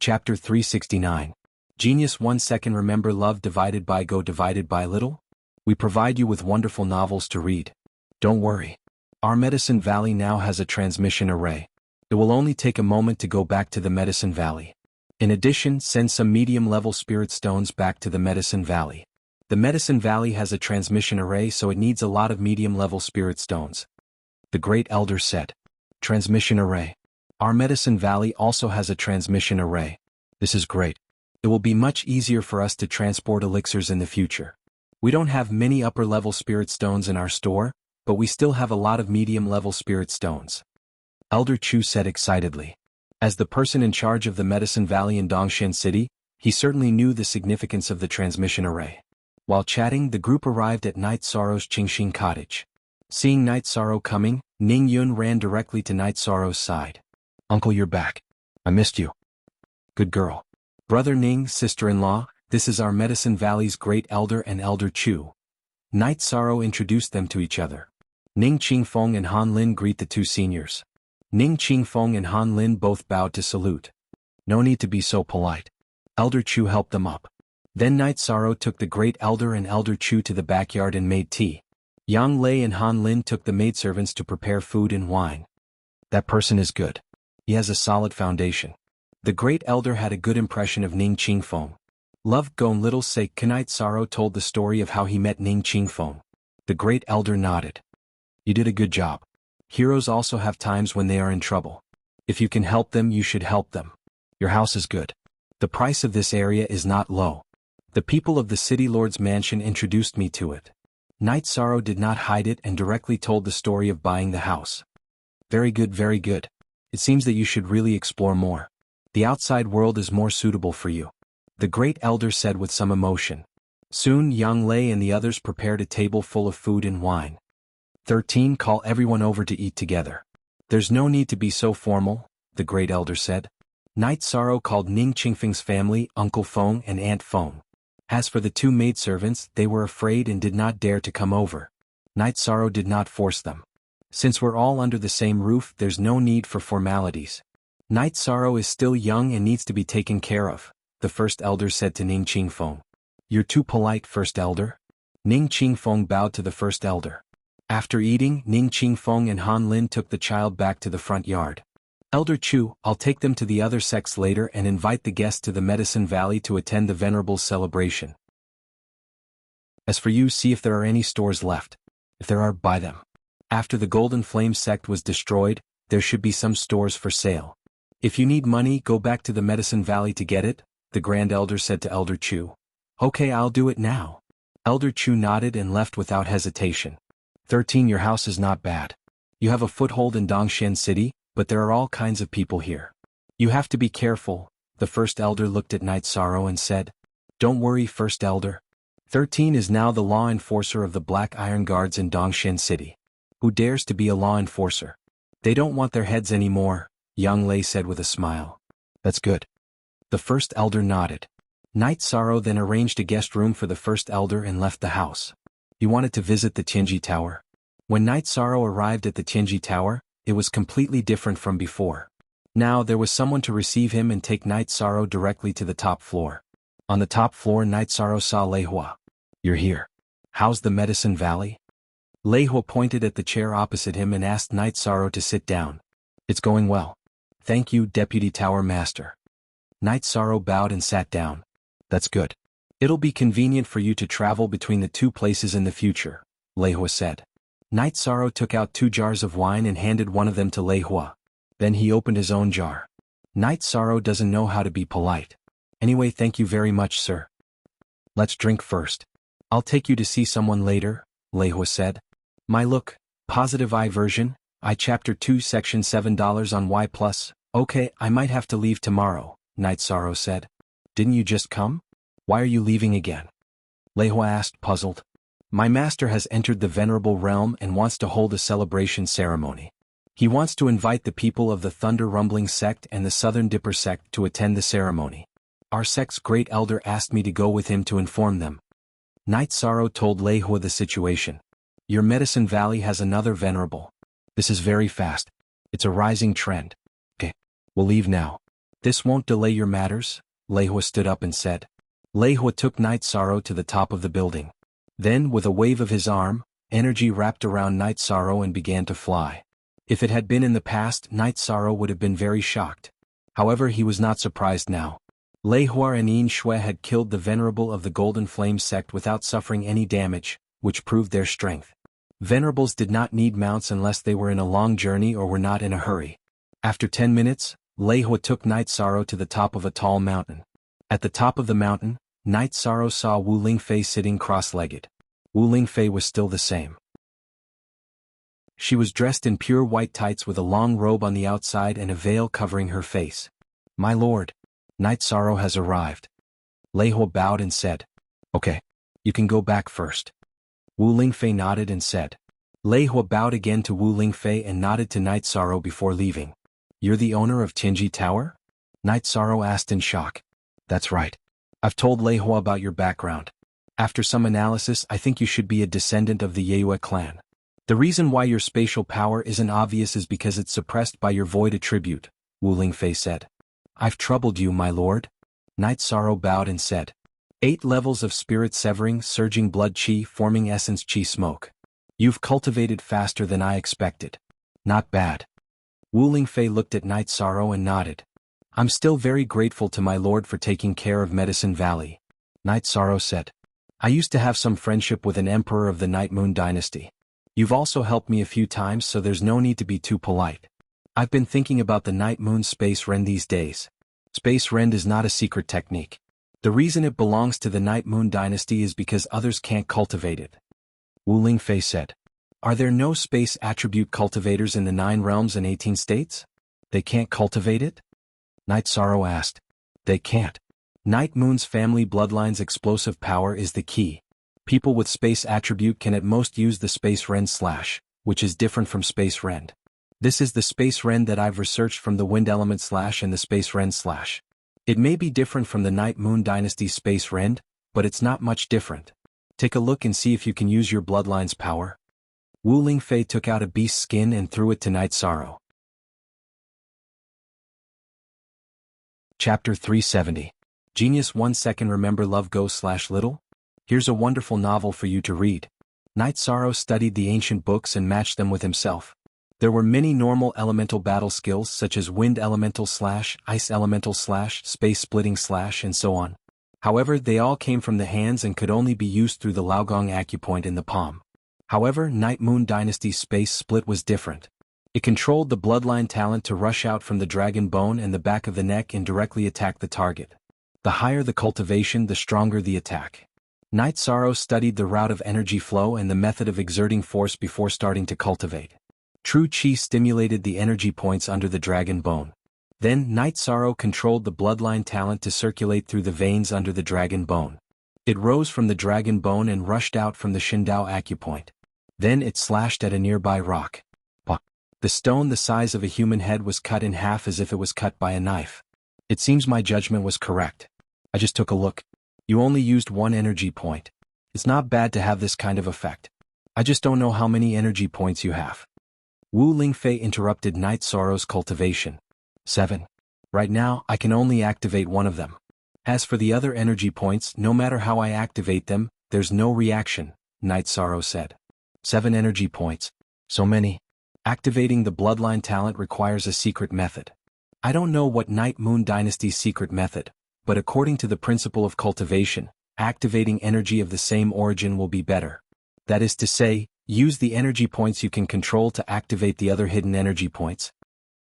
Chapter 369. Genius 1 second. Remember love divided by go divided by little? We provide you with wonderful novels to read. Don't worry. Our Medicine Valley now has a transmission array. It will only take a moment to go back to the Medicine Valley. In addition, send some medium-level spirit stones back to the Medicine Valley. The Medicine Valley has a transmission array, so it needs a lot of medium-level spirit stones. The Great Elder said. Transmission array. Our Medicine Valley also has a transmission array. This is great. It will be much easier for us to transport elixirs in the future. We don't have many upper-level spirit stones in our store, but we still have a lot of medium-level spirit stones. Elder Chu said excitedly. As the person in charge of the Medicine Valley in Dongshan City, he certainly knew the significance of the transmission array. While chatting, the group arrived at Night Sorrow's Qingxin cottage. Seeing Night Sorrow coming, Ning Yun ran directly to Night Sorrow's side. Uncle, you're back. I missed you. Good girl. Brother Ning, sister-in-law, this is our Medicine Valley's Great Elder and Elder Chu. Night Sorrow introduced them to each other. Ning Qingfeng and Han Lin greet the two seniors. Ning Qingfeng and Han Lin both bowed to salute. No need to be so polite. Elder Chu helped them up. Then Night Sorrow took the Great Elder and Elder Chu to the backyard and made tea. Yang Lei and Han Lin took the maidservants to prepare food and wine. That person is good. He has a solid foundation. The Great Elder had a good impression of Ning Qingfeng. Love Gone Little Sake. Night Sorrow told the story of how he met Ning Qingfeng. The Great Elder nodded. You did a good job. Heroes also have times when they are in trouble. If you can help them, you should help them. Your house is good. The price of this area is not low. The people of the City Lord's mansion introduced me to it. Night Sorrow did not hide it and directly told the story of buying the house. Very good, very good. It seems that you should really explore more. The outside world is more suitable for you. The Great Elder said with some emotion. Soon Yang Lei and the others prepared a table full of food and wine. 13. Call everyone over to eat together. There's no need to be so formal, the Great Elder said. Night Sorrow called Ning Qingfeng's family Uncle Feng and Aunt Feng. As for the two maidservants, they were afraid and did not dare to come over. Night Sorrow did not force them. Since we're all under the same roof, there's no need for formalities. Night Sorrow is still young and needs to be taken care of, the First Elder said to Ning Qingfeng. You're too polite, First Elder. Ning Qingfeng bowed to the First Elder. After eating, Ning Qingfeng and Han Lin took the child back to the front yard. Elder Chu, I'll take them to the other sects later and invite the guests to the Medicine Valley to attend the Venerable's celebration. As for you, see if there are any stores left. If there are, buy them. After the Golden Flame sect was destroyed, there should be some stores for sale. If you need money, go back to the Medicine Valley to get it, the Grand Elder said to Elder Chu. Okay, I'll do it now. Elder Chu nodded and left without hesitation. 13. Your house is not bad. You have a foothold in Dongshan City, but there are all kinds of people here. You have to be careful, the First Elder looked at Night Sorrow and said. Don't worry, First Elder. 13 is now the law enforcer of the Black Iron Guards in Dongshan City. Who dares to be a law enforcer? They don't want their heads anymore, Yang Lei said with a smile. That's good. The First Elder nodded. Night Sorrow then arranged a guest room for the First Elder and left the house. He wanted to visit the Tianji Tower. When Night Sorrow arrived at the Tianji Tower, it was completely different from before. Now there was someone to receive him and take Night Sorrow directly to the top floor. On the top floor, Night Sorrow saw Lei Hua. You're here. How's the Medicine Valley? Lei Hua pointed at the chair opposite him and asked Night Sorrow to sit down. It's going well. Thank you, Deputy Tower Master. Night Sorrow bowed and sat down. That's good. It'll be convenient for you to travel between the two places in the future, Lei Hua said. Night Sorrow took out 2 jars of wine and handed one of them to Lei Hua. Then he opened his own jar. Night Sorrow doesn't know how to be polite. Anyway, thank you very much, sir. Let's drink first. I'll take you to see someone later, Lei Hua said. My look, positive I version, I chapter 2 section $7 on Y+. Okay, I might have to leave tomorrow, Night Sorrow said. Didn't you just come? Why are you leaving again? Lei Hua asked, puzzled. My master has entered the Venerable Realm and wants to hold a celebration ceremony. He wants to invite the people of the Thunder Rumbling sect and the Southern Dipper sect to attend the ceremony. Our sect's Great Elder asked me to go with him to inform them. Night Sorrow told Lei Hua the situation. Your Medicine Valley has another Venerable. This is very fast. It's a rising trend. Okay, we'll leave now. This won't delay your matters, Lei Hua stood up and said. Lei Hua took Night Sorrow to the top of the building. Then, with a wave of his arm, energy wrapped around Night Sorrow and began to fly. If it had been in the past, Night Sorrow would have been very shocked. However, he was not surprised now. Lei Hua and Yin Shui had killed the Venerable of the Golden Flame sect without suffering any damage, which proved their strength. Venerables did not need mounts unless they were in a long journey or were not in a hurry. After 10 minutes, Lei Hua took Night Sorrow to the top of a tall mountain. At the top of the mountain, Night Sorrow saw Wu Lingfei sitting cross-legged. Wu Lingfei was still the same. She was dressed in pure white tights with a long robe on the outside and a veil covering her face. "My lord, Night Sorrow has arrived." Lei Hua bowed and said, "Okay. You can go back first." Wu Lingfei nodded and said. Lei Hua bowed again to Wu Lingfei and nodded to Night Sorrow before leaving. "You're the owner of Tianji Tower?" Night Sorrow asked in shock. "That's right. I've told Lei Hua about your background. After some analysis, I think you should be a descendant of the Yue clan. The reason why your spatial power isn't obvious is because it's suppressed by your void attribute," Wu Lingfei said. "I've troubled you, my lord?" Night Sorrow bowed and said. 8 levels of spirit severing, surging blood chi forming essence chi smoke. You've cultivated faster than I expected. Not bad. Wu Lingfei looked at Night Sorrow and nodded. "I'm still very grateful to my lord for taking care of Medicine Valley." Night Sorrow said. "I used to have some friendship with an emperor of the Night Moon dynasty. You've also helped me a few times, so there's no need to be too polite. I've been thinking about the Night Moon Space Rend these days. Space Rend is not a secret technique. The reason it belongs to the Night Moon dynasty is because others can't cultivate it." Wu Lingfei said. "Are there no space attribute cultivators in the 9 realms and 18 states? They can't cultivate it?" Night Sorrow asked. "They can't. Night Moon's family bloodline's explosive power is the key. People with space attribute can at most use the Space Rend /, which is different from Space Rend. This is the Space Rend that I've researched from the Wind Element / and the Space Rend /. It may be different from the Night Moon Dynasty's Space Rend, but it's not much different. Take a look and see if you can use your bloodline's power." Wu Lingfei took out a beast's skin and threw it to Night Sorrow. Chapter 370. Genius 1 second. Remember love go / little? Here's a wonderful novel for you to read. Night Sorrow studied the ancient books and matched them with himself. There were many normal elemental battle skills such as wind elemental / ice elemental / space splitting / and so on. However, they all came from the hands and could only be used through the Laogong acupoint in the palm. However, Night Moon Dynasty's space split was different. It controlled the bloodline talent to rush out from the dragon bone and the back of the neck and directly attack the target. The higher the cultivation, the stronger the attack. Night Sorrow studied the route of energy flow and the method of exerting force before starting to cultivate. True Qi stimulated the energy points under the dragon bone. Then Night Sorrow controlled the bloodline talent to circulate through the veins under the dragon bone. It rose from the dragon bone and rushed out from the Shindao acupoint. Then it slashed at a nearby rock. The stone the size of a human head was cut in half as if it was cut by a knife. It seems my judgment was correct. I just took a look. You only used 1 energy point. It's not bad to have this kind of effect. I just don't know how many energy points you have." Wu Lingfei interrupted Night Sorrow's cultivation. 7. Right now, I can only activate 1 of them. As for the other energy points, no matter how I activate them, there's no reaction, Night Sorrow said. 7 energy points. So many. Activating the bloodline talent requires a secret method. I don't know what Night Moon Dynasty's secret method, but according to the principle of cultivation, activating energy of the same origin will be better. That is to say, use the energy points you can control to activate the other hidden energy points.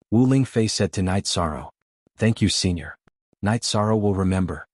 Wu Lingfei said to Night Sorrow. "Thank you, Senior. Night Sorrow will remember."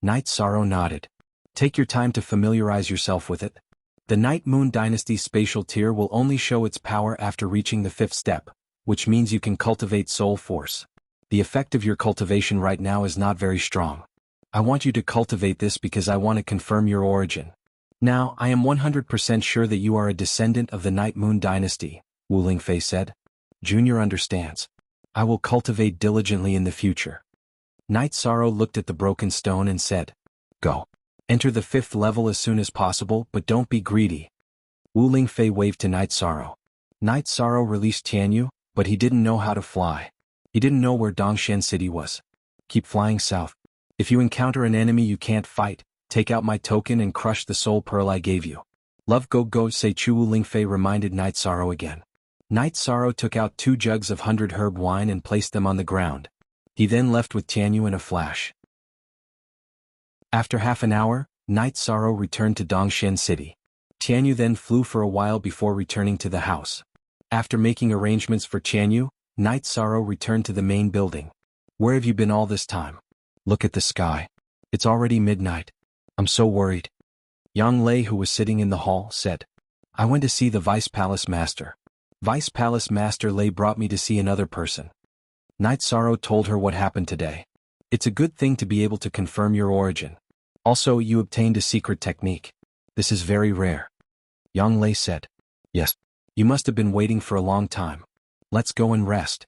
Night Sorrow nodded. "Take your time to familiarize yourself with it. The Night Moon Dynasty's spatial tier will only show its power after reaching the 5th step, which means you can cultivate soul force. The effect of your cultivation right now is not very strong. I want you to cultivate this because I want to confirm your origin. Now, I am 100% sure that you are a descendant of the Night Moon Dynasty," Wu Lingfei said. "Junior understands. I will cultivate diligently in the future." Night Sorrow looked at the broken stone and said, "Go. Enter the 5th level as soon as possible, but don't be greedy." Wu Lingfei waved to Night Sorrow. Night Sorrow released Tianyu, but he didn't know how to fly. He didn't know where Dongshan City was. Keep flying south. If you encounter an enemy you can't fight, take out my token and crush the soul pearl I gave you. Love go go say Chuwu Lingfei reminded Night Sorrow again. Night Sorrow took out 2 jugs of 100 herb wine and placed them on the ground. He then left with Tianyu in a flash. After half an hour, Night Sorrow returned to Dongshen City. Tianyu then flew for a while before returning to the house. After making arrangements for Tianyu, Night Sorrow returned to the main building. Where have you been all this time? Look at the sky. It's already midnight. I'm so worried. Yang Lei, who was sitting in the hall, said, I went to see the Vice Palace Master. Vice Palace Master Lei brought me to see another person. Night Sorrow told her what happened today. It's a good thing to be able to confirm your origin. Also, you obtained a secret technique. This is very rare. Yang Lei said, Yes. You must have been waiting for a long time. Let's go and rest.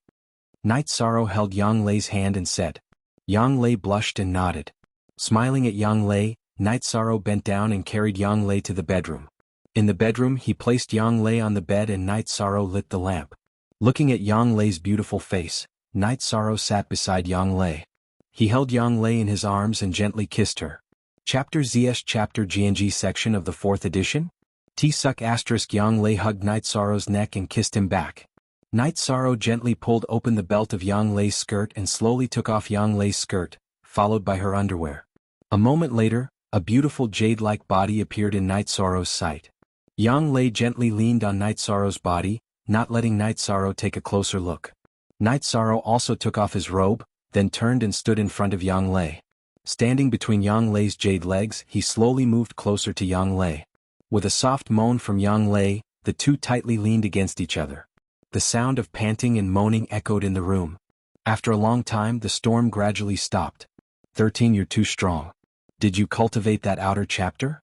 Night Sorrow held Yang Lei's hand and said. Yang Lei blushed and nodded. Smiling at Yang Lei, Night Sorrow bent down and carried Yang Lei to the bedroom. In the bedroom he placed Yang Lei on the bed and Night Sorrow lit the lamp. Looking at Yang Lei's beautiful face, Night Sorrow sat beside Yang Lei. He held Yang Lei in his arms and gently kissed her. Chapter ZS Chapter GNG section of the 4th edition? T-Suck * Yang Lei hugged Night Sorrow's neck and kissed him back. Night Sorrow gently pulled open the belt of Yang Lei's skirt and slowly took off Yang Lei's skirt, followed by her underwear. A moment later, a beautiful jade-like body appeared in Night Sorrow's sight. Yang Lei gently leaned on Night Sorrow's body, not letting Night Sorrow take a closer look. Night Sorrow also took off his robe, then turned and stood in front of Yang Lei. Standing between Yang Lei's jade legs, he slowly moved closer to Yang Lei. With a soft moan from Yang Lei, the two tightly leaned against each other. The sound of panting and moaning echoed in the room. After a long time the storm gradually stopped. 13 You're too strong. Did you cultivate that outer chapter?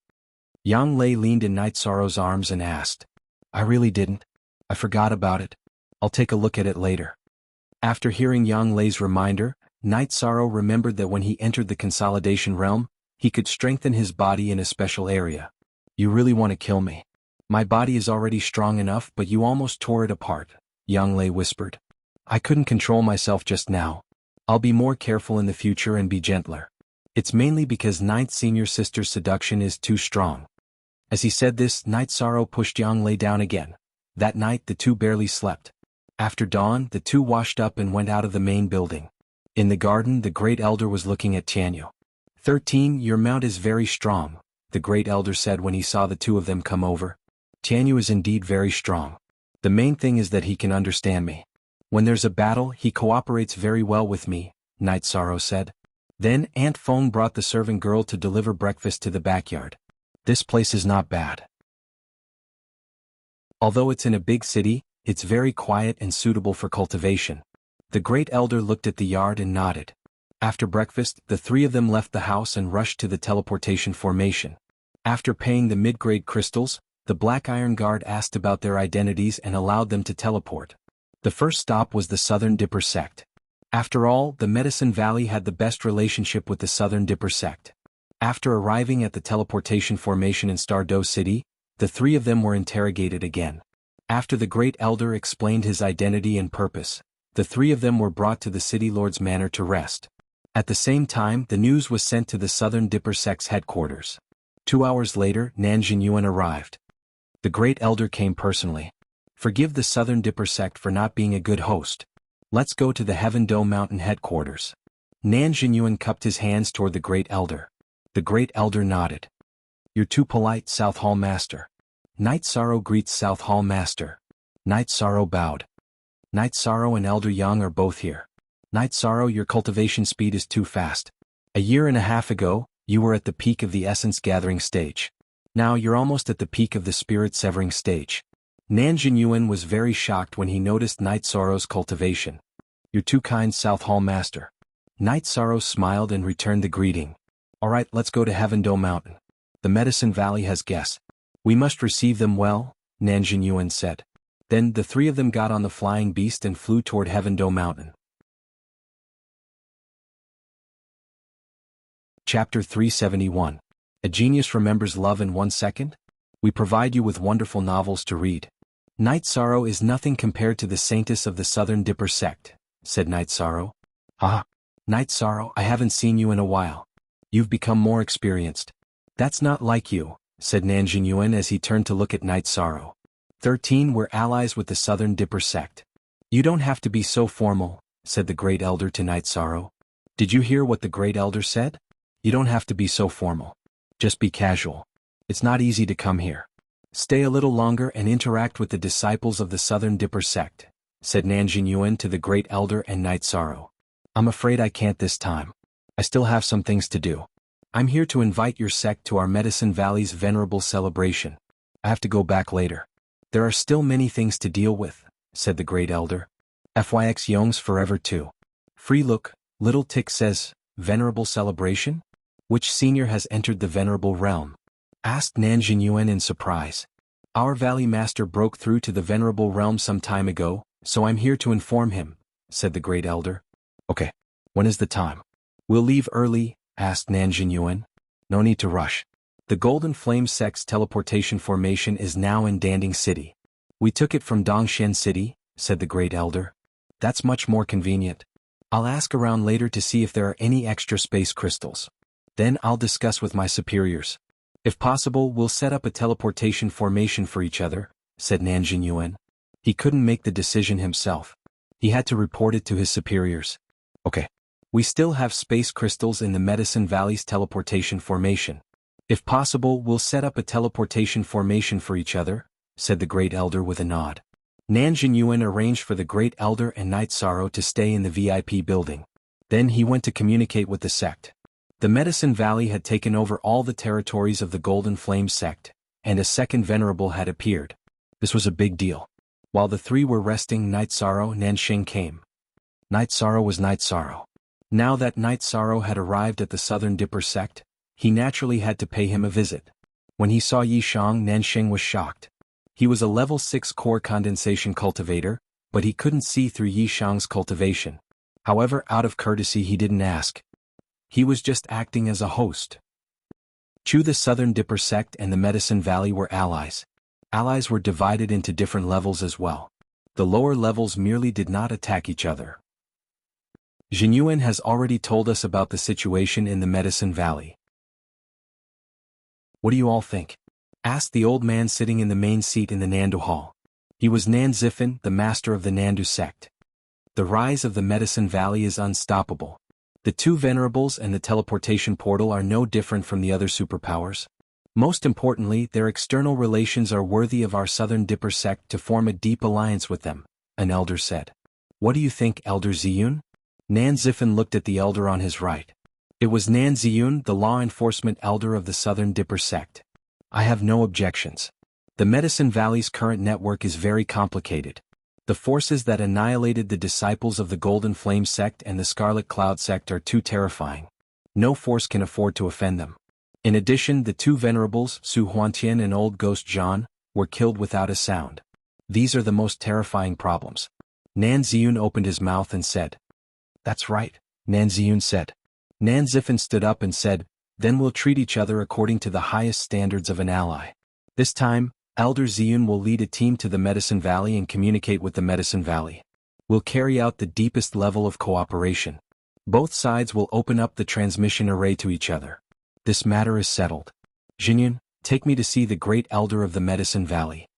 Yang Lei leaned in Night Sorrow's arms and asked. I really didn't. I forgot about it. I'll take a look at it later. After hearing Yang Lei's reminder, Night Sorrow remembered that when he entered the consolidation realm, he could strengthen his body in a special area. You really want to kill me? My body is already strong enough, but you almost tore it apart, Yang Lei whispered. I couldn't control myself just now. I'll be more careful in the future and be gentler. It's mainly because Ninth Senior Sister's seduction is too strong. As he said this, Night Sorrow pushed Yang Lei down again. That night the two barely slept. After dawn, the two washed up and went out of the main building. In the garden, the Great Elder was looking at Tianyu. 13 Your mount is very strong, the Great Elder said when he saw the two of them come over. Tianyu is indeed very strong. The main thing is that he can understand me. When there's a battle, he cooperates very well with me, Night Sorrow said. Then Aunt Feng brought the servant girl to deliver breakfast to the backyard. This place is not bad. Although it's in a big city, it's very quiet and suitable for cultivation. The Great Elder looked at the yard and nodded. After breakfast, the three of them left the house and rushed to the teleportation formation. After paying the mid-grade crystals, the Black Iron Guard asked about their identities and allowed them to teleport. The first stop was the Southern Dipper sect. After all, the Medicine Valley had the best relationship with the Southern Dipper sect. After arriving at the teleportation formation in Stardow City, the three of them were interrogated again. After the Great Elder explained his identity and purpose, the three of them were brought to the City Lord's manor to rest. At the same time, the news was sent to the Southern Dipper sect's headquarters. 2 hours later, Nanjing Yuan arrived. The Great Elder came personally. Forgive the Southern Dipper sect for not being a good host. Let's go to the Heaven Dome Mountain headquarters. Nanjing Yuan cupped his hands toward the Great Elder. The Great Elder nodded. You're too polite, South Hall Master. Night Sorrow greets South Hall Master. Night Sorrow bowed. Night Sorrow and Elder Yang are both here. Night Sorrow, your cultivation speed is too fast. A year and a half ago, you were at the peak of the essence gathering stage. Now you're almost at the peak of the spirit severing stage. Nanjing Yuan was very shocked when he noticed Night Sorrow's cultivation. You're too kind, South Hall Master. Night Sorrow smiled and returned the greeting. Alright, let's go to Heaven Dome Mountain. The Medicine Valley has guests. We must receive them well, Nanjing Yuan said. Then the three of them got on the flying beast and flew toward Heaven Dome Mountain. Chapter 371. A Genius Remembers Love in 1 Second? We provide you with wonderful novels to read. Night Sorrow is nothing compared to the saintess of the Southern Dipper sect, said Night Sorrow. Ah, Night Sorrow, I haven't seen you in a while. You've become more experienced. That's not like you, said Nanjing Yuan as he turned to look at Night Sorrow. 13 We're allies with the Southern Dipper sect. You don't have to be so formal, said the Great Elder to Night Sorrow. Did you hear what the Great Elder said? You don't have to be so formal. Just be casual. It's not easy to come here. Stay a little longer and interact with the disciples of the Southern Dipper sect, said Nanjing Yuan to the Great Elder and Night Sorrow. I'm afraid I can't this time. I still have some things to do. I'm here to invite your sect to our Medicine Valley's venerable celebration. I have to go back later. There are still many things to deal with, said the Great Elder. FYX Young's forever too. Free look, Little Tick says, venerable celebration? Which senior has entered the venerable realm? Asked Nanjing Yuan in surprise. Our Valley Master broke through to the venerable realm some time ago, so I'm here to inform him, said the Great Elder. Okay. When is the time? We'll leave early, asked Nanjing Yuan. No need to rush. The Golden Flame Sect's teleportation formation is now in Danding City. We took it from Dongshan City, said the Great Elder. That's much more convenient. I'll ask around later to see if there are any extra space crystals. Then I'll discuss with my superiors. If possible, we'll set up a teleportation formation for each other, said Nanjing Yuan. He couldn't make the decision himself. He had to report it to his superiors. Okay. We still have space crystals in the Medicine Valley's teleportation formation. If possible, we'll set up a teleportation formation for each other, said the Great Elder with a nod. Nanjing Yuan arranged for the Great Elder and Night Sorrow to stay in the VIP building. Then he went to communicate with the sect. The Medicine Valley had taken over all the territories of the Golden Flame sect, and a second venerable had appeared. This was a big deal. While the three were resting, Night Sorrow Nansheng came. Night Sorrow was Night Sorrow. Now that Night Sorrow had arrived at the Southern Dipper sect, he naturally had to pay him a visit. When he saw Yi Shang, Nansheng was shocked. He was a level 6 core condensation cultivator, but he couldn't see through Yi Shang's cultivation. However, out of courtesy he didn't ask. He was just acting as a host. The Southern Dipper sect and the Medicine Valley were allies. Allies were divided into different levels as well. The lower levels merely did not attack each other. Jin Yuan has already told us about the situation in the Medicine Valley. What do you all think? Asked the old man sitting in the main seat in the Nandu Hall. He was Nan Zifen, the master of the Nandu sect. The rise of the Medicine Valley is unstoppable. The two venerables and the teleportation portal are no different from the other superpowers. Most importantly, their external relations are worthy of our Southern Dipper sect to form a deep alliance with them, an elder said. What do you think, Elder Ziyun? Nan Zifen looked at the elder on his right. It was Nan Ziyun, the law enforcement elder of the Southern Dipper sect. I have no objections. The Medicine Valley's current network is very complicated. The forces that annihilated the disciples of the Golden Flame sect and the Scarlet Cloud sect are too terrifying. No force can afford to offend them. In addition, the two venerables, Su Huantian and Old Ghost John, were killed without a sound. These are the most terrifying problems. Nan Ziyun opened his mouth and said. That's right, Nan Ziyun said. Nan Zifen stood up and said, then we'll treat each other according to the highest standards of an ally. This time, Elder Ziyun will lead a team to the Medicine Valley and communicate with the Medicine Valley. We'll carry out the deepest level of cooperation. Both sides will open up the transmission array to each other. This matter is settled. Jinyun, take me to see the Great Elder of the Medicine Valley.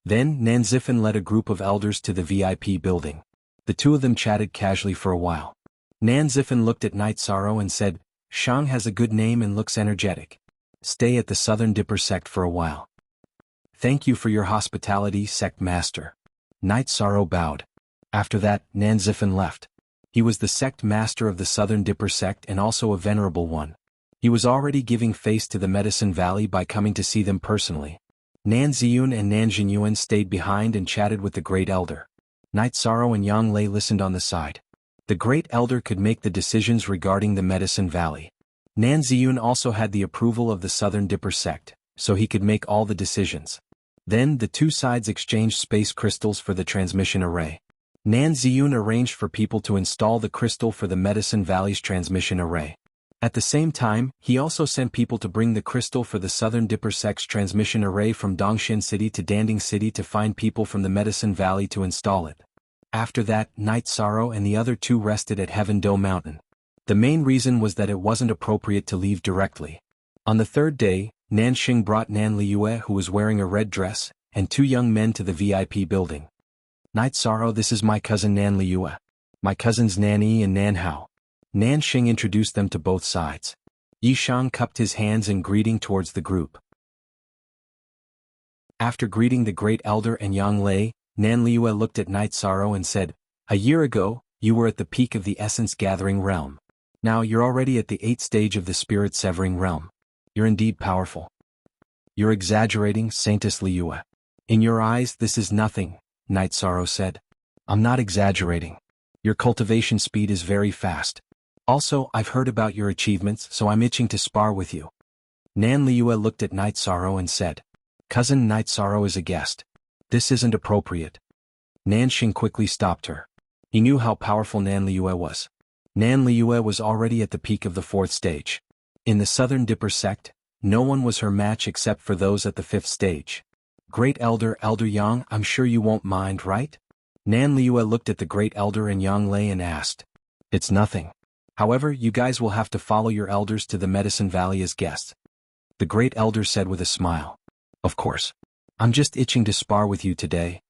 Then Nan Zifen led a group of elders to the VIP building. The two of them chatted casually for a while. Nan Zifen looked at Night Sorrow and said, Shang has a good name and looks energetic. Stay at the Southern Dipper sect for a while. Thank you for your hospitality, sect master. Night Sorrow bowed. After that, Nan Zifen left. He was the sect master of the Southern Dipper sect and also a venerable one. He was already giving face to the Medicine Valley by coming to see them personally. Nan Ziyun and Nanjing Yuan stayed behind and chatted with the Great Elder. Night Sorrow and Yang Lei listened on the side. The Great Elder could make the decisions regarding the Medicine Valley. Nan Ziyun also had the approval of the Southern Dipper sect, so he could make all the decisions. Then the two sides exchanged space crystals for the transmission array. Nan Ziyun arranged for people to install the crystal for the Medicine Valley's transmission array. At the same time, he also sent people to bring the crystal for the Southern Dipper sect's transmission array from Dongshan City to Danding City to find people from the Medicine Valley to install it. After that, Night Sorrow and the other two rested at Heaven Doe Mountain. The main reason was that it wasn't appropriate to leave directly. On the third day, Nan Xing brought Nan Liyue, who was wearing a red dress, and 2 young men to the VIP building. Night Sorrow, this is my cousin Nan Liyue. My cousins Nan Yi and Nan Hao. Nan Xing introduced them to both sides. Yi Shang cupped his hands in greeting towards the group. After greeting the great elder and Yang Lei, Nan Liyue looked at Night Sorrow and said, "A year ago, you were at the peak of the essence-gathering realm. Now you're already at the 8th stage of the spirit-severing realm. You're indeed powerful." "You're exaggerating, Saintess Liyue. In your eyes this is nothing," Night Sorrow said. "I'm not exaggerating. Your cultivation speed is very fast. Also, I've heard about your achievements, so I'm itching to spar with you." Nan Liyue looked at Night Sorrow and said, "Cousin, Night Sorrow is a guest. This isn't appropriate." Nan Xing quickly stopped her. He knew how powerful Nan Liyue was. Nan Liyue was already at the peak of the 4th stage. In the Southern Dipper sect, no one was her match except for those at the 5th stage. "Great Elder, Elder Yang, I'm sure you won't mind, right?" Nan Liyue looked at the Great Elder and Yang Lei and asked. "It's nothing. However, you guys will have to follow your elders to the Medicine Valley as guests." The Great Elder said with a smile. "Of course. I'm just itching to spar with you today,"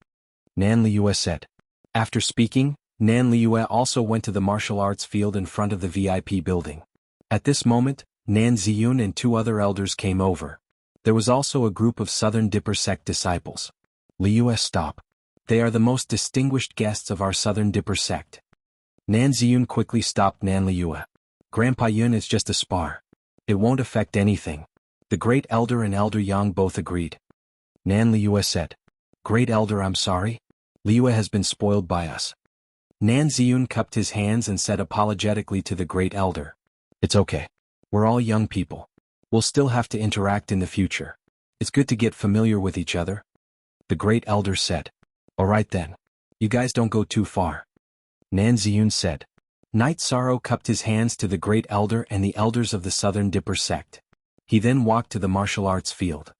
Nan Liyue said. After speaking, Nan Liyue also went to the martial arts field in front of the VIP building. At this moment, Nan Ziyun and 2 other elders came over. There was also a group of Southern Dipper sect disciples. "Liyue, stop. They are the most distinguished guests of our Southern Dipper sect." Nan Ziyun quickly stopped Nan Liyue. "Grandpa Yun is just a spar. It won't affect anything." The Great Elder and Elder Yang both agreed. Nan Liyue said, "Great Elder, I'm sorry. Liyue has been spoiled by us." Nan Ziyun cupped his hands and said apologetically to the Great Elder, "It's okay. We're all young people. We'll still have to interact in the future. It's good to get familiar with each other." The Great Elder said, "All right then. You guys don't go too far." Nan Ziyun said. Night Sorrow cupped his hands to the Great Elder and the elders of the Southern Dipper sect. He then walked to the martial arts field.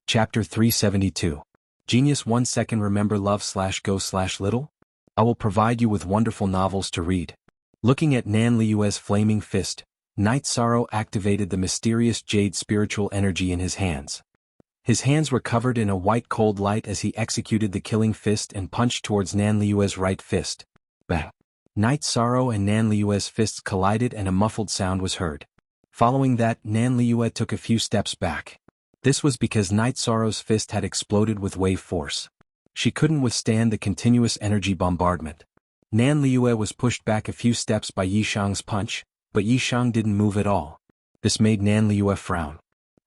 Chapter 372. Genius 1 second. Remember love/go/little? I will provide you with wonderful novels to read. Looking at Nan Liyue's flaming fist, Night Sorrow activated the mysterious jade spiritual energy in his hands. His hands were covered in a white cold light as he executed the killing fist and punched towards Nan Liyue's right fist. Bang! Night Sorrow and Nan Liyue's fists collided and a muffled sound was heard. Following that, Nan Liyue took a few steps back. This was because Night Sorrow's fist had exploded with wave force. She couldn't withstand the continuous energy bombardment. Nan Liyue was pushed back a few steps by Yi Shang's punch, but Yi Shang didn't move at all. This made Nan Liyue frown.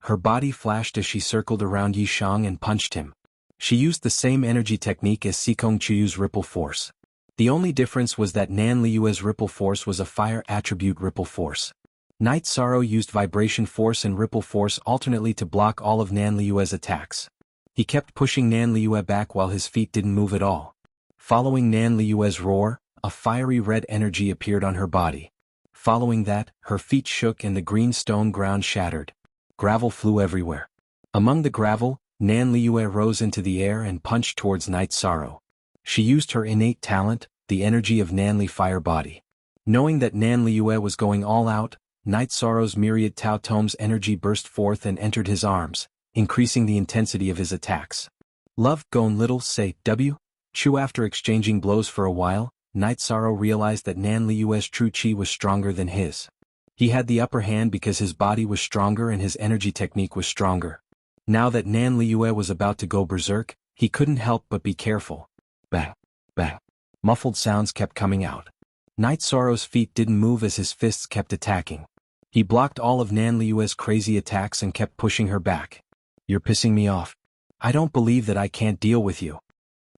Her body flashed as she circled around Yi Shang and punched him. She used the same energy technique as Sikong Chuyu's ripple force. The only difference was that Nan Liyue's ripple force was a fire attribute ripple force. Night Sorrow used vibration force and ripple force alternately to block all of Nan Liyue's attacks. He kept pushing Nan Liyue back while his feet didn't move at all. Following Nan Liyue's roar, a fiery red energy appeared on her body. Following that, her feet shook and the green stone ground shattered. Gravel flew everywhere. Among the gravel, Nan Liyue rose into the air and punched towards Night Sorrow. She used her innate talent, the energy of Nanli Fire Body. Knowing that Nan Liyue was going all out, Night Sorrow's myriad Tao Tomes energy burst forth and entered his arms, increasing the intensity of his attacks. Love, Gone Little, Say, W. Chu. After exchanging blows for a while, Night Sorrow realized that Nan Liyue's true chi was stronger than his. He had the upper hand because his body was stronger and his energy technique was stronger. Now that Nan Liyue was about to go berserk, he couldn't help but be careful. Bang! Bang! Muffled sounds kept coming out. Night Sorrow's feet didn't move as his fists kept attacking. He blocked all of Nan Liyue's crazy attacks and kept pushing her back. "You're pissing me off. I don't believe that I can't deal with you."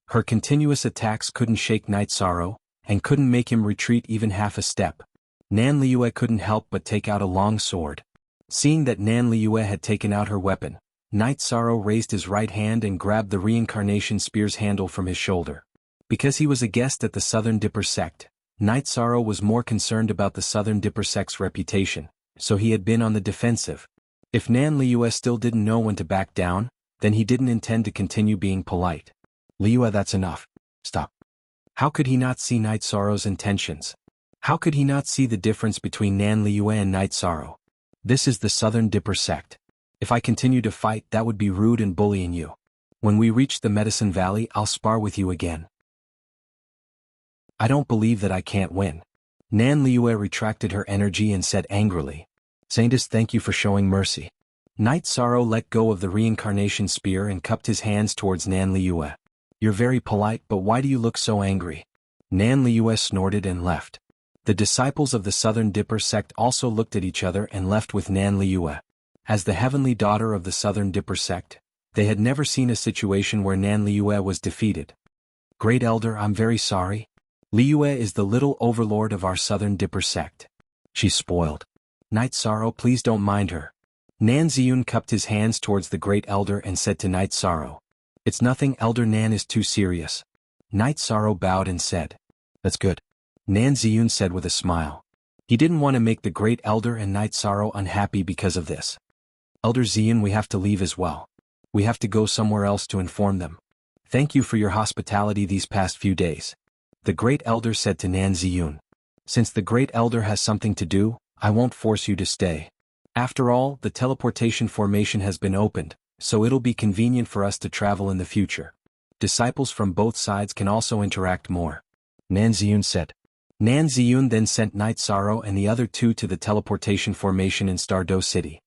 Her continuous attacks couldn't shake Night Sorrow, and couldn't make him retreat even half a step. Nan Liyue couldn't help but take out a long sword. Seeing that Nan Liyue had taken out her weapon, Night Sorrow raised his right hand and grabbed the reincarnation spear's handle from his shoulder. Because he was a guest at the Southern Dipper sect, Night Sorrow was more concerned about the Southern Dipper sect's reputation, so he had been on the defensive. If Nan Liyue still didn't know when to back down, then he didn't intend to continue being polite. "Liyue, that's enough. Stop." How could he not see Night Sorrow's intentions? How could he not see the difference between Nan Liyue and Night Sorrow? This is the Southern Dipper sect. If I continue to fight, that would be rude and bullying you. When we reach the Medicine Valley, I'll spar with you again. I don't believe that I can't win. Nan Liyue retracted her energy and said angrily, Saintess, thank you for showing mercy. Night Sorrow let go of the reincarnation spear and cupped his hands towards Nan Liyue. You're very polite, but why do you look so angry? Nan Liyue snorted and left. The disciples of the Southern Dipper sect also looked at each other and left with Nan Liyue. As the heavenly daughter of the Southern Dipper sect, they had never seen a situation where Nan Liyue was defeated. Great Elder, I'm very sorry. Liyue is the little overlord of our Southern Dipper sect. She's spoiled. Night Sorrow, please don't mind her. Nan Ziyun cupped his hands towards the Great Elder and said to Night Sorrow, It's nothing, Elder. Nan is too serious. Night Sorrow bowed and said, That's good. Nan Ziyun said with a smile. He didn't want to make the Great Elder and Night Sorrow unhappy because of this. Elder Ziyun, we have to leave as well. We have to go somewhere else to inform them. Thank you for your hospitality these past few days. The Great Elder said to Nan Ziyun. Since the Great Elder has something to do, I won't force you to stay. After all, the teleportation formation has been opened, so it'll be convenient for us to travel in the future. Disciples from both sides can also interact more. Nan Ziyun said. Nan Ziyun then sent Night Sorrow and the other two to the teleportation formation in Stardo City.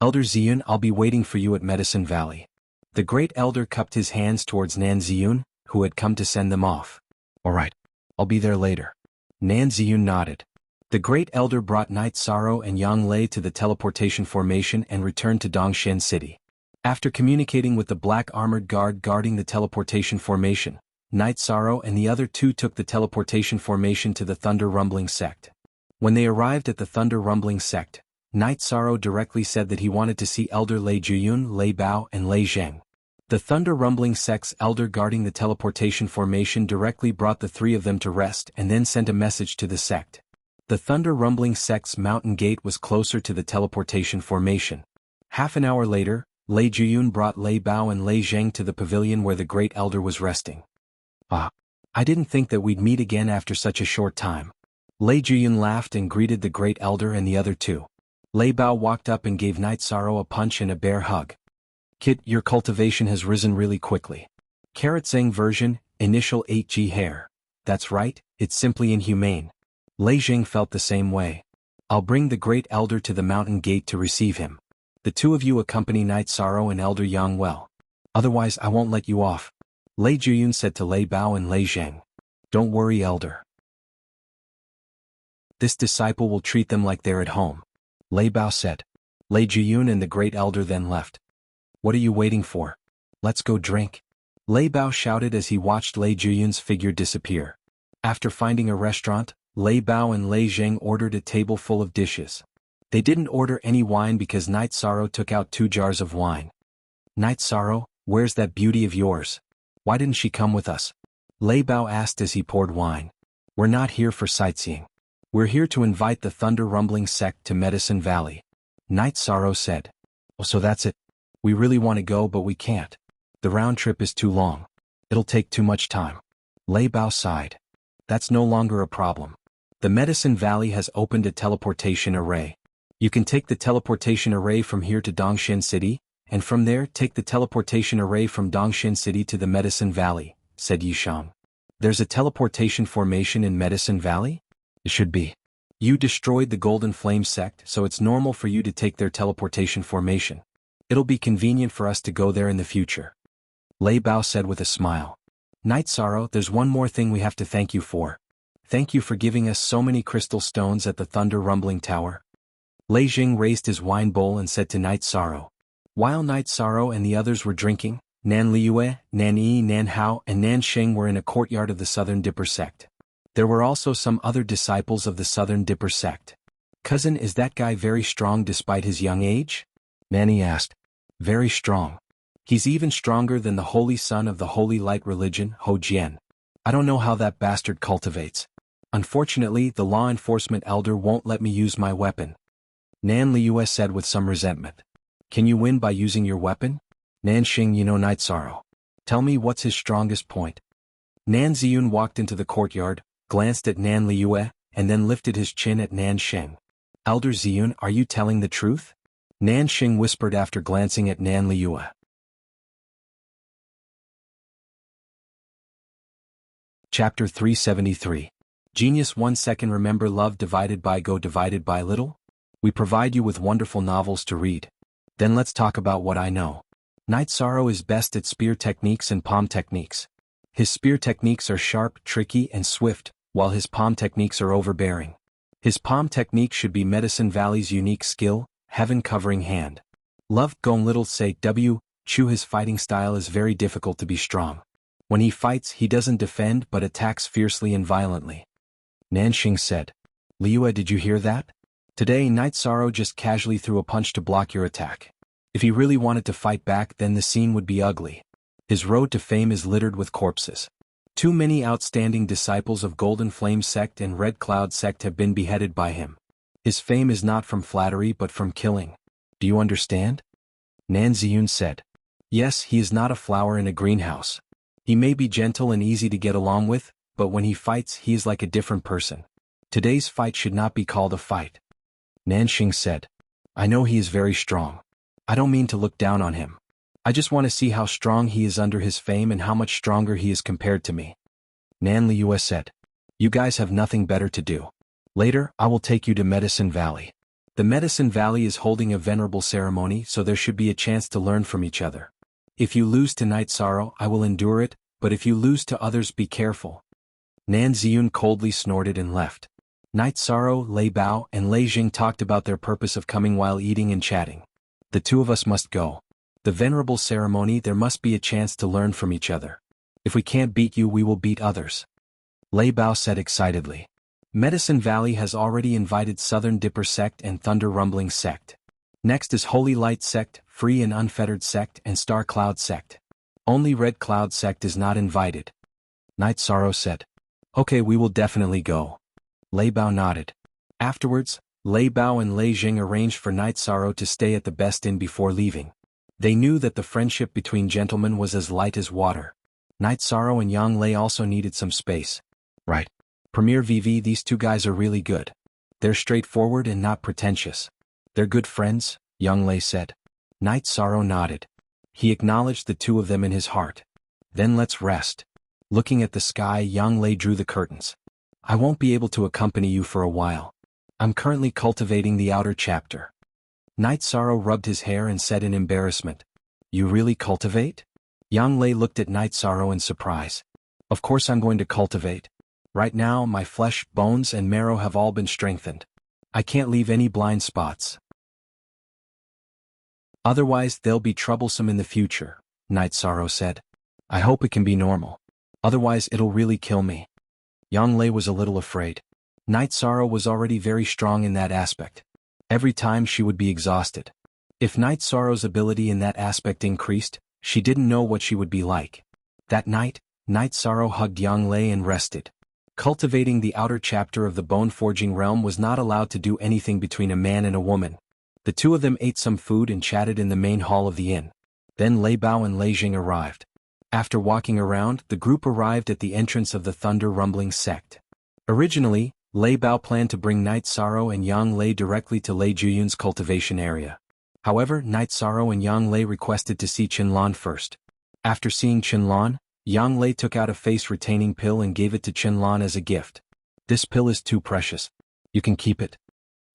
Elder Ziyun, I'll be waiting for you at Medicine Valley. The Great Elder cupped his hands towards Nan Ziyun, who had come to send them off. All right. I'll be there later. Nan Ziyun nodded. The Great Elder brought Night Sorrow and Yang Lei to the teleportation formation and returned to Dongshan City. After communicating with the black armored guard guarding the teleportation formation, Night Sorrow and the other two took the teleportation formation to the Thunder Rumbling sect. When they arrived at the Thunder Rumbling sect, Night Sorrow directly said that he wanted to see Elder Lei Juyun, Lei Bao and Lei Zheng. The Thunder Rumbling sect's elder guarding the teleportation formation directly brought the three of them to rest and then sent a message to the sect. The Thunder Rumbling sect's mountain gate was closer to the teleportation formation. Half an hour later, Lei Juyun brought Lei Bao and Lei Zheng to the pavilion where the Great Elder was resting. Ah, I didn't think that we'd meet again after such a short time. Lei Juyun laughed and greeted the Great Elder and the other two. Lei Bao walked up and gave Night Sorrow a punch and a bear hug. Kid, your cultivation has risen really quickly. Carrot Zeng version, initial 8G hair. That's right, it's simply inhumane. Lei Zheng felt the same way. I'll bring the Great Elder to the mountain gate to receive him. The two of you accompany Night Sorrow and Elder Yang well. Otherwise I won't let you off. Lei Juyun said to Lei Bao and Lei Zheng. Don't worry, Elder. This disciple will treat them like they're at home. Lei Bao said. Lei Juyun and the Great Elder then left. What are you waiting for? Let's go drink. Lei Bao shouted as he watched Lei Juyun's figure disappear. After finding a restaurant, Lei Bao and Lei Zheng ordered a table full of dishes. They didn't order any wine because Night Sorrow took out 2 jars of wine. Night Sorrow, where's that beauty of yours? Why didn't she come with us? Lei Bao asked as he poured wine. We're not here for sightseeing. We're here to invite the Thunder Rumbling sect to Medicine Valley. Night Sorrow said. Oh, so that's it. We really want to go but we can't. The round trip is too long. It'll take too much time. Lei Bao sighed. That's no longer a problem. The Medicine Valley has opened a teleportation array. You can take the teleportation array from here to Dongshan City, and from there take the teleportation array from Dongshan City to the Medicine Valley, said Yishang. There's a teleportation formation in Medicine Valley? It should be. You destroyed the Golden Flame sect, so it's normal for you to take their teleportation formation. It'll be convenient for us to go there in the future. Lei Bao said with a smile. Night Sorrow, there's one more thing we have to thank you for. Thank you for giving us so many crystal stones at the Thunder Rumbling Tower. Lei Zheng raised his wine bowl and said to Night Sorrow. While Night Sorrow and the others were drinking, Nan Liyue, Nan Yi, Nan Hao and Nan Sheng were in a courtyard of the Southern Dipper sect. There were also some other disciples of the Southern Dipper sect. Cousin, is that guy very strong despite his young age? Nanny asked. Very strong. He's even stronger than the holy son of the Holy Light religion, Ho Jian. I don't know how that bastard cultivates. Unfortunately, the law enforcement elder won't let me use my weapon. Nan Liyue said with some resentment. Can you win by using your weapon? Nan Xing, you know Night Sorrow. Tell me what's his strongest point. Nan Ziyun walked into the courtyard, glanced at Nan Liyue, and then lifted his chin at Nan Sheng. Elder Ziyun, are you telling the truth? Nan Sheng whispered after glancing at Nan Liyue. Chapter 373. Genius 1 second. Remember love divided by go divided by little? We provide you with wonderful novels to read. Then let's talk about what I know. Night Sorrow is best at spear techniques and palm techniques. His spear techniques are sharp, tricky, and swift, while his palm techniques are overbearing. His palm technique should be Medicine Valley's unique skill, heaven covering hand. Love Gong Little Say W. Chu. His fighting style is very difficult to be strong. When he fights, he doesn't defend but attacks fiercely and violently. Nanxing said. Liyue, did you hear that? Today Night Sorrow just casually threw a punch to block your attack. If he really wanted to fight back, then the scene would be ugly. His road to fame is littered with corpses. Too many outstanding disciples of Golden Flame Sect and Red Cloud Sect have been beheaded by him. His fame is not from flattery but from killing. Do you understand? Nan Ziyun said. Yes, he is not a flower in a greenhouse. He may be gentle and easy to get along with, but when he fights he is like a different person. Today's fight should not be called a fight. Nanxing said. I know he is very strong. I don't mean to look down on him. I just want to see how strong he is under his fame and how much stronger he is compared to me. Nan Liyue said. You guys have nothing better to do. Later, I will take you to Medicine Valley. The Medicine Valley is holding a venerable ceremony, so there should be a chance to learn from each other. If you lose to Night Sorrow, I will endure it, but if you lose to others, be careful. Nan Ziyun coldly snorted and left. Night Sorrow, Lei Bao, and Lei Jing talked about their purpose of coming while eating and chatting. The two of us must go. The venerable ceremony, there must be a chance to learn from each other. If we can't beat you, we will beat others. Lei Bao said excitedly. Medicine Valley has already invited Southern Dipper Sect and Thunder Rumbling Sect. Next is Holy Light Sect, Free and Unfettered Sect, and Star Cloud Sect. Only Red Cloud Sect is not invited. Night Sorrow said. Okay, we will definitely go. Lei Bao nodded. Afterwards, Lei Bao and Lei Jing arranged for Night Sorrow to stay at the best inn before leaving. They knew that the friendship between gentlemen was as light as water. Night Sorrow and Yang Lei also needed some space. Right. Premier VV, these two guys are really good. They're straightforward and not pretentious. They're good friends, Yang Lei said. Night Sorrow nodded. He acknowledged the two of them in his heart. Then let's rest. Looking at the sky, Yang Lei drew the curtains. I won't be able to accompany you for a while. I'm currently cultivating the outer chapter. Night Sorrow rubbed his hair and said in embarrassment. You really cultivate? Yang Lei looked at Night Sorrow in surprise. Of course I'm going to cultivate. Right now, my flesh, bones, and marrow have all been strengthened. I can't leave any blind spots. Otherwise, they'll be troublesome in the future, Night Sorrow said. I hope it can be normal. Otherwise, it'll really kill me. Yang Lei was a little afraid. Night Sorrow was already very strong in that aspect. Every time she would be exhausted. If Night Sorrow's ability in that aspect increased, she didn't know what she would be like. That night, Night Sorrow hugged Yang Lei and rested. Cultivating the outer chapter of the bone-forging realm was not allowed to do anything between a man and a woman. The two of them ate some food and chatted in the main hall of the inn. Then Lei Bao and Lei Jing arrived. After walking around, the group arrived at the entrance of the Thunder Rumbling Sect. Originally, Lei Bao planned to bring Night Sorrow and Yang Lei directly to Lei Juyun's cultivation area. However, Night Sorrow and Yang Lei requested to see Qinlan first. After seeing Qinlan, Yang Lei took out a face-retaining pill and gave it to Qinlan as a gift. This pill is too precious. You can keep it.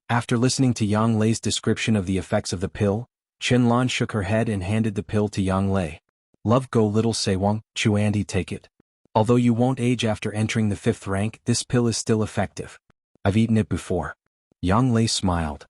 After listening to Yang Lei's description of the effects of the pill, Qinlan shook her head and handed the pill to Yang Lei. Love go little say Wang, Chu Andy take it. Although you won't age after entering the 5th rank, this pill is still effective. I've eaten it before. Yang Lei smiled.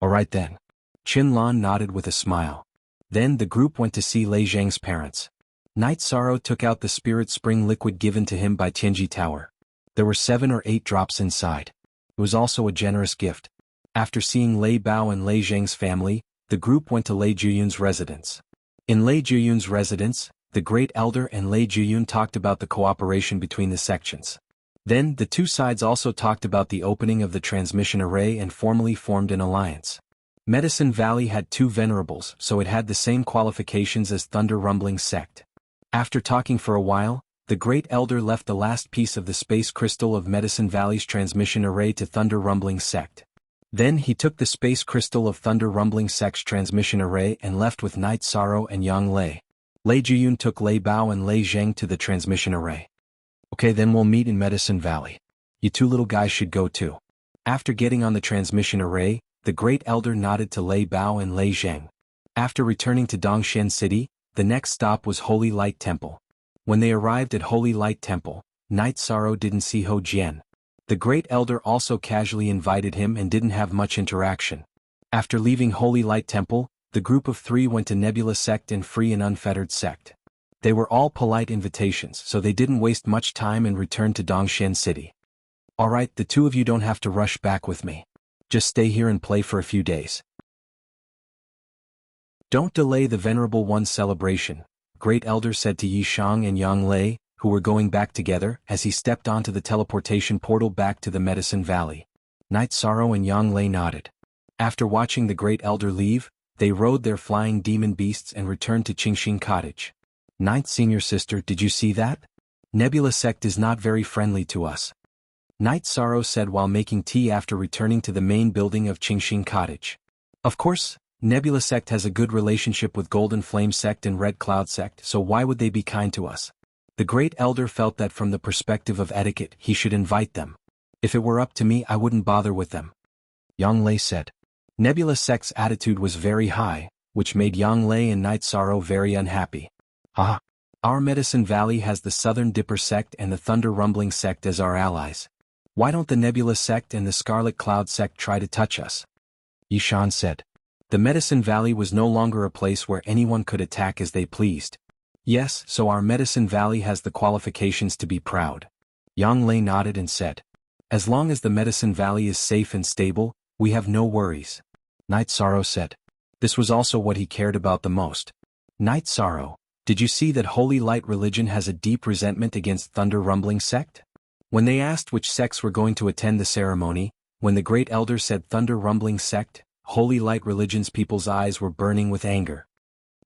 Alright then. Qinlan nodded with a smile. Then the group went to see Lei Zhang's parents. Night Sorrow took out the spirit spring liquid given to him by Tianji Tower. There were 7 or 8 drops inside. It was also a generous gift. After seeing Lei Bao and Lei Zhang's family, the group went to Lei Juyun's residence. In Lei Juyun's residence, the Great Elder and Lei Juyun talked about the cooperation between the sections. Then, the two sides also talked about the opening of the transmission array and formally formed an alliance. Medicine Valley had 2 venerables, so it had the same qualifications as Thunder Rumbling Sect. After talking for a while, the Great Elder left the last piece of the space crystal of Medicine Valley's transmission array to Thunder Rumbling Sect. Then he took the space crystal of Thunder Rumbling Sect's transmission array and left with Night Sorrow and Yang Lei. Lei Jiyun took Lei Bao and Lei Zheng to the transmission array. Okay, then we'll meet in Medicine Valley. You two little guys should go too. After getting on the transmission array, the Great Elder nodded to Lei Bao and Lei Zheng. After returning to Dongshan City, the next stop was Holy Light Temple. When they arrived at Holy Light Temple, Night Sorrow didn't see Ho Jian. The Great Elder also casually invited him and didn't have much interaction. After leaving Holy Light Temple, the group of three went to Nebula Sect and Free and Unfettered Sect. They were all polite invitations, so they didn't waste much time and returned to Dongshan City. Alright, the two of you don't have to rush back with me. Just stay here and play for a few days. Don't delay the Venerable One's celebration, Great Elder said to Yi Shang and Yang Lei, who were going back together, as he stepped onto the teleportation portal back to the Medicine Valley. Night Sorrow and Yang Lei nodded. After watching the Great Elder leave, they rode their flying demon beasts and returned to Qingxing Cottage. Ninth Senior Sister, did you see that? Nebula Sect is not very friendly to us. Night Sorrow said while making tea after returning to the main building of Qingxing Cottage. Of course, Nebula Sect has a good relationship with Golden Flame Sect and Red Cloud Sect, so why would they be kind to us? The Great Elder felt that from the perspective of etiquette he should invite them. If it were up to me I wouldn't bother with them. Yang Lei said. Nebula Sect's attitude was very high, which made Yang Lei and Night Sorrow very unhappy. Ah! Our Medicine Valley has the Southern Dipper Sect and the Thunder Rumbling Sect as our allies. Why don't the Nebula Sect and the Scarlet Cloud Sect try to touch us? Yishan said. The Medicine Valley was no longer a place where anyone could attack as they pleased. Yes, so our Medicine Valley has the qualifications to be proud. Yang Lei nodded and said. As long as the Medicine Valley is safe and stable, we have no worries. Night Sorrow said. This was also what he cared about the most. Night Sorrow, did you see that Holy Light Religion has a deep resentment against Thunder Rumbling Sect? When they asked which sects were going to attend the ceremony, when the Great Elder said Thunder Rumbling Sect, Holy Light Religion's people's eyes were burning with anger.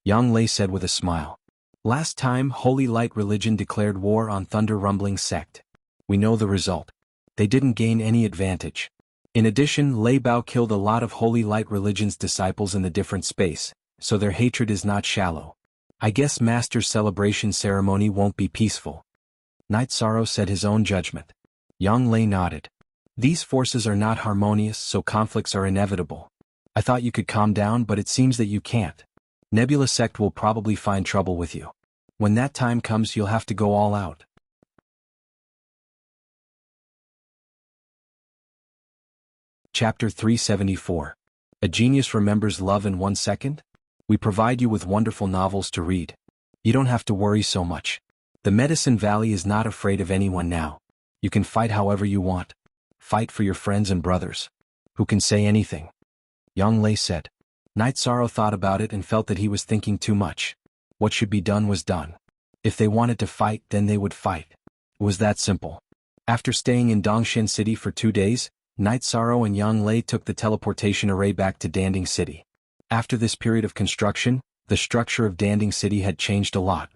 Yang Lei said with a smile. Last time Holy Light Religion declared war on Thunder Rumbling Sect. We know the result. They didn't gain any advantage. In addition, Lei Bao killed a lot of Holy Light Religion's disciples in the different space, so their hatred is not shallow. I guess Master's celebration ceremony won't be peaceful. Night Sorrow said his own judgment. Yang Lei nodded. These forces are not harmonious, so conflicts are inevitable. I thought you could calm down, but it seems that you can't. Nebula Sect will probably find trouble with you. When that time comes you'll have to go all out. Chapter 374. A Genius Remembers Love in 1 Second? We provide you with wonderful novels to read. You don't have to worry so much. The Medicine Valley is not afraid of anyone now. You can fight however you want. Fight for your friends and brothers. Who can say anything? Yang Lei said. Night Sorrow thought about it and felt that he was thinking too much. What should be done was done. If they wanted to fight, then they would fight. It was that simple. After staying in Dongshan City for 2 days, Night Sorrow and Yang Lei took the teleportation array back to Danding City. After this period of construction, the structure of Danding City had changed a lot.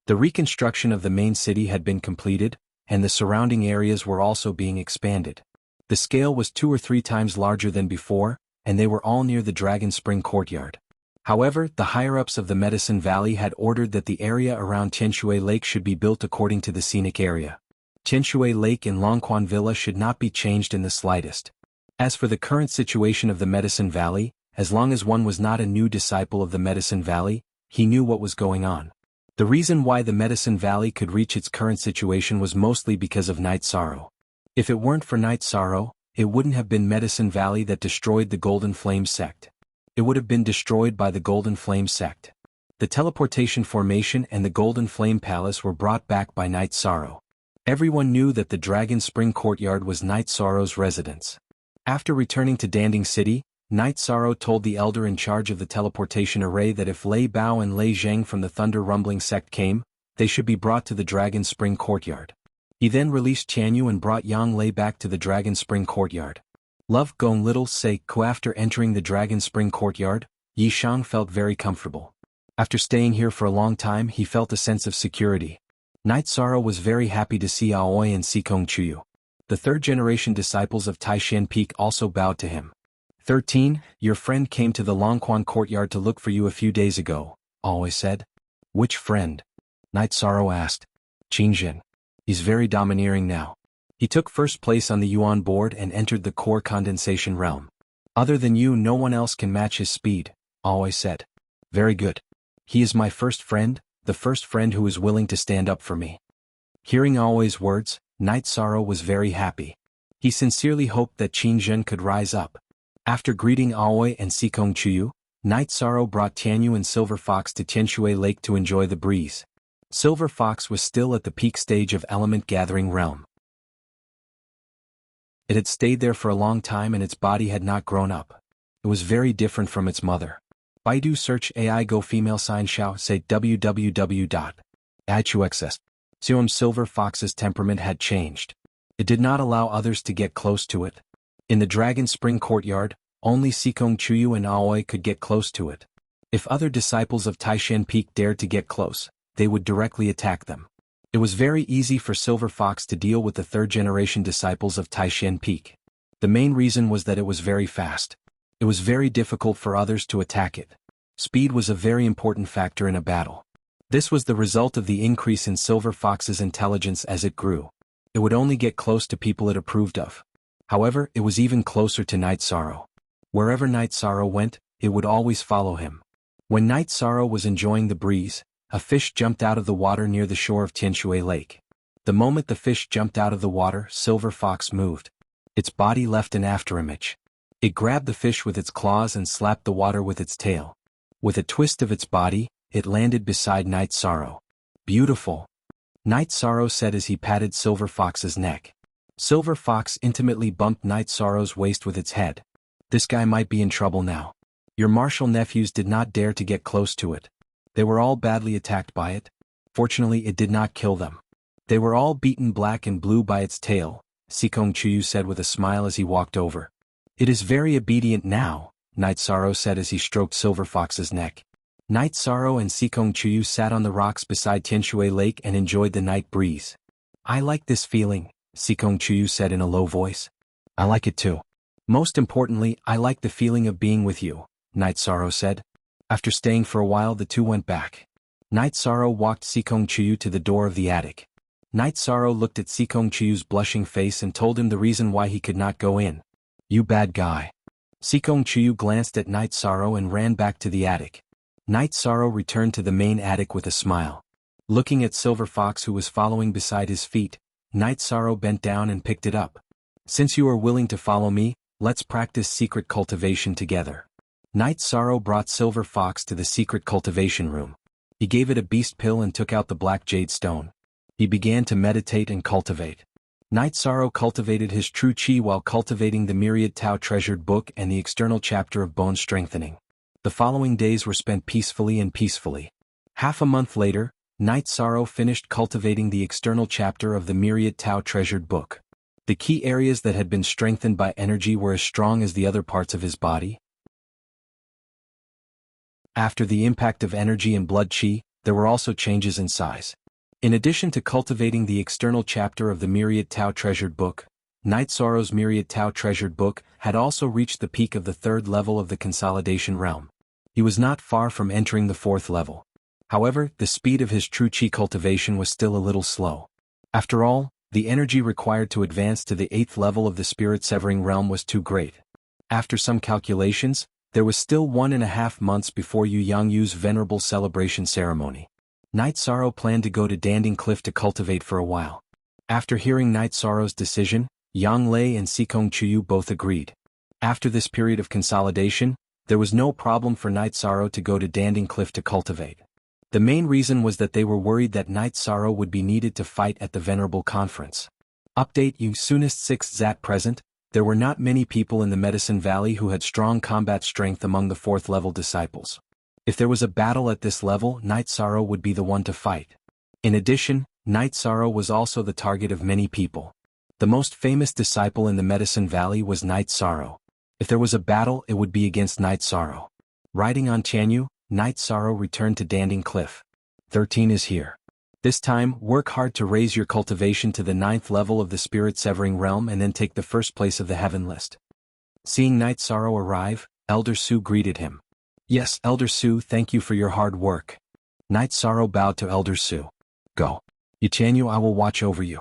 The reconstruction of the main city had been completed, and the surrounding areas were also being expanded. The scale was 2 or 3 times larger than before, and they were all near the Dragon Spring Courtyard. However, the higher-ups of the Medicine Valley had ordered that the area around Tianshui Lake should be built according to the scenic area. Tianshui Lake and Longquan Villa should not be changed in the slightest. As for the current situation of the Medicine Valley, as long as one was not a new disciple of the Medicine Valley, he knew what was going on. The reason why the Medicine Valley could reach its current situation was mostly because of Night Sorrow. If it weren't for Night Sorrow, it wouldn't have been Medicine Valley that destroyed the Golden Flame Sect. It would have been destroyed by the Golden Flame Sect. The teleportation formation and the Golden Flame Palace were brought back by Night Sorrow. Everyone knew that the Dragon Spring Courtyard was Night Sorrow's residence. After returning to Danding City, Night Sorrow told the elder in charge of the teleportation array that if Lei Bao and Lei Zheng from the Thunder Rumbling Sect came, they should be brought to the Dragon Spring Courtyard. He then released Tianyu and brought Yang Lei back to the Dragon Spring Courtyard. Love Gong Little Seiko. After entering the Dragon Spring Courtyard, Yi Shang felt very comfortable. After staying here for a long time he felt a sense of security. Night Sorrow was very happy to see Aoi and Sikong Chuyu. The third-generation disciples of Taishan Peak also bowed to him. 13. Your friend came to the Longquan courtyard to look for you a few days ago, Aoi said. Which friend? Night Sorrow asked. Qingjin. He's very domineering now. He took first place on the Yuan board and entered the core condensation realm. Other than you, no one else can match his speed, Aoi said. Very good. He is my first friend, the first friend who is willing to stand up for me. Hearing Aoi's words, Night Sorrow was very happy. He sincerely hoped that Qingjin could rise up. After greeting Aoi and Sikong Chuyu, Night Sorrow brought Tianyu and Silver Fox to Tianshui Lake to enjoy the breeze. Silver Fox was still at the peak stage of element gathering realm. It had stayed there for a long time and its body had not grown up. It was very different from its mother. Baidu search AI go female sign xiao say www.ichuxs. Silver Fox's temperament had changed. It did not allow others to get close to it. In the Dragon Spring courtyard, only Sikong Chuyu and Aoi could get close to it. If other disciples of Taishan Peak dared to get close, they would directly attack them. It was very easy for Silver Fox to deal with the third-generation disciples of Taishan Peak. The main reason was that it was very fast. It was very difficult for others to attack it. Speed was a very important factor in a battle. This was the result of the increase in Silver Fox's intelligence as it grew. It would only get close to people it approved of. However, it was even closer to Night Sorrow. Wherever Night Sorrow went, it would always follow him. When Night Sorrow was enjoying the breeze, a fish jumped out of the water near the shore of Tianshui Lake. The moment the fish jumped out of the water, Silver Fox moved. Its body left an afterimage. It grabbed the fish with its claws and slapped the water with its tail. With a twist of its body, it landed beside Night Sorrow. Beautiful. Night Sorrow said as he patted Silver Fox's neck. Silver Fox intimately bumped Night Sorrow's waist with its head. This guy might be in trouble now. Your martial nephews did not dare to get close to it. They were all badly attacked by it. Fortunately, it did not kill them. They were all beaten black and blue by its tail, Sikong Chuyu said with a smile as he walked over. It is very obedient now, Night Sorrow said as he stroked Silver Fox's neck. Night Sorrow and Sikong Chuyu sat on the rocks beside Tianshui Lake and enjoyed the night breeze. I like this feeling, Sikong Chuyu said in a low voice. I like it too. Most importantly, I like the feeling of being with you, Night Sorrow said. After staying for a while, the two went back. Night Sorrow walked Sikong Chuyu to the door of the attic. Night Sorrow looked at Sikong Chuyu's blushing face and told him the reason why he could not go in. You bad guy. Sikong Chuyu glanced at Night Sorrow and ran back to the attic. Night Sorrow returned to the main attic with a smile. Looking at Silver Fox who was following beside his feet, Night Sorrow bent down and picked it up. Since you are willing to follow me, let's practice secret cultivation together. Night Sorrow brought Silver Fox to the secret cultivation room. He gave it a beast pill and took out the black jade stone. He began to meditate and cultivate. Night Sorrow cultivated his true chi while cultivating the Myriad Tao treasured book and the external chapter of bone strengthening. The following days were spent peacefully and peacefully. Half a month later, Night Sorrow finished cultivating the external chapter of the Myriad Tao treasured book. The key areas that had been strengthened by energy were as strong as the other parts of his body. After the impact of energy and blood chi, there were also changes in size. In addition to cultivating the external chapter of the Myriad Tao treasured book, Night Sorrow's Myriad Tao treasured book had also reached the peak of the third level of the consolidation realm. He was not far from entering the fourth level. However, the speed of his true chi cultivation was still a little slow. After all, the energy required to advance to the eighth level of the spirit-severing realm was too great. After some calculations, there was still 1.5 months before Yu Yangyu's venerable celebration ceremony. Night Sorrow planned to go to Danding Cliff to cultivate for a while. After hearing Night Sorrow's decision, Yang Lei and Sikong Chuyu both agreed. After this period of consolidation, there was no problem for Night Sorrow to go to Danding Cliff to cultivate. The main reason was that they were worried that Night Sorrow would be needed to fight at the Venerable Conference. Update: You soonest 6th Zat present. There were not many people in the Medicine Valley who had strong combat strength among the 4th level disciples. If there was a battle at this level, Night Sorrow would be the one to fight. In addition, Night Sorrow was also the target of many people. The most famous disciple in the Medicine Valley was Night Sorrow. If there was a battle, it would be against Night Sorrow. Riding on Tianyu, Night Sorrow returned to Danding Cliff. 13 is here. This time, work hard to raise your cultivation to the 9th level of the spirit-severing realm and then take the first place of the heaven list. Seeing Night Sorrow arrive, Elder Su greeted him. Yes, Elder Su, thank you for your hard work. Night Sorrow bowed to Elder Su. Go. Tianyu, I will watch over you.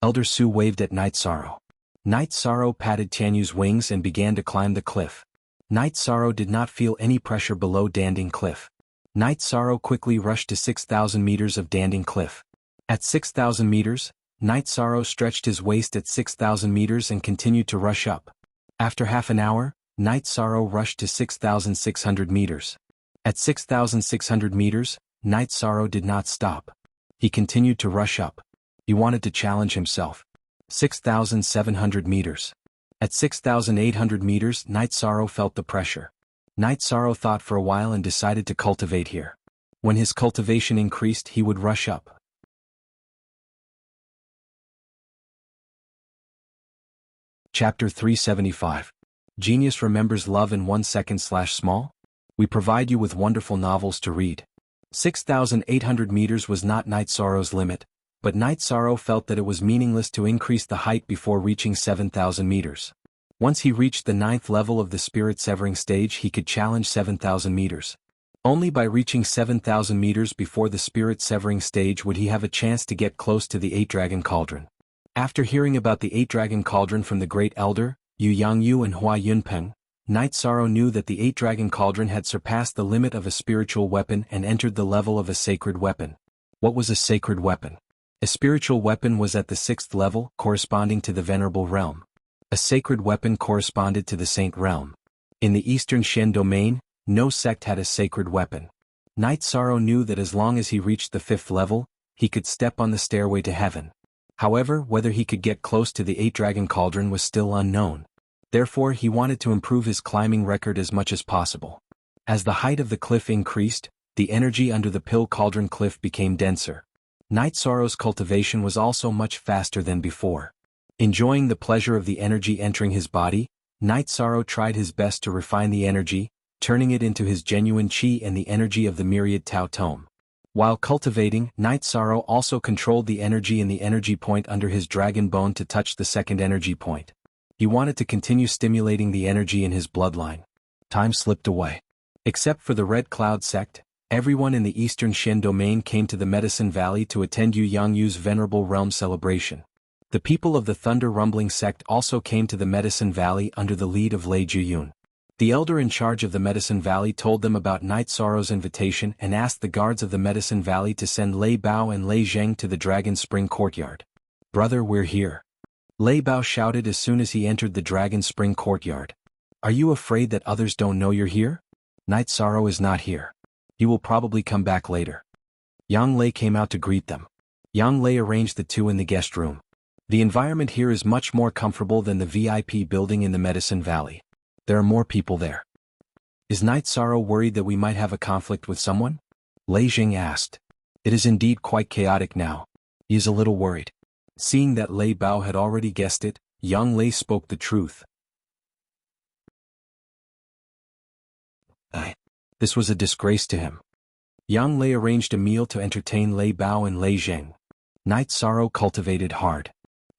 Elder Su waved at Night Sorrow. Night Sorrow patted Tianyu's wings and began to climb the cliff. Night Sorrow did not feel any pressure below Danding Cliff. Night Sorrow quickly rushed to 6,000 meters of Danding Cliff. At 6,000 meters, Night Sorrow stretched his waist at 6,000 meters and continued to rush up. After half an hour, Night Sorrow rushed to 6,600 meters. At 6,600 meters, Night Sorrow did not stop. He continued to rush up. He wanted to challenge himself. 6,700 meters. At 6,800 meters, Night Sorrow felt the pressure. Night Sorrow thought for a while and decided to cultivate here. When his cultivation increased, he would rush up. Chapter 375. Genius remembers love in 1 second/small? We provide you with wonderful novels to read. 6,800 meters was not Night Sorrow's limit, but Night Sorrow felt that it was meaningless to increase the height before reaching 7,000 meters. Once he reached the 9th level of the spirit-severing stage, he could challenge 7,000 meters. Only by reaching 7,000 meters before the spirit-severing stage would he have a chance to get close to the 8-Dragon Cauldron. After hearing about the 8-Dragon Cauldron from the Great Elder, Yu Yangyu and Hua Yunpeng, Night Sorrow knew that the 8-Dragon Cauldron had surpassed the limit of a spiritual weapon and entered the level of a sacred weapon. What was a sacred weapon? A spiritual weapon was at the 6th level, corresponding to the Venerable Realm. A sacred weapon corresponded to the Saint Realm. In the Eastern Shen domain, no sect had a sacred weapon. Night Sorrow knew that as long as he reached the 5th level, he could step on the stairway to heaven. However, whether he could get close to the 8-Dragon Cauldron was still unknown. Therefore, he wanted to improve his climbing record as much as possible. As the height of the cliff increased, the energy under the Pill Cauldron cliff became denser. Night Sorrow's cultivation was also much faster than before. Enjoying the pleasure of the energy entering his body, Night Sorrow tried his best to refine the energy, turning it into his genuine chi and the energy of the myriad Tao Tome. While cultivating, Night Sorrow also controlled the energy in the energy point under his dragon bone to touch the 2nd energy point. He wanted to continue stimulating the energy in his bloodline. Time slipped away. Except for the Red Cloud sect, everyone in the Eastern Shen domain came to the Medicine Valley to attend Yu Yangyu's Venerable Realm celebration. The people of the Thunder Rumbling sect also came to the Medicine Valley under the lead of Lei Juyun. The elder in charge of the Medicine Valley told them about Night Sorrow's invitation and asked the guards of the Medicine Valley to send Lei Bao and Lei Zheng to the Dragon Spring Courtyard. Brother, we're here. Lei Bao shouted as soon as he entered the Dragon Spring Courtyard. Are you afraid that others don't know you're here? Night Sorrow is not here. He will probably come back later. Yang Lei came out to greet them. Yang Lei arranged the two in the guest room. The environment here is much more comfortable than the VIP building in the Medicine Valley. There are more people there. Is Night Sorrow worried that we might have a conflict with someone? Lei Jing asked. It is indeed quite chaotic now. He is a little worried. Seeing that Lei Bao had already guessed it, Yang Lei spoke the truth. This was a disgrace to him. Yang Lei arranged a meal to entertain Lei Bao and Lei Zheng. Night Sorrow cultivated hard.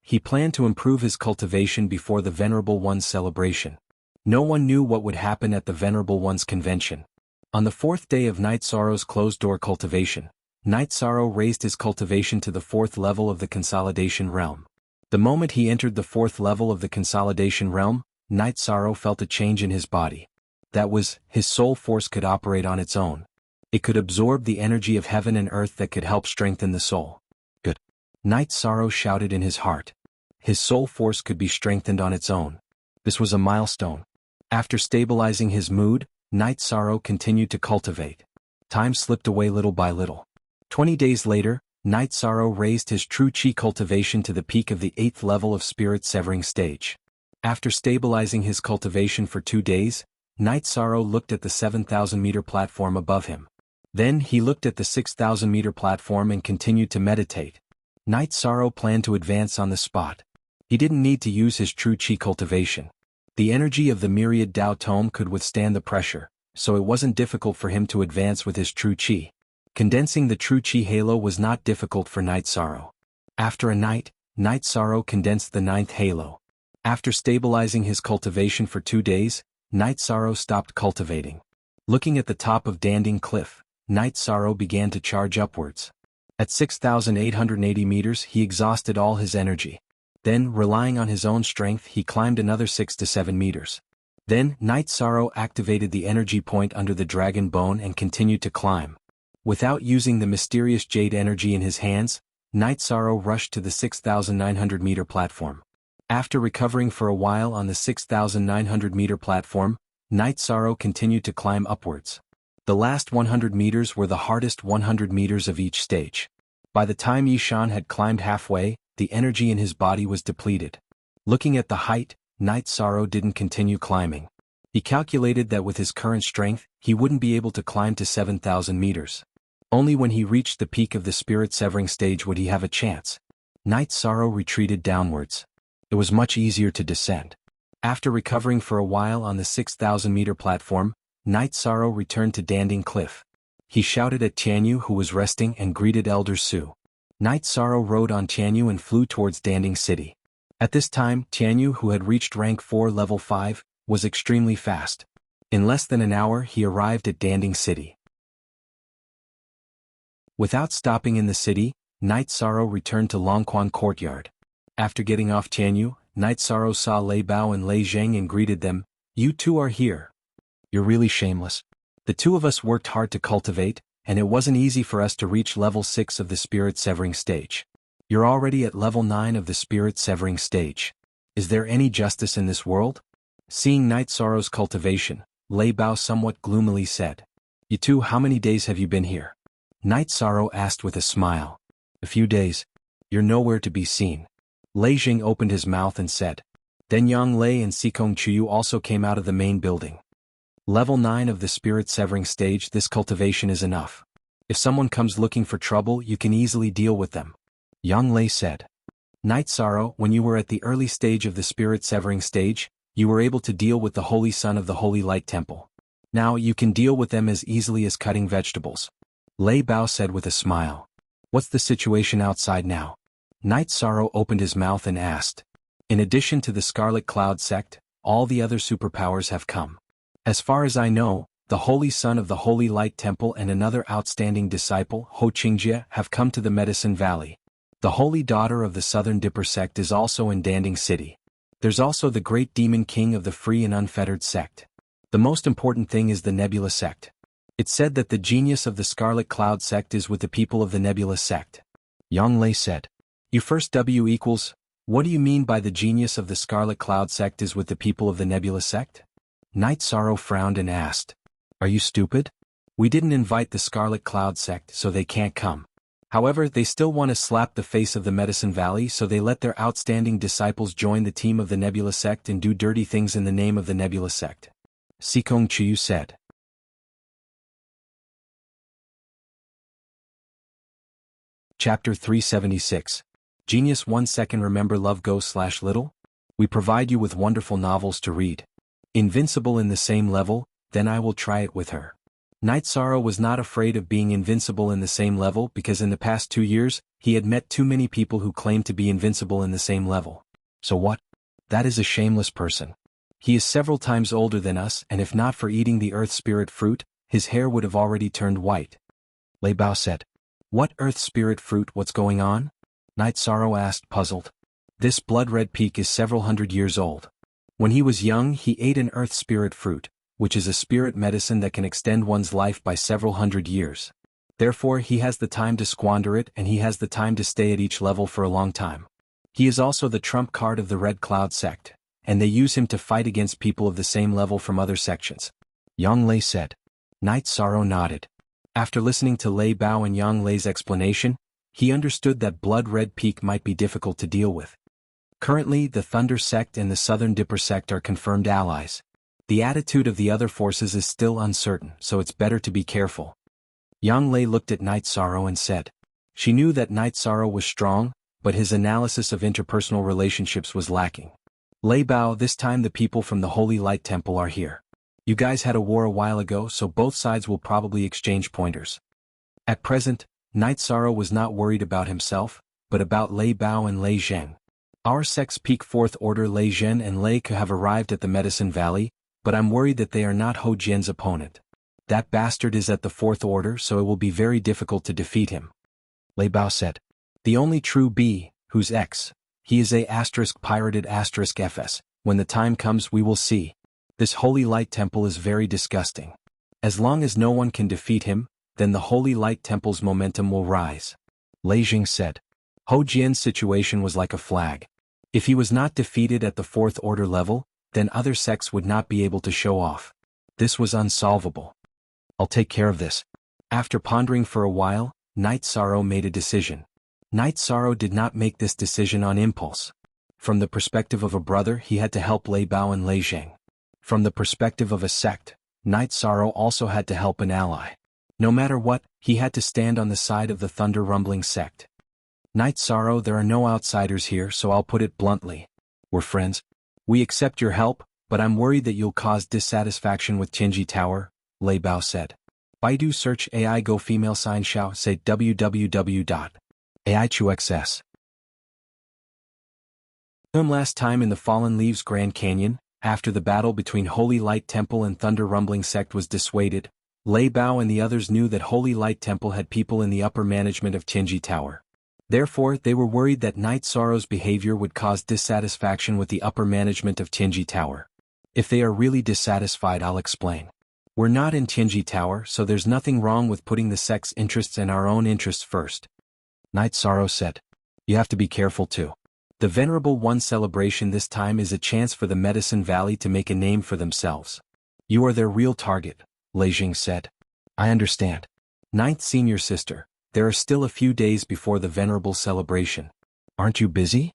He planned to improve his cultivation before the Venerable One's celebration. No one knew what would happen at the Venerable One's convention. On the 4th day of Night Sorrow's closed-door cultivation, Night Sorrow raised his cultivation to the 4th level of the Consolidation Realm. The moment he entered the 4th level of the Consolidation Realm, Night Sorrow felt a change in his body. That was, his soul force could operate on its own. It could absorb the energy of heaven and earth that could help strengthen the soul. Good. Night Sorrow shouted in his heart. His soul force could be strengthened on its own. This was a milestone. After stabilizing his mood, Night Sorrow continued to cultivate. Time slipped away little by little. 20 days later, Night Sorrow raised his true chi cultivation to the peak of the 8th level of spirit-severing stage. After stabilizing his cultivation for 2 days, Night Sorrow looked at the 7,000-meter platform above him. Then he looked at the 6,000-meter platform and continued to meditate. Night Sorrow planned to advance on the spot. He didn't need to use his true chi cultivation. The energy of the myriad Tao Tome could withstand the pressure, so it wasn't difficult for him to advance with his true chi. Condensing the true Qi halo was not difficult for Night Sorrow. After a night, Night Sorrow condensed the 9th halo. After stabilizing his cultivation for 2 days, Night Sorrow stopped cultivating. Looking at the top of Danding Cliff, Night Sorrow began to charge upwards. At 6,880 meters he exhausted all his energy. Then, relying on his own strength, he climbed another 6 to 7 meters. Then, Night Sorrow activated the energy point under the dragon bone and continued to climb. Without using the mysterious jade energy in his hands, Night Sorrow rushed to the 6,900-meter platform. After recovering for a while on the 6,900-meter platform, Night Sorrow continued to climb upwards. The last 100 meters were the hardest 100 meters of each stage. By the time Yishan had climbed halfway, the energy in his body was depleted. Looking at the height, Night Sorrow didn't continue climbing. He calculated that with his current strength, he wouldn't be able to climb to 7,000 meters. Only when he reached the peak of the spirit-severing stage would he have a chance. Night Sorrow retreated downwards. It was much easier to descend. After recovering for a while on the 6,000-meter platform, Night Sorrow returned to Danding Cliff. He shouted at Tianyu, who was resting, and greeted Elder Su. Night Sorrow rode on Tianyu and flew towards Danding City. At this time, Tianyu, who had reached rank 4 level 5, was extremely fast. In less than an hour he arrived at Danding City. Without stopping in the city, Night Sorrow returned to Longquan Courtyard. After getting off Tianyu, Night Sorrow saw Lei Bao and Lei Zheng and greeted them. "You two are here. You're really shameless. The two of us worked hard to cultivate, and it wasn't easy for us to reach level 6 of the spirit-severing stage. You're already at level 9 of the spirit-severing stage. Is there any justice in this world?" Seeing Night Sorrow's cultivation, Lei Bao somewhat gloomily said. "You two, how many days have you been here?" Night Sorrow asked with a smile. "A few days. You're nowhere to be seen." Lei Jing opened his mouth and said. Then Yang Lei and Sikong Chuyu also came out of the main building. Level 9 of the spirit-severing stage, this cultivation is enough. If someone comes looking for trouble, you can easily deal with them. Yang Lei said. Night Sorrow, when you were at the early stage of the spirit-severing stage, you were able to deal with the Holy Son of the Holy Light Temple. Now you can deal with them as easily as cutting vegetables. Lei Bao said with a smile. What's the situation outside now? Night Sorrow opened his mouth and asked. In addition to the Scarlet Cloud sect, all the other superpowers have come. As far as I know, the Holy Son of the Holy Light Temple and another outstanding disciple, Ho Qingjie, have come to the Medicine Valley. The Holy Daughter of the Southern Dipper sect is also in Danding City. There's also the Great Demon King of the Free and Unfettered sect. The most important thing is the Nebula sect. It's said that the genius of the Scarlet Cloud sect is with the people of the Nebula sect. Yang Lei said. You first W equals, what do you mean by the genius of the Scarlet Cloud sect is with the people of the Nebula sect? Night Sorrow frowned and asked. Are you stupid? We didn't invite the Scarlet Cloud sect, so they can't come. However, they still want to slap the face of the Medicine Valley, so they let their outstanding disciples join the team of the Nebula sect and do dirty things in the name of the Nebula sect. Sikong Chuyu said. Chapter 376. Genius 1 second. Remember love go/little? We provide you with wonderful novels to read. Invincible in the same level, then I will try it with her. Night Sorrow was not afraid of being invincible in the same level because in the past 2 years, he had met too many people who claimed to be invincible in the same level. So what? That is a shameless person. He is several times older than us, and if not for eating the Earth Spirit fruit, his hair would have already turned white. Lei Bao said. What Earth Spirit fruit? What's going on? Night Sorrow asked, puzzled. This blood-red peak is several hundred years old. When he was young, he ate an Earth Spirit fruit, which is a spirit medicine that can extend one's life by several hundred years. Therefore, he has the time to squander it, and he has the time to stay at each level for a long time. He is also the trump card of the Red Cloud sect, and they use him to fight against people of the same level from other sections. Yang Lei said. Night Sorrow nodded. After listening to Lei Bao and Yang Lei's explanation, he understood that Blood Red Peak might be difficult to deal with. Currently, the Thunder sect and the Southern Dipper sect are confirmed allies. The attitude of the other forces is still uncertain, so it's better to be careful. Yang Lei looked at Night Sorrow and said. She knew that Night Sorrow was strong, but his analysis of interpersonal relationships was lacking. Lei Bao, this time the people from the Holy Light Temple are here. You guys had a war a while ago, so both sides will probably exchange pointers. At present, Night Sorrow was not worried about himself, but about Lei Bao and Lei Zheng. Our sect's peak 4th order Lei Zhen and Lei Ke have arrived at the Medicine Valley, but I'm worried that they are not Ho Jian's opponent. That bastard is at the 4th order, so it will be very difficult to defeat him. Lei Bao said. The only true B, who's X. He is a pirated FS. When the time comes we will see. This holy light temple is very disgusting. As long as no one can defeat him, then the holy light temple's momentum will rise. Lei Jing said. Ho Jian's situation was like a flag. If he was not defeated at the 4th order level, then other sects would not be able to show off. This was unsolvable. I'll take care of this. After pondering for a while, Night Sorrow made a decision. Night Sorrow did not make this decision on impulse. From the perspective of a brother, he had to help Lei Bao and Lei Zheng. From the perspective of a sect, Night Sorrow also had to help an ally. No matter what, he had to stand on the side of the Thunder Rumbling sect. Night Sorrow, there are no outsiders here, so I'll put it bluntly. We're friends. We accept your help, but I'm worried that you'll cause dissatisfaction with Tianji Tower, Lei Bao said. Baidu search AI go female sign Xiao say www.aichuxs. Last time in the Fallen Leaves Grand Canyon, after the battle between Holy Light Temple and Thunder Rumbling Sect was dissuaded, Lei Bao and the others knew that Holy Light Temple had people in the upper management of Tianji Tower. Therefore, they were worried that Night Sorrow's behavior would cause dissatisfaction with the upper management of Tianji Tower. If they are really dissatisfied, I'll explain. We're not in Tianji Tower, so there's nothing wrong with putting the sect's interests and our own interests first. Night Sorrow said. You have to be careful too. The Venerable One celebration this time is a chance for the Medicine Valley to make a name for themselves. You are their real target, Lei Jing said. I understand. Ninth Senior Sister, there are still a few days before the Venerable celebration. Aren't you busy?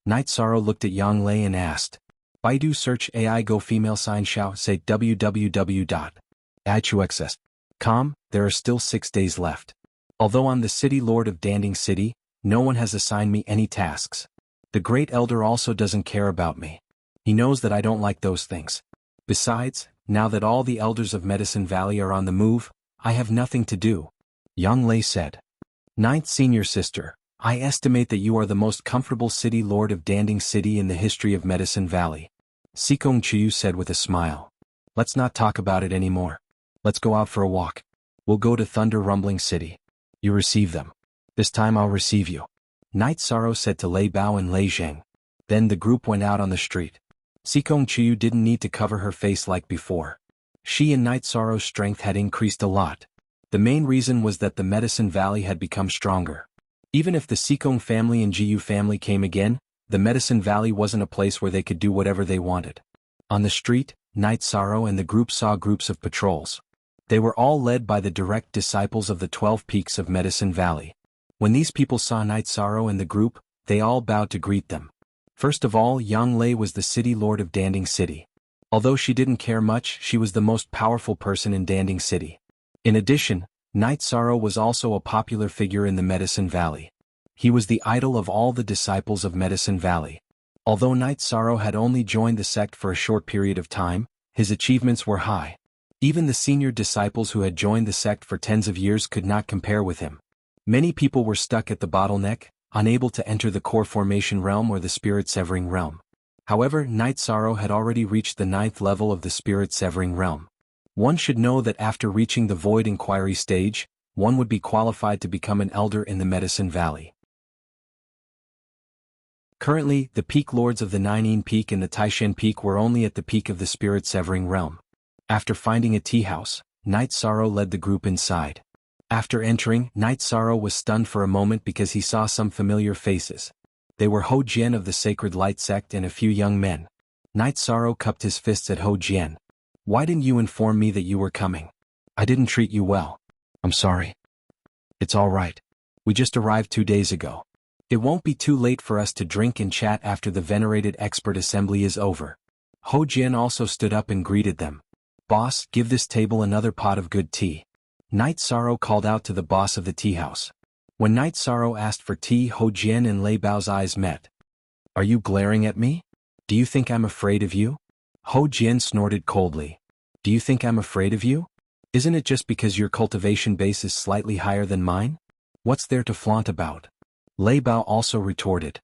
Night Sorrow looked at Yang Lei and asked. Baidu search AI go female sign Xiao say www.aichuxs.com. There are still 6 days left. Although I'm the City Lord of Danding City, no one has assigned me any tasks. The Great Elder also doesn't care about me. He knows that I don't like those things. Besides, now that all the elders of Medicine Valley are on the move, I have nothing to do. Yang Lei said. Ninth Senior Sister, I estimate that you are the most comfortable City Lord of Danding City in the history of Medicine Valley. Sikong Chiyu said with a smile. Let's not talk about it anymore. Let's go out for a walk. We'll go to Thunder Rumbling City. You receive them. This time I'll receive you. Night Sorrow said to Lei Bao and Lei Zheng. Then the group went out on the street. Sikong Chiyu didn't need to cover her face like before. She and Night Sorrow's strength had increased a lot. The main reason was that the Medicine Valley had become stronger. Even if the Sikong family and Jiyu family came again, the Medicine Valley wasn't a place where they could do whatever they wanted. On the street, Night Sorrow and the group saw groups of patrols. They were all led by the direct disciples of the 12 Peaks of Medicine Valley. When these people saw Night Sorrow and the group, they all bowed to greet them. First of all, Yang Lei was the City Lord of Danding City. Although she didn't care much, she was the most powerful person in Danding City. In addition, Night Sorrow was also a popular figure in the Medicine Valley. He was the idol of all the disciples of Medicine Valley. Although Night Sorrow had only joined the sect for a short period of time, his achievements were high. Even the senior disciples who had joined the sect for tens of years could not compare with him. Many people were stuck at the bottleneck, unable to enter the core formation realm or the spirit severing realm. However, Night Sorrow had already reached the 9th level of the spirit severing realm. One should know that after reaching the void inquiry stage, one would be qualified to become an elder in the Medicine Valley. Currently, the peak lords of the Ninein Peak and the Taishan Peak were only at the peak of the spirit severing realm. After finding a tea house, Night Sorrow led the group inside. After entering, Night Sorrow was stunned for a moment because he saw some familiar faces. They were Ho Jian of the Sacred Light Sect and a few young men. Night Sorrow cupped his fists at Ho Jian. Why didn't you inform me that you were coming? I didn't treat you well. I'm sorry. It's all right. We just arrived 2 days ago. It won't be too late for us to drink and chat after the venerated expert assembly is over. Ho Jian also stood up and greeted them. Boss, give this table another pot of good tea. Night Sorrow called out to the boss of the tea house. When Night Sorrow asked for tea, Ho Jian and Lei Bao's eyes met. Are you glaring at me? Do you think I'm afraid of you? Ho Jian snorted coldly. Do you think I'm afraid of you? Isn't it just because your cultivation base is slightly higher than mine? What's there to flaunt about? Lei Bao also retorted.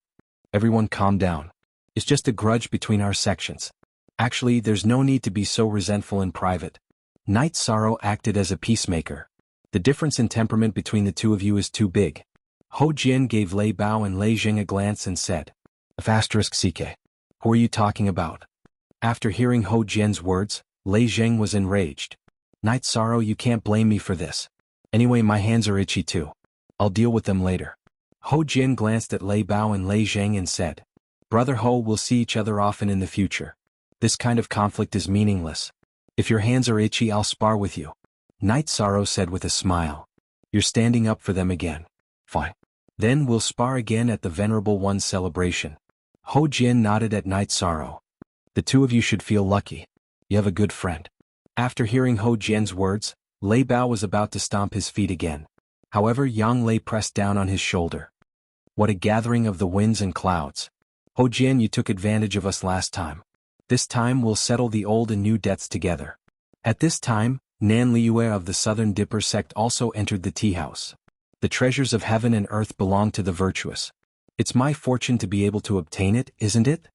Everyone calm down. It's just a grudge between our sections. Actually, there's no need to be so resentful in private. Knight Sorrow acted as a peacemaker. The difference in temperament between the two of you is too big. Hou Jian gave Lei Bao and Lei Jing a glance and said, *CK. Who are you talking about? After hearing Hou Jian's words, Lei Jing was enraged. Knight Sorrow, you can't blame me for this. Anyway, my hands are itchy too. I'll deal with them later. Hou Jian glanced at Lei Bao and Lei Jing and said, Brother Hou, we'll see each other often in the future. This kind of conflict is meaningless. If your hands are itchy, I'll spar with you. Knight Sorrow said with a smile. You're standing up for them again. Fine. Then we'll spar again at the Venerable One's celebration. Hou Jian nodded at Knight Sorrow. The two of you should feel lucky. You have a good friend. After hearing Hou Jian's words, Lei Bao was about to stomp his feet again. However, Yang Lei pressed down on his shoulder. What a gathering of the winds and clouds. Hou Jian, you took advantage of us last time. This time we'll settle the old and new debts together. At this time, Nan Liue of the Southern Dipper sect also entered the tea house. The treasures of heaven and earth belong to the virtuous. It's my fortune to be able to obtain it, isn't it?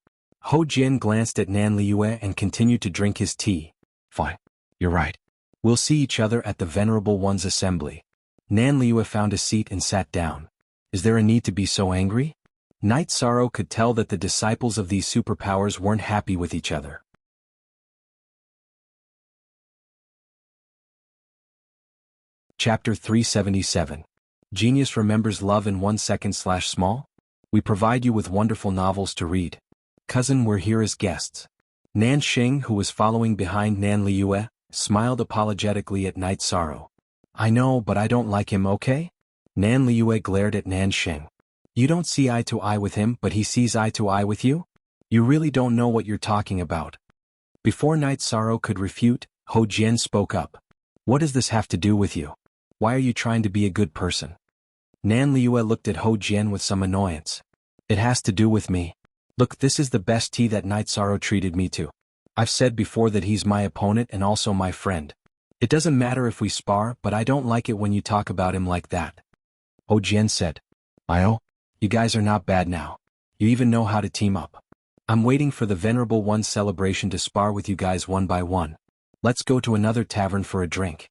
Hou Jian glanced at Nan Liue and continued to drink his tea. Fine. You're right. We'll see each other at the Venerable One's assembly. Nan Liue found a seat and sat down. Is there a need to be so angry? Knight Sorrow could tell that the disciples of these superpowers weren't happy with each other. Chapter 377. Genius remembers love in 1 second/small? We provide you with wonderful novels to read. Cousin, we're here as guests. Nan Xing, who was following behind Nan Liue, smiled apologetically at Knight Sorrow. I know, but I don't like him, okay? Nan Liue glared at Nan Xing. You don't see eye to eye with him, but he sees eye to eye with you? You really don't know what you're talking about. Before Knight Sorrow could refute, Hou Jian spoke up. What does this have to do with you? Why are you trying to be a good person? Nan Liue looked at Hou Jian with some annoyance. It has to do with me. Look, this is the best tea that Knight Sorrow treated me to. I've said before that he's my opponent and also my friend. It doesn't matter if we spar, but I don't like it when you talk about him like that. Hou Jian said. You guys are not bad now. You even know how to team up. I'm waiting for the Venerable One's celebration to spar with you guys one by one. Let's go to another tavern for a drink.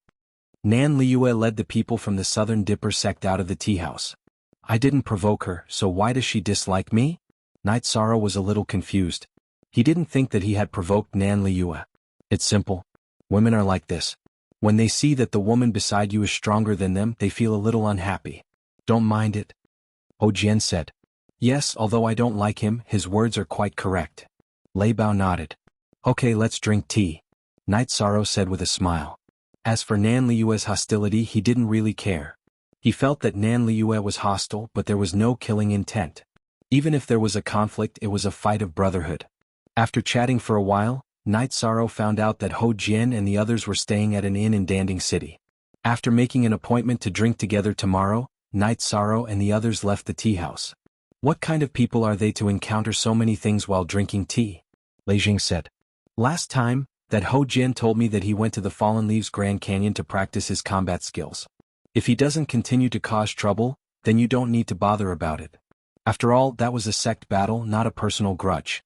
Nan Liue led the people from the Southern Dipper sect out of the tea house. I didn't provoke her, so why does she dislike me? Knight Sorrow was a little confused. He didn't think that he had provoked Nan Liue. It's simple. Women are like this. When they see that the woman beside you is stronger than them, they feel a little unhappy. Don't mind it. Hou Jian said. Yes, although I don't like him, his words are quite correct. Lei Bao nodded. Okay, let's drink tea. Knight Sorrow said with a smile. As for Nan Liue's hostility, he didn't really care. He felt that Nan Liue was hostile, but there was no killing intent. Even if there was a conflict, it was a fight of brotherhood. After chatting for a while, Knight Sorrow found out that Hou Jian and the others were staying at an inn in Danding City. After making an appointment to drink together tomorrow, Knight Sorrow and the others left the tea house. What kind of people are they to encounter so many things while drinking tea? Lei Jing said. Last time, that Hou Jian told me that he went to the Fallen Leaves Grand Canyon to practice his combat skills. If he doesn't continue to cause trouble, then you don't need to bother about it. After all, that was a sect battle, not a personal grudge.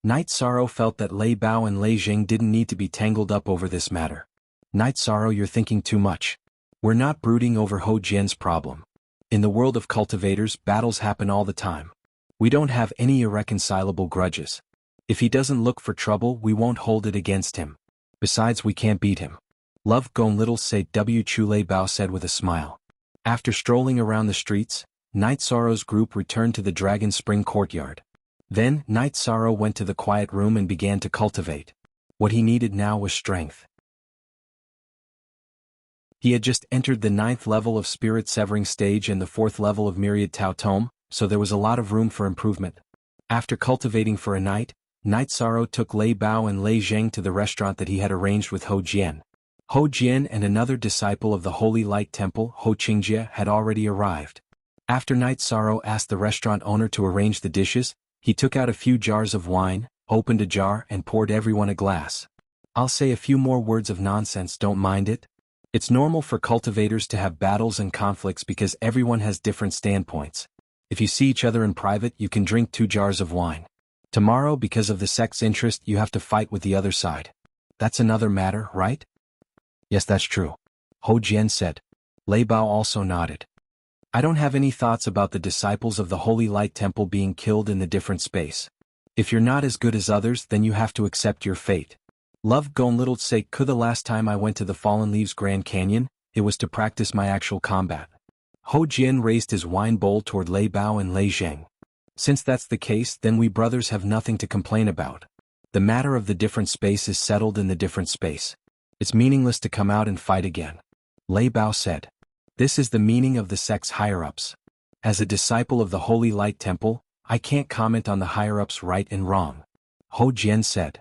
Knight Sorrow felt that Lei Bao and Lei Jing didn't need to be tangled up over this matter. Knight Sorrow, you're thinking too much. We're not brooding over Hou Jian's problem. In the world of cultivators, battles happen all the time. We don't have any irreconcilable grudges. If he doesn't look for trouble, we won't hold it against him. Besides, we can't beat him. Love Gong Little Say W. Chu Lei Bao said with a smile. After strolling around the streets, Knight Sorrow's group returned to the Dragon Spring courtyard. Then, Knight Sorrow went to the quiet room and began to cultivate. What he needed now was strength. He had just entered the 9th level of Spirit Severing Stage and the 4th level of Myriad Tao Tome, so there was a lot of room for improvement. After cultivating for a night, Knight Sorrow took Lei Bao and Lei Zheng to the restaurant that he had arranged with Hou Jian. Hou Jian and another disciple of the Holy Light Temple, Hou Qingjie, had already arrived. After Knight Sorrow asked the restaurant owner to arrange the dishes, he took out a few jars of wine, opened a jar and poured everyone a glass. I'll say a few more words of nonsense, don't mind it? It's normal for cultivators to have battles and conflicts because everyone has different standpoints. If you see each other in private, you can drink 2 jars of wine. Tomorrow, because of the sect's interest, you have to fight with the other side. That's another matter, right? Yes, that's true. Hou Jian said. Lei Bao also nodded. I don't have any thoughts about the disciples of the Holy Light Temple being killed in the different space. If you're not as good as others, then you have to accept your fate. Love Gon Little Say Ku. The last time I went to the Fallen Leaves Grand Canyon, it was to practice my actual combat. Hou Jian raised his wine bowl toward Lei Bao and Lei Zheng. Since that's the case, then we brothers have nothing to complain about. The matter of the different space is settled in the different space. It's meaningless to come out and fight again. Lei Bao said. This is the meaning of the sect's higher-ups. As a disciple of the Holy Light Temple, I can't comment on the higher-ups' right and wrong. Hou Jian said.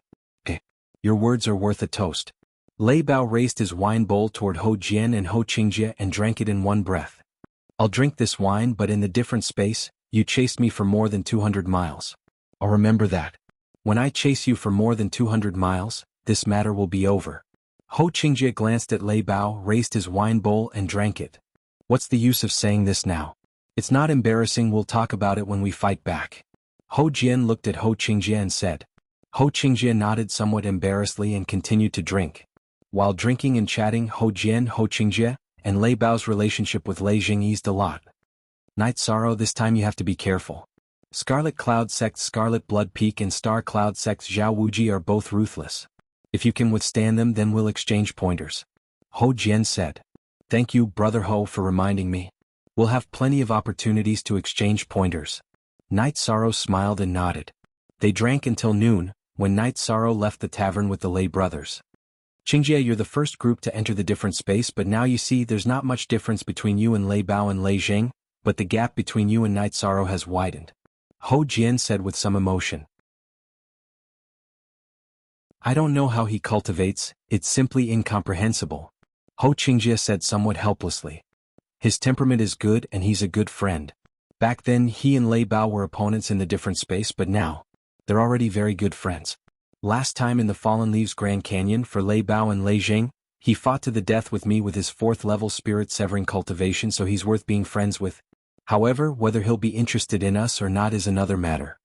Your words are worth a toast. Lei Bao raised his wine bowl toward Hou Jian and Hou Qingjie and drank it in one breath. I'll drink this wine, but in the different space, you chased me for more than 200 miles. I'll remember that. When I chase you for more than 200 miles, this matter will be over. Hou Qingjie glanced at Lei Bao, raised his wine bowl and drank it. What's the use of saying this now? It's not embarrassing, we'll talk about it when we fight back. Hou Jian looked at Hou Qingjie and said. Hou Qingjie nodded somewhat embarrassedly and continued to drink. While drinking and chatting, Hou Jian, Hou Qingjie, and Lei Bao's relationship with Lei Jing eased a lot. Night Sorrow, this time you have to be careful. Scarlet Cloud Sect's Scarlet Blood Peak and Star Cloud Sect's Zhao Wuji are both ruthless. If you can withstand them, then we'll exchange pointers. Hou Jian said. Thank you, Brother Hou, for reminding me. We'll have plenty of opportunities to exchange pointers. Night Sorrow smiled and nodded. They drank until noon, when Night Sorrow left the tavern with the Lei brothers. Qingjie, you're the first group to enter the different space, but now you see there's not much difference between you and Lei Bao and Lei Zheng, but the gap between you and Night Sorrow has widened. Hou Jian said with some emotion. I don't know how he cultivates, it's simply incomprehensible. Hou Qingjie said somewhat helplessly. His temperament is good and he's a good friend. Back then he and Lei Bao were opponents in the different space, but now, they're already very good friends. Last time in the Fallen Leaves Grand Canyon for Lei Bao and Lei Zheng, he fought to the death with me with his 4th level spirit severing cultivation, so he's worth being friends with. However, whether he'll be interested in us or not is another matter.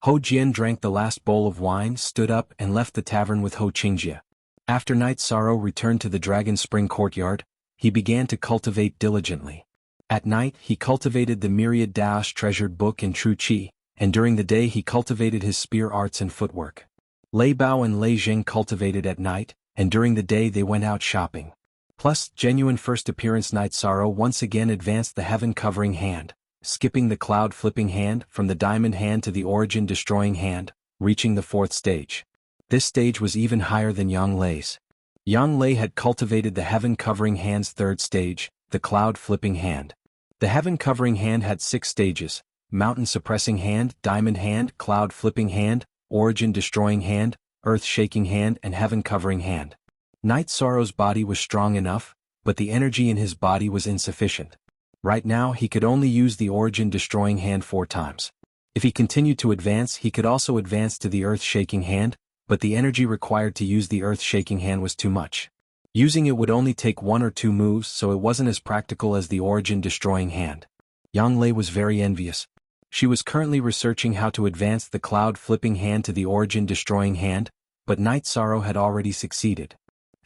Hou Jian drank the last bowl of wine, stood up and left the tavern with Hou Qingjie. After Night Sorrow returned to the Dragon Spring courtyard, he began to cultivate diligently. At night he cultivated the myriad Dao's treasured book in True Qi, and during the day he cultivated his spear arts and footwork. Lei Bao and Lei Zheng cultivated at night, and during the day they went out shopping. Plus, genuine first appearance Night Sorrow once again advanced the heaven-covering hand, skipping the cloud-flipping hand from the diamond hand to the origin-destroying hand, reaching the 4th stage. This stage was even higher than Yang Lei's. Yang Lei had cultivated the heaven-covering hand's 3rd stage, the cloud-flipping hand. The heaven-covering hand had 6 stages: mountain-suppressing hand, diamond hand, cloud-flipping hand, origin-destroying hand, earth-shaking hand, and heaven-covering hand. Night Sorrow's body was strong enough, but the energy in his body was insufficient. Right now he could only use the origin-destroying hand 4 times. If he continued to advance, he could also advance to the earth-shaking hand, but the energy required to use the earth-shaking hand was too much. Using it would only take 1 or 2 moves, so it wasn't as practical as the origin-destroying hand. Yang Lei was very envious. She was currently researching how to advance the cloud-flipping hand to the origin-destroying hand, but Night Sorrow had already succeeded.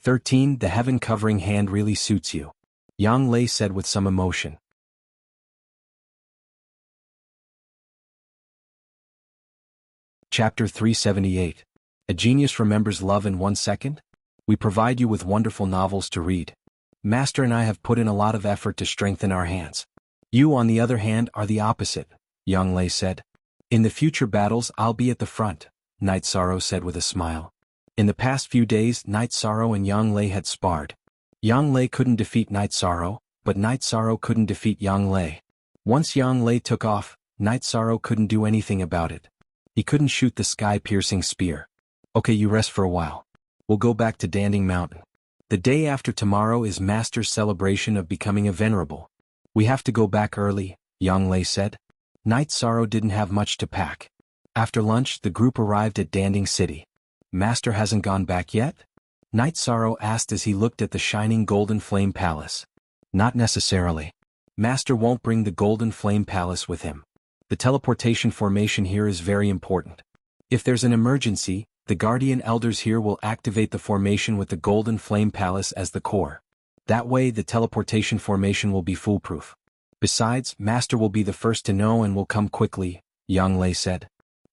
13. The heaven-covering hand really suits you. Yang Lei said with some emotion. Chapter 378. A Genius Remembers Love in 1 Second? We provide you with wonderful novels to read. Master and I have put in a lot of effort to strengthen our hands. You, on the other hand, are the opposite, Yang Lei said. In the future battles I'll be at the front, Night Sorrow said with a smile. In the past few days Night Sorrow and Yang Lei had sparred. Yang Lei couldn't defeat Night Sorrow, but Night Sorrow couldn't defeat Yang Lei. Once Yang Lei took off, Night Sorrow couldn't do anything about it. He couldn't shoot the sky-piercing spear. Okay, you rest for a while. We'll go back to Danding Mountain. The day after tomorrow is Master's celebration of becoming a venerable. We have to go back early, Yang Lei said. Night Sorrow didn't have much to pack. After lunch the group arrived at Danding City. Master hasn't gone back yet? Night Sorrow asked as he looked at the shining golden flame palace. Not necessarily. Master won't bring the golden flame palace with him. The teleportation formation here is very important. If there's an emergency, the guardian elders here will activate the formation with the golden flame palace as the core. That way the teleportation formation will be foolproof. Besides, Master will be the first to know and will come quickly, Yang Lei said.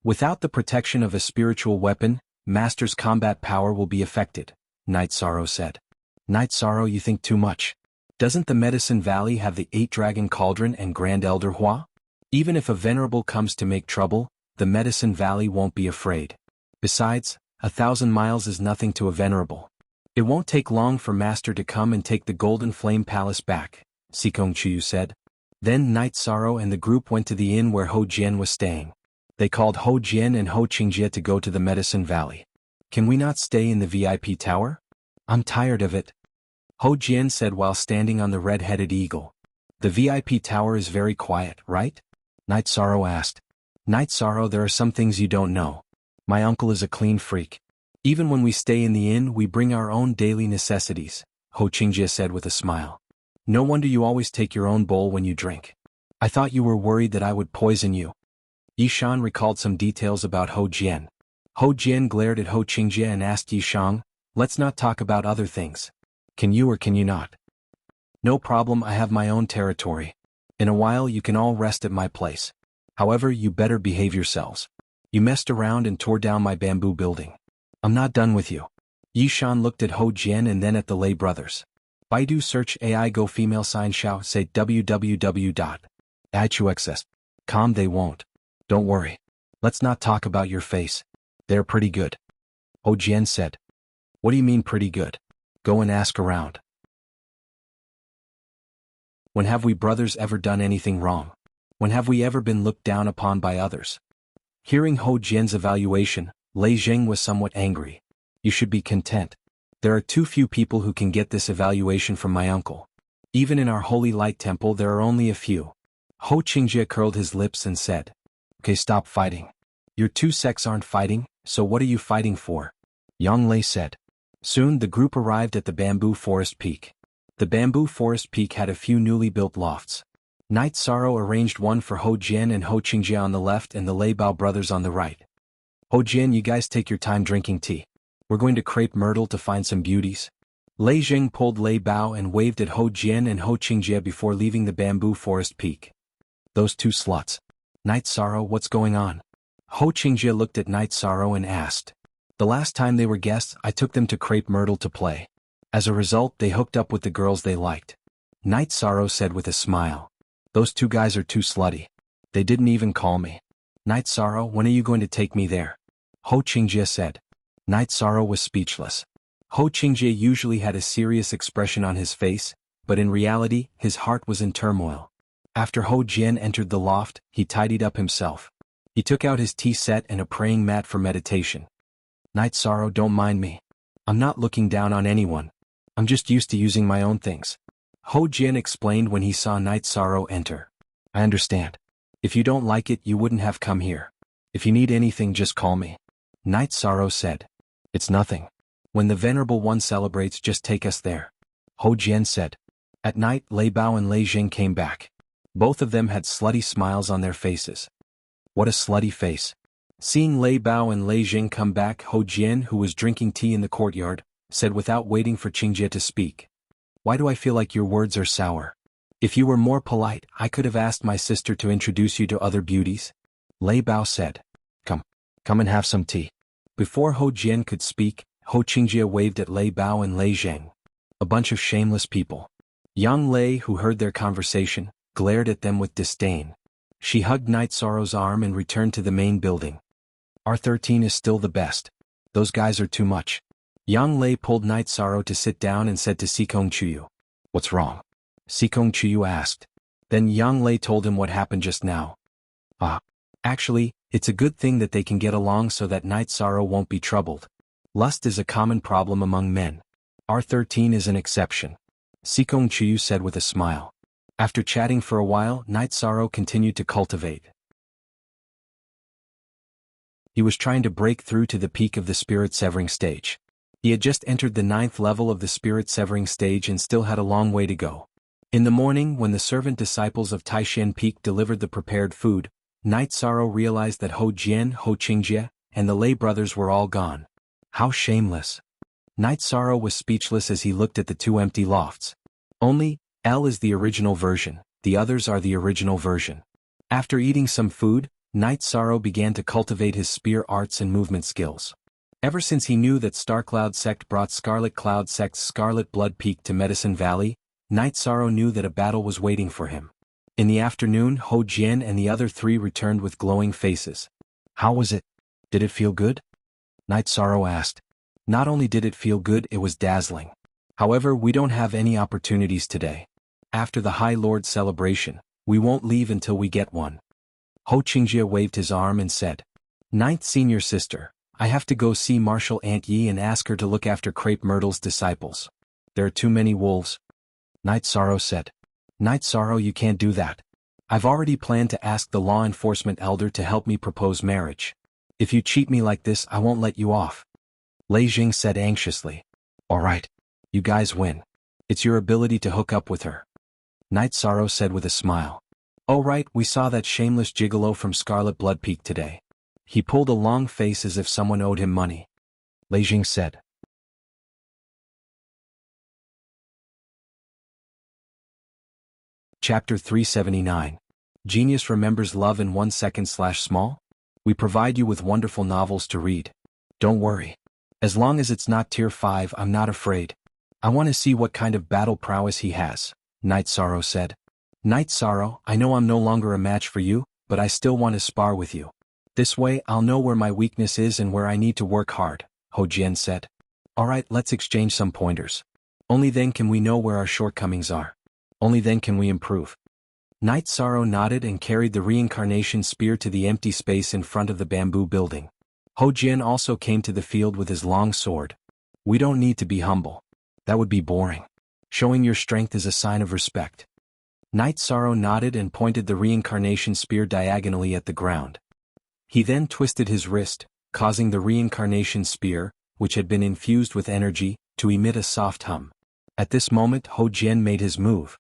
Without the protection of a spiritual weapon, Master's combat power will be affected, Night Sorrow said. Night Sorrow, you think too much. Doesn't the Medicine Valley have the 8-Dragon Cauldron and Grand Elder Hua? Even if a venerable comes to make trouble, the Medicine Valley won't be afraid. Besides, 1,000 miles is nothing to a venerable. It won't take long for Master to come and take the Golden Flame Palace back, Sikong Chuyu said. Then Night Sorrow and the group went to the inn where Ho Jian was staying. They called Ho Jian and Ho Qingjie to go to the Medicine Valley. Can we not stay in the VIP tower? I'm tired of it, Ho Jian said while standing on the red-headed eagle. The VIP tower is very quiet, right? Night Sorrow asked. Night Sorrow, there are some things you don't know. My uncle is a clean freak. Even when we stay in the inn, we bring our own daily necessities, Ho Qingjie said with a smile. No wonder you always take your own bowl when you drink. I thought you were worried that I would poison you. Yishan recalled some details about Ho Jian. Ho Jian glared at Ho Qingjie and asked Yishang, let's not talk about other things. Can you or can you not? No problem, I have my own territory. In a while you can all rest at my place. However, you better behave yourselves. You messed around and tore down my bamboo building. I'm not done with you. Yishan looked at Ho Jian and then at the Lei brothers. Baidu search AI go female sign shao say www.ichuxs.com. They won't. Don't worry. Let's not talk about your face. They're pretty good. Ho Jian said. What do you mean pretty good? Go and ask around. When have we brothers ever done anything wrong? When have we ever been looked down upon by others? Hearing Ho Jian's evaluation, Lei Zheng was somewhat angry. You should be content. There are too few people who can get this evaluation from my uncle. Even in our Holy Light Temple there are only a few. Ho Qingjie curled his lips and said. Okay, stop fighting. Your two sects aren't fighting, so what are you fighting for? Yang Lei said. Soon the group arrived at the Bamboo Forest Peak. The Bamboo Forest Peak had a few newly built lofts. Night Sorrow arranged one for Ho Jian and Ho Qingjie on the left and the Lei Bao brothers on the right. Ho Jian, you guys take your time drinking tea. We're going to Crepe Myrtle to find some beauties. Lei Zheng pulled Lei Bao and waved at Ho Jian and Ho Qingjie before leaving the Bamboo Forest Peak. Those two sluts. Night Sorrow, what's going on? Ho Qingjie looked at Night Sorrow and asked. The last time they were guests, I took them to Crepe Myrtle to play. As a result, they hooked up with the girls they liked. Night Sorrow said with a smile. Those two guys are too slutty. They didn't even call me. Night Sorrow, when are you going to take me there? Ho Qingjie said. Night Sorrow was speechless. Ho Qingjie usually had a serious expression on his face, but in reality, his heart was in turmoil. After Ho Jian entered the loft, he tidied up himself. He took out his tea set and a praying mat for meditation. Night Sorrow, don't mind me. I'm not looking down on anyone. I'm just used to using my own things. Ho Jian explained when he saw Night Sorrow enter. I understand. If you don't like it, you wouldn't have come here. If you need anything, just call me. Night Sorrow said. It's nothing. When the Venerable One celebrates, just take us there. Ho Jian said. At night, Lei Bao and Lei Zheng came back. Both of them had slutty smiles on their faces. What a slutty face. Seeing Lei Bao and Lei Zheng come back, Ho Jian, who was drinking tea in the courtyard, said without waiting for Qingjie to speak. Why do I feel like your words are sour? If you were more polite, I could have asked my sister to introduce you to other beauties. Lei Bao said. Come and have some tea. Before Ho Jian could speak, Ho Qingjie waved at Lei Bao and Lei Zheng. A bunch of shameless people. Yang Lei, who heard their conversation, glared at them with disdain. She hugged Night Sorrow's arm and returned to the main building. R13 is still the best. Those guys are too much. Yang Lei pulled Night Sorrow to sit down and said to Sikong Chuyu. What's wrong? Sikong Chuyu asked. Then Yang Lei told him what happened just now. Actually, it's a good thing that they can get along so that Night Sorrow won't be troubled. Lust is a common problem among men. R13 is an exception. Sikong Chuyu said with a smile. After chatting for a while, Night Sorrow continued to cultivate. He was trying to break through to the peak of the spirit severing stage. He had just entered the 9th level of the spirit-severing stage and still had a long way to go. In the morning, when the servant disciples of Taishan Peak delivered the prepared food, Night Sorrow realized that Ho Jian, Ho Qingjie, and the lay brothers were all gone. How shameless. Night Sorrow was speechless as he looked at the 2 empty lofts. Only, L is the original version, the others are the original version. After eating some food, Night Sorrow began to cultivate his spear arts and movement skills. Ever since he knew that Starcloud Sect brought Scarlet Cloud Sect's Scarlet Blood Peak to Medicine Valley, Night Sorrow knew that a battle was waiting for him. In the afternoon, Ho Jian and the other 3 returned with glowing faces. How was it? Did it feel good? Night Sorrow asked. Not only did it feel good, it was dazzling. However, we don't have any opportunities today. After the High Lord celebration, we won't leave until we get one. Ho Qingjie waved his arm and said, 9th Senior Sister, I have to go see Marshal Aunt Yi and ask her to look after Crepe Myrtle's disciples. There are too many wolves. Night Sorrow said. Night Sorrow, you can't do that. I've already planned to ask the law enforcement elder to help me propose marriage. If you cheat me like this, I won't let you off. Lei Jing said anxiously. All right. You guys win. It's your ability to hook up with her. Night Sorrow said with a smile. Oh right, we saw that shameless gigolo from Scarlet Blood Peak today. He pulled a long face as if someone owed him money. Lei Jing said. Chapter 379. Genius Remembers Love in 1 Second/Small? We provide you with wonderful novels to read. Don't worry. As long as it's not Tier 5, I'm not afraid. I want to see what kind of battle prowess he has, Night Sorrow said. Night Sorrow, I know I'm no longer a match for you, but I still want to spar with you. This way I'll know where my weakness is and where I need to work hard, Ho Jian said. Alright, let's exchange some pointers. Only then can we know where our shortcomings are. Only then can we improve. Night Sorrow nodded and carried the reincarnation spear to the empty space in front of the bamboo building. Ho Jian also came to the field with his long sword. We don't need to be humble. That would be boring. Showing your strength is a sign of respect. Night Sorrow nodded and pointed the reincarnation spear diagonally at the ground. He then twisted his wrist, causing the reincarnation spear, which had been infused with energy, to emit a soft hum. At this moment Ho Jian made his move.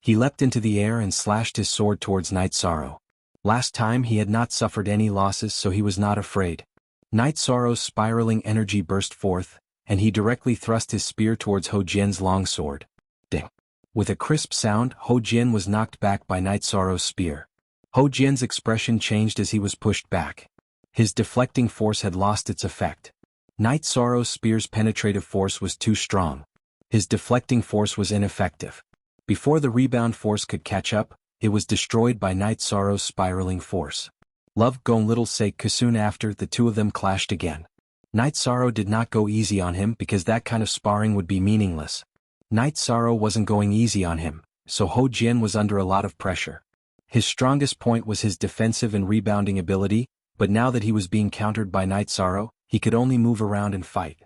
He leapt into the air and slashed his sword towards Night Sorrow. Last time he had not suffered any losses, so he was not afraid. Night Sorrow's spiraling energy burst forth, and he directly thrust his spear towards Ho Jian's long sword. Ding! With a crisp sound, Ho Jian was knocked back by Night Sorrow's spear. Ho Jian's expression changed as he was pushed back. His deflecting force had lost its effect. Night Sorrow's spear's penetrative force was too strong. His deflecting force was ineffective. Before the rebound force could catch up, it was destroyed by Night Sorrow's spiraling force. Love Gone Little Sake soon after, the two of them clashed again. Night Sorrow did not go easy on him because that kind of sparring would be meaningless. Night Sorrow wasn't going easy on him, so Ho Jian was under a lot of pressure. His strongest point was his defensive and rebounding ability, but now that he was being countered by Night Sorrow, he could only move around and fight.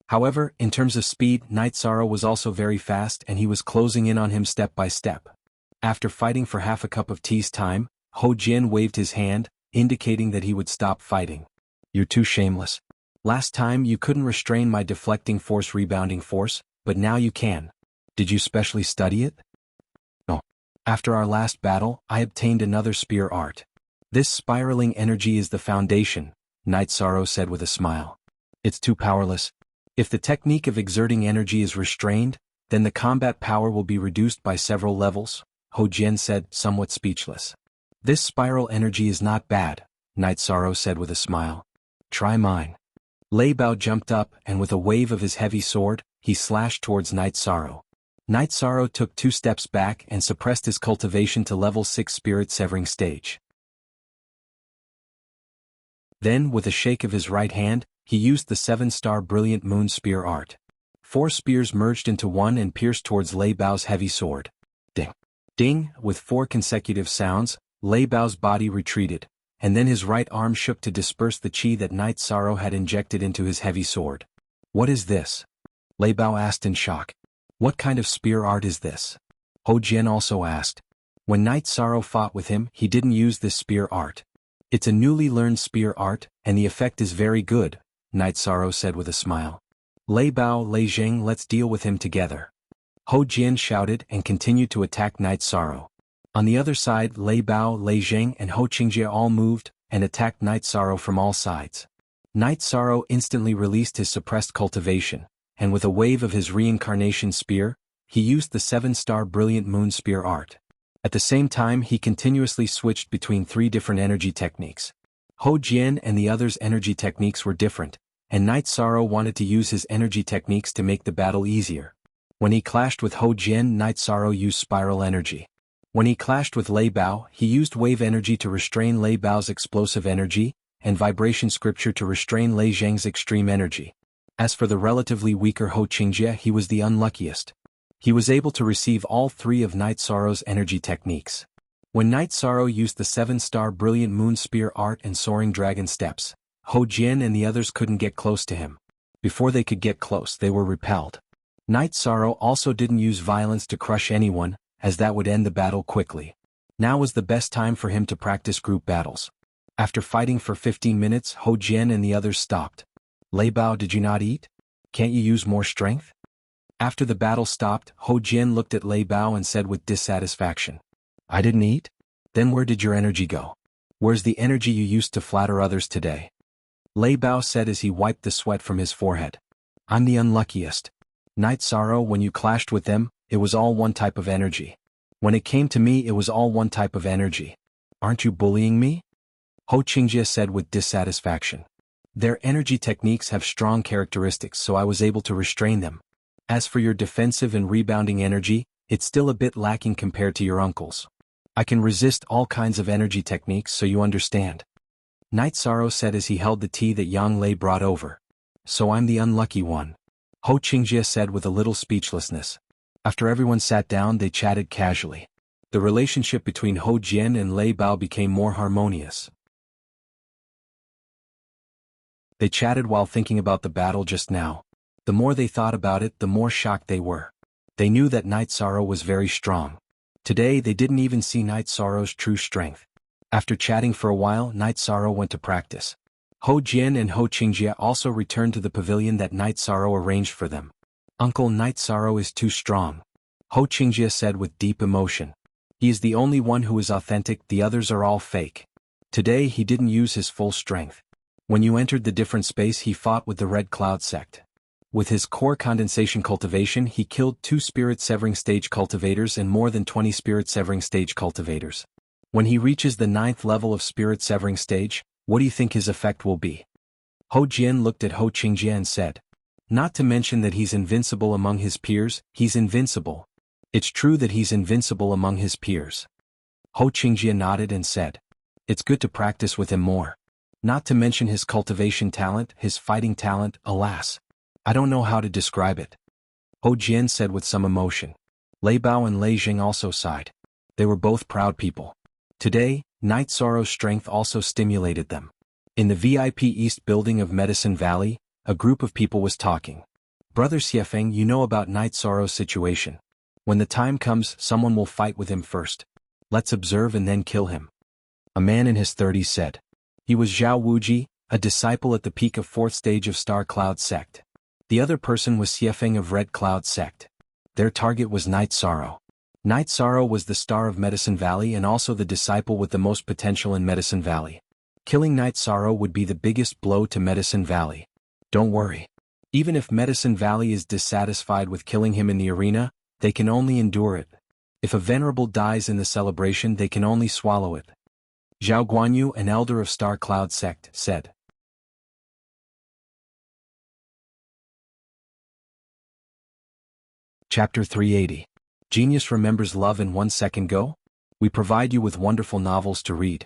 However, in terms of speed, Night Sorrow was also very fast and he was closing in on him step by step. After fighting for half a cup of tea's time, Ho Jian waved his hand, indicating that he would stop fighting. You're too shameless. Last time you couldn't restrain my deflecting force rebounding force, but now you can. Did you specially study it? No. After our last battle, I obtained another spear art. This spiraling energy is the foundation, Night Sorrow said with a smile. It's too powerless. If the technique of exerting energy is restrained, then the combat power will be reduced by several levels, Ho Jian said, somewhat speechless. This spiral energy is not bad, Night Sorrow said with a smile. Try mine. Lei Bao jumped up and with a wave of his heavy sword, he slashed towards Night Sorrow. Night Sorrow took 2 steps back and suppressed his cultivation to level 6 spirit severing stage. Then, with a shake of his right hand, he used the 7-star brilliant moon spear art. 4 spears merged into one and pierced towards Lei Bao's heavy sword. Ding! Ding! With 4 consecutive sounds, Lei Bao's body retreated, and then his right arm shook to disperse the chi that Night Sorrow had injected into his heavy sword. What is this? Lei Bao asked in shock. What kind of spear art is this? Ho Jian also asked. When Night Sorrow fought with him, he didn't use this spear art. It's a newly learned spear art, and the effect is very good, Night Sorrow said with a smile. Lei Bao, Lei Jing, let's deal with him together. Hou Jian shouted and continued to attack Night Sorrow. On the other side, Lei Bao, Lei Jing and Hou Qingjie all moved and attacked Night Sorrow from all sides. Night Sorrow instantly released his suppressed cultivation, and with a wave of his reincarnation spear, he used the 7-star brilliant moon spear art. At the same time he continuously switched between 3 different energy techniques. Hou Jian and the others' energy techniques were different, and Night Sorrow wanted to use his energy techniques to make the battle easier. When he clashed with Hou Jian, Night Sorrow used spiral energy. When he clashed with Lei Bao, he used wave energy to restrain Lei Bao's explosive energy, and vibration scripture to restrain Lei Zheng's extreme energy. As for the relatively weaker Hou Qingjie, he was the unluckiest. He was able to receive all 3 of Night Sorrow's energy techniques. When Night Sorrow used the 7-star brilliant moon spear art and soaring dragon steps, Hou Jian and the others couldn't get close to him. Before they could get close, they were repelled. Night Sorrow also didn't use violence to crush anyone, as that would end the battle quickly. Now was the best time for him to practice group battles. After fighting for 15 minutes, Hou Jian and the others stopped. Lei Bao, did you not eat? Can't you use more strength? After the battle stopped, Hou Jian looked at Lei Bao and said with dissatisfaction, I didn't eat? Then where did your energy go? Where's the energy you used to flatter others today? Lei Bao said as he wiped the sweat from his forehead. I'm the unluckiest. Night Sorrow, when you clashed with them, it was all one type of energy. When it came to me, it was all one type of energy. Aren't you bullying me? Hou Qingjie said with dissatisfaction. Their energy techniques have strong characteristics, so I was able to restrain them. As for your defensive and rebounding energy, it's still a bit lacking compared to your uncle's. I can resist all kinds of energy techniques, so you understand. Night Sorrow said as he held the tea that Yang Lei brought over. So I'm the unlucky one. Hou Qingjie said with a little speechlessness. After everyone sat down, they chatted casually. The relationship between Hou Jian and Lei Bao became more harmonious. They chatted while thinking about the battle just now. The more they thought about it, the more shocked they were. They knew that Night Sorrow was very strong. Today they didn't even see Night Sorrow's true strength. After chatting for a while, Night Sorrow went to practice. Hou Jian and Hou Qingjie also returned to the pavilion that Night Sorrow arranged for them. Uncle, Night Sorrow is too strong. Hou Qingjie said with deep emotion. He is the only one who is authentic, the others are all fake. Today he didn't use his full strength. When you entered the different space, he fought with the Red Cloud sect. With his core condensation cultivation, he killed 2 spirit severing stage cultivators and more than 20 spirit severing stage cultivators. When he reaches the 9th level of spirit severing stage, what do you think his effect will be? Hou Jian looked at Hou Qingjie and said. Not to mention that he's invincible among his peers, he's invincible. It's true that he's invincible among his peers. Hou Qingjie nodded and said. It's good to practice with him more. Not to mention his cultivation talent, his fighting talent, alas. I don't know how to describe it. Hou Jian said with some emotion. Lei Bao and Lei Jing also sighed. They were both proud people. Today, Night Sorrow's strength also stimulated them. In the VIP East building of Medicine Valley, a group of people was talking. Brother Xiefeng, you know about Night Sorrow's situation. When the time comes, someone will fight with him first. Let's observe and then kill him. A man in his 30s said. He was Zhao Wuji, a disciple at the peak of 4th stage of Star Cloud sect. The other person was Xiefeng of Red Cloud sect. Their target was Night Sorrow. Night Sorrow was the star of Medicine Valley and also the disciple with the most potential in Medicine Valley. Killing Night Sorrow would be the biggest blow to Medicine Valley. Don't worry. Even if Medicine Valley is dissatisfied with killing him in the arena, they can only endure it. If a venerable dies in the celebration, they can only swallow it. Zhao Guanyu, an elder of Star Cloud sect, said. Chapter 380. Genius remembers love in 1 second. Go? We provide you with wonderful novels to read.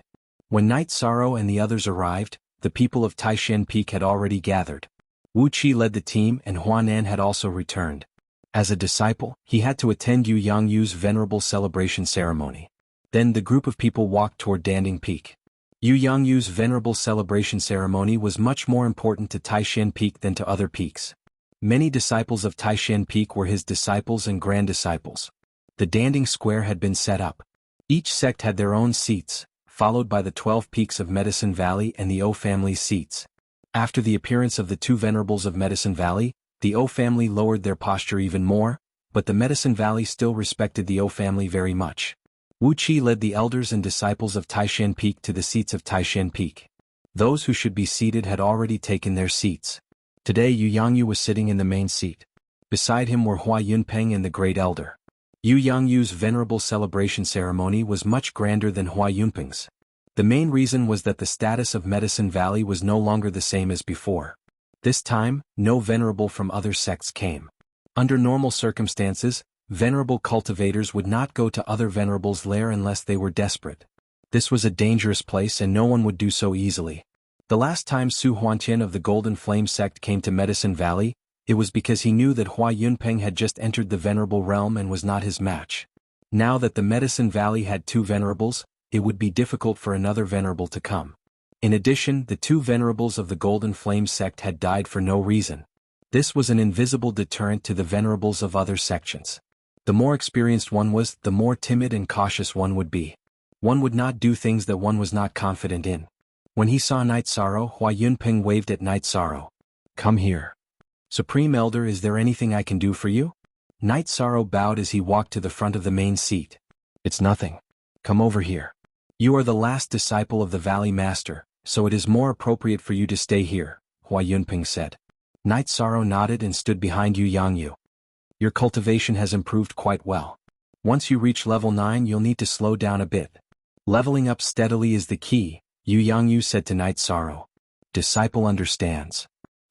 When Night Sorrow and the others arrived, the people of Taishan Peak had already gathered. Wu Qi led the team and Huanan had also returned. As a disciple, he had to attend Yu Yangyu's venerable celebration ceremony. Then the group of people walked toward Danding Peak. Yu Yangyu's venerable celebration ceremony was much more important to Taishan Peak than to other peaks. Many disciples of Taishan Peak were his disciples and grand disciples. The Danding Square had been set up. Each sect had their own seats, followed by the 12 peaks of Medicine Valley and the O family's seats. After the appearance of the 2 venerables of Medicine Valley, The O family lowered their posture even more, but the Medicine Valley still respected the O family very much. Wuqi led the elders and disciples of Taishan Peak to the seats of Taishan Peak. Those who should be seated had already taken their seats. Today Yu Yangyu was sitting in the main seat. Beside him were Hua Yunpeng and the Great Elder. Yu Yangyu's venerable celebration ceremony was much grander than Hua Yunpeng's. The main reason was that the status of Medicine Valley was no longer the same as before. This time, no venerable from other sects came. Under normal circumstances, venerable cultivators would not go to other venerables' lair unless they were desperate. This was a dangerous place and no one would do so easily. The last time Su Huantian of the Golden Flame sect came to Medicine Valley, it was because he knew that Hua Yunpeng had just entered the venerable realm and was not his match. Now that the Medicine Valley had two venerables, it would be difficult for another venerable to come. In addition, the two venerables of the Golden Flame sect had died for no reason. This was an invisible deterrent to the venerables of other sections. The more experienced one was, the more timid and cautious one would be. One would not do things that one was not confident in. When he saw Night Sorrow, Hua Yunpeng waved at Night Sorrow. "Come here. Supreme Elder, is there anything I can do for you?" Night Sorrow bowed as he walked to the front of the main seat. "It's nothing. Come over here. You are the last disciple of the Valley Master, so it is more appropriate for you to stay here," Hua Yunpeng said. Night Sorrow nodded and stood behind Yu Yangyu. "Your cultivation has improved quite well. Once you reach level 9 you'll need to slow down a bit. Leveling up steadily is the key," Yu Yangyu said to Night Sorrow. "Disciple understands."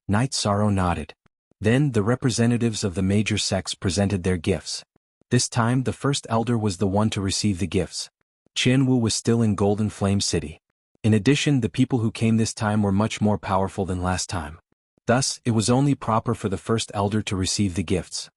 Night Sorrow nodded. Then the representatives of the major sects presented their gifts. This time the first elder was the one to receive the gifts. Qianwu was still in Golden Flame City. In addition, the people who came this time were much more powerful than last time. Thus, it was only proper for the first elder to receive the gifts.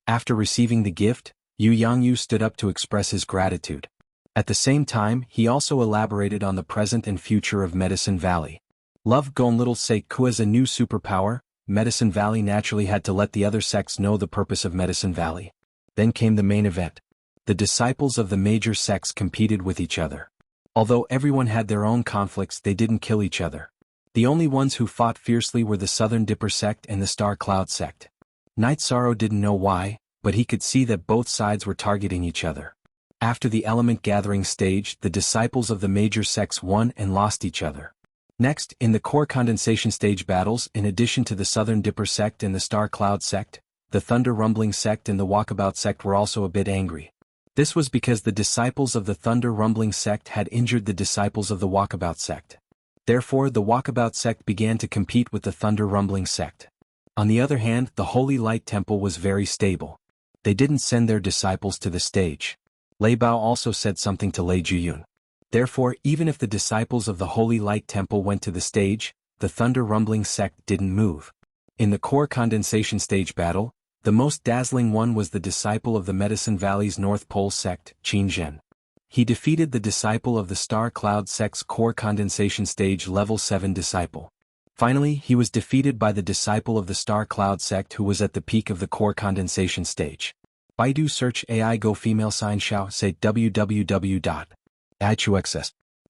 After receiving the gift, Yu Yangyu stood up to express his gratitude. At the same time, he also elaborated on the present and future of Medicine Valley. Love Gon Little Seiku as a new superpower, Medicine Valley naturally had to let the other sects know the purpose of Medicine Valley. Then came the main event. The disciples of the major sects competed with each other. Although everyone had their own conflicts, they didn't kill each other. The only ones who fought fiercely were the Southern Dipper sect and the Star Cloud sect. Night Sorrow didn't know why, but he could see that both sides were targeting each other. After the element gathering stage, the disciples of the major sects won and lost each other. Next, in the core condensation stage battles, in addition to the Southern Dipper sect and the Star Cloud sect, the Thunder Rumbling sect and the Walkabout sect were also a bit angry. This was because the disciples of the Thunder Rumbling sect had injured the disciples of the Walkabout sect. Therefore, the Walkabout sect began to compete with the Thunder Rumbling sect. On the other hand, the Holy Light Temple was very stable. They didn't send their disciples to the stage. Lei Bao also said something to Lei Juyun. Therefore, even if the disciples of the Holy Light Temple went to the stage, the Thunder Rumbling sect didn't move. In the core condensation stage battle, the most dazzling one was the disciple of the Medicine Valley's North Pole sect, Qin Zhen. He defeated the disciple of the Star Cloud sect's core condensation stage level 7 disciple. Finally, he was defeated by the disciple of the Star Cloud sect who was at the peak of the core condensation stage. Baidu search AI go female sign xiao say www.ichuxs.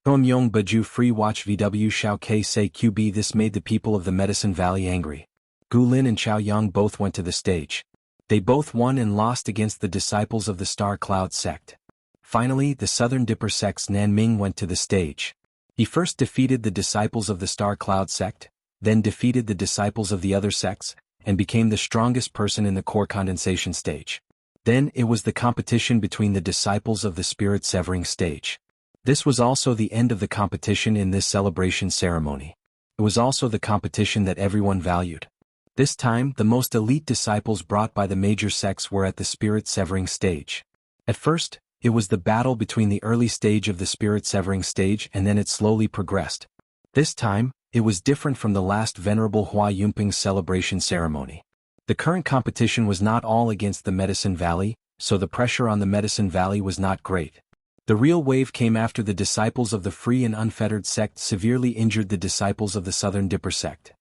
Yong Baju free watch VW xiao k say QB. This made the people of the Medicine Valley angry. Gu Lin and Chao Yang both went to the stage. They both won and lost against the disciples of the Star Cloud sect. Finally, the Southern Dipper sect's Nan Ming went to the stage. He first defeated the disciples of the Star Cloud sect, then defeated the disciples of the other sects, and became the strongest person in the core condensation stage. Then it was the competition between the disciples of the Spirit Severing stage. This was also the end of the competition in this celebration ceremony. It was also the competition that everyone valued. This time, the most elite disciples brought by the major sects were at the Spirit Severing stage. At first, it was the battle between the early stage of the Spirit Severing stage and then it slowly progressed. This time, it was different from the last Venerable Hua Yunpeng's celebration ceremony. The current competition was not all against the Medicine Valley, so the pressure on the Medicine Valley was not great. The real wave came after the disciples of the Free and Unfettered sect severely injured the disciples of the Southern Dipper sect.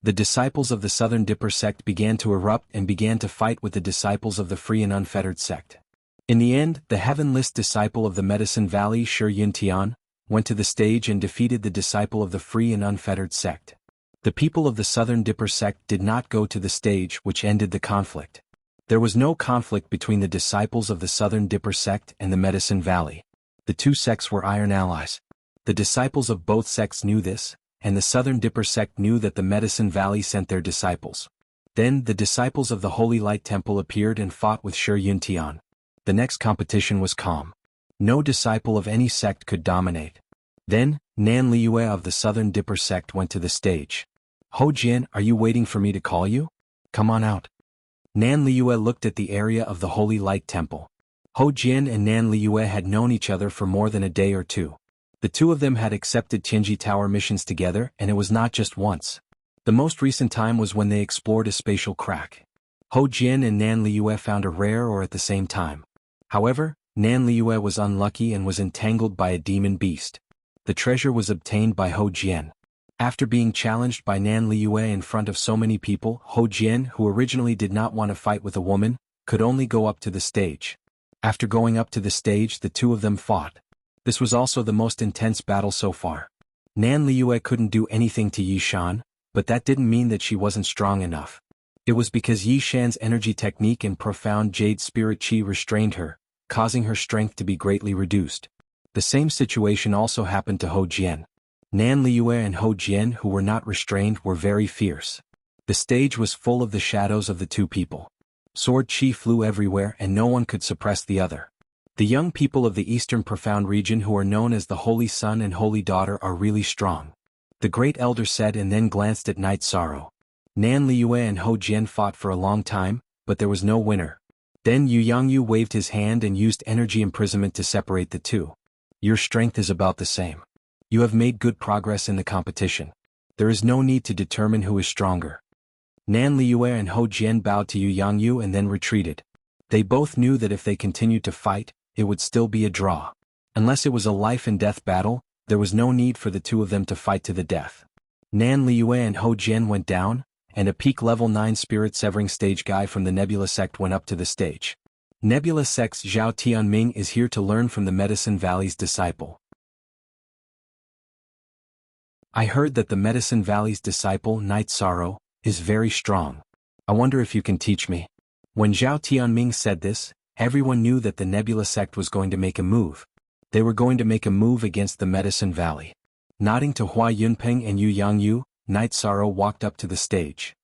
The disciples of the Southern Dipper sect began to erupt and began to fight with the disciples of the Free and Unfettered sect. In the end, the heavenless disciple of the Medicine Valley, Shi Yuntian, went to the stage and defeated the disciple of the free and unfettered sect. The people of the Southern Dipper sect did not go to the stage, which ended the conflict. There was no conflict between the disciples of the Southern Dipper sect and the Medicine Valley. The two sects were iron allies. The disciples of both sects knew this, and the Southern Dipper sect knew that the Medicine Valley sent their disciples. Then the disciples of the Holy Light Temple appeared and fought with Shi Yuntian. The next competition was calm. No disciple of any sect could dominate. Then, Nan Liyue of the Southern Dipper sect went to the stage. "Ho Jian, are you waiting for me to call you? Come on out." Nan Liyue looked at the area of the Holy Light Temple. Ho Jian and Nan Liyue had known each other for more than a day or two. The two of them had accepted Tianji Tower missions together, and it was not just once. The most recent time was when they explored a spatial crack. Ho Jian and Nan Liyue found a rare ore at the same time. However, Nan Liyue was unlucky and was entangled by a demon beast. The treasure was obtained by Ho Jian. After being challenged by Nan Liyue in front of so many people, Ho Jian, who originally did not want to fight with a woman, could only go up to the stage. After going up to the stage, the two of them fought. This was also the most intense battle so far. Nan Liyue couldn't do anything to Yi Shan, but that didn't mean that she wasn't strong enough. It was because Yi Shan's energy technique and profound jade spirit qi restrained her, causing her strength to be greatly reduced. The same situation also happened to Ho Jian. Nan Liyue and Ho Jian, who were not restrained, were very fierce. The stage was full of the shadows of the two people. Sword qi flew everywhere and no one could suppress the other. The young people of the Eastern Profound region who are known as the Holy Son and Holy Daughter are really strong. The Great Elder said and then glanced at Night Sorrow. Nan Liyue and Ho Jian fought for a long time, but there was no winner. Then Yu Yangyu waved his hand and used energy imprisonment to separate the two. "Your strength is about the same. You have made good progress in the competition. There is no need to determine who is stronger." Nan Liyue and Ho Jian bowed to Yu Yangyu and then retreated. They both knew that if they continued to fight, it would still be a draw. Unless it was a life-and-death battle, there was no need for the two of them to fight to the death. Nan Liyue and Ho Jian went down, and a peak level 9 spirit-severing stage guy from the Nebula sect went up to the stage. Nebula sect's Zhao Tianming is here to learn from the Medicine Valley's disciple. "I heard that the Medicine Valley's disciple, Night Sorrow, is very strong. I wonder if you can teach me." When Zhao Tianming said this, everyone knew that the Nebula sect was going to make a move. They were going to make a move against the Medicine Valley. Nodding to Hua Yunpeng and Yu Yangyu, Night Sorrow walked up to the stage.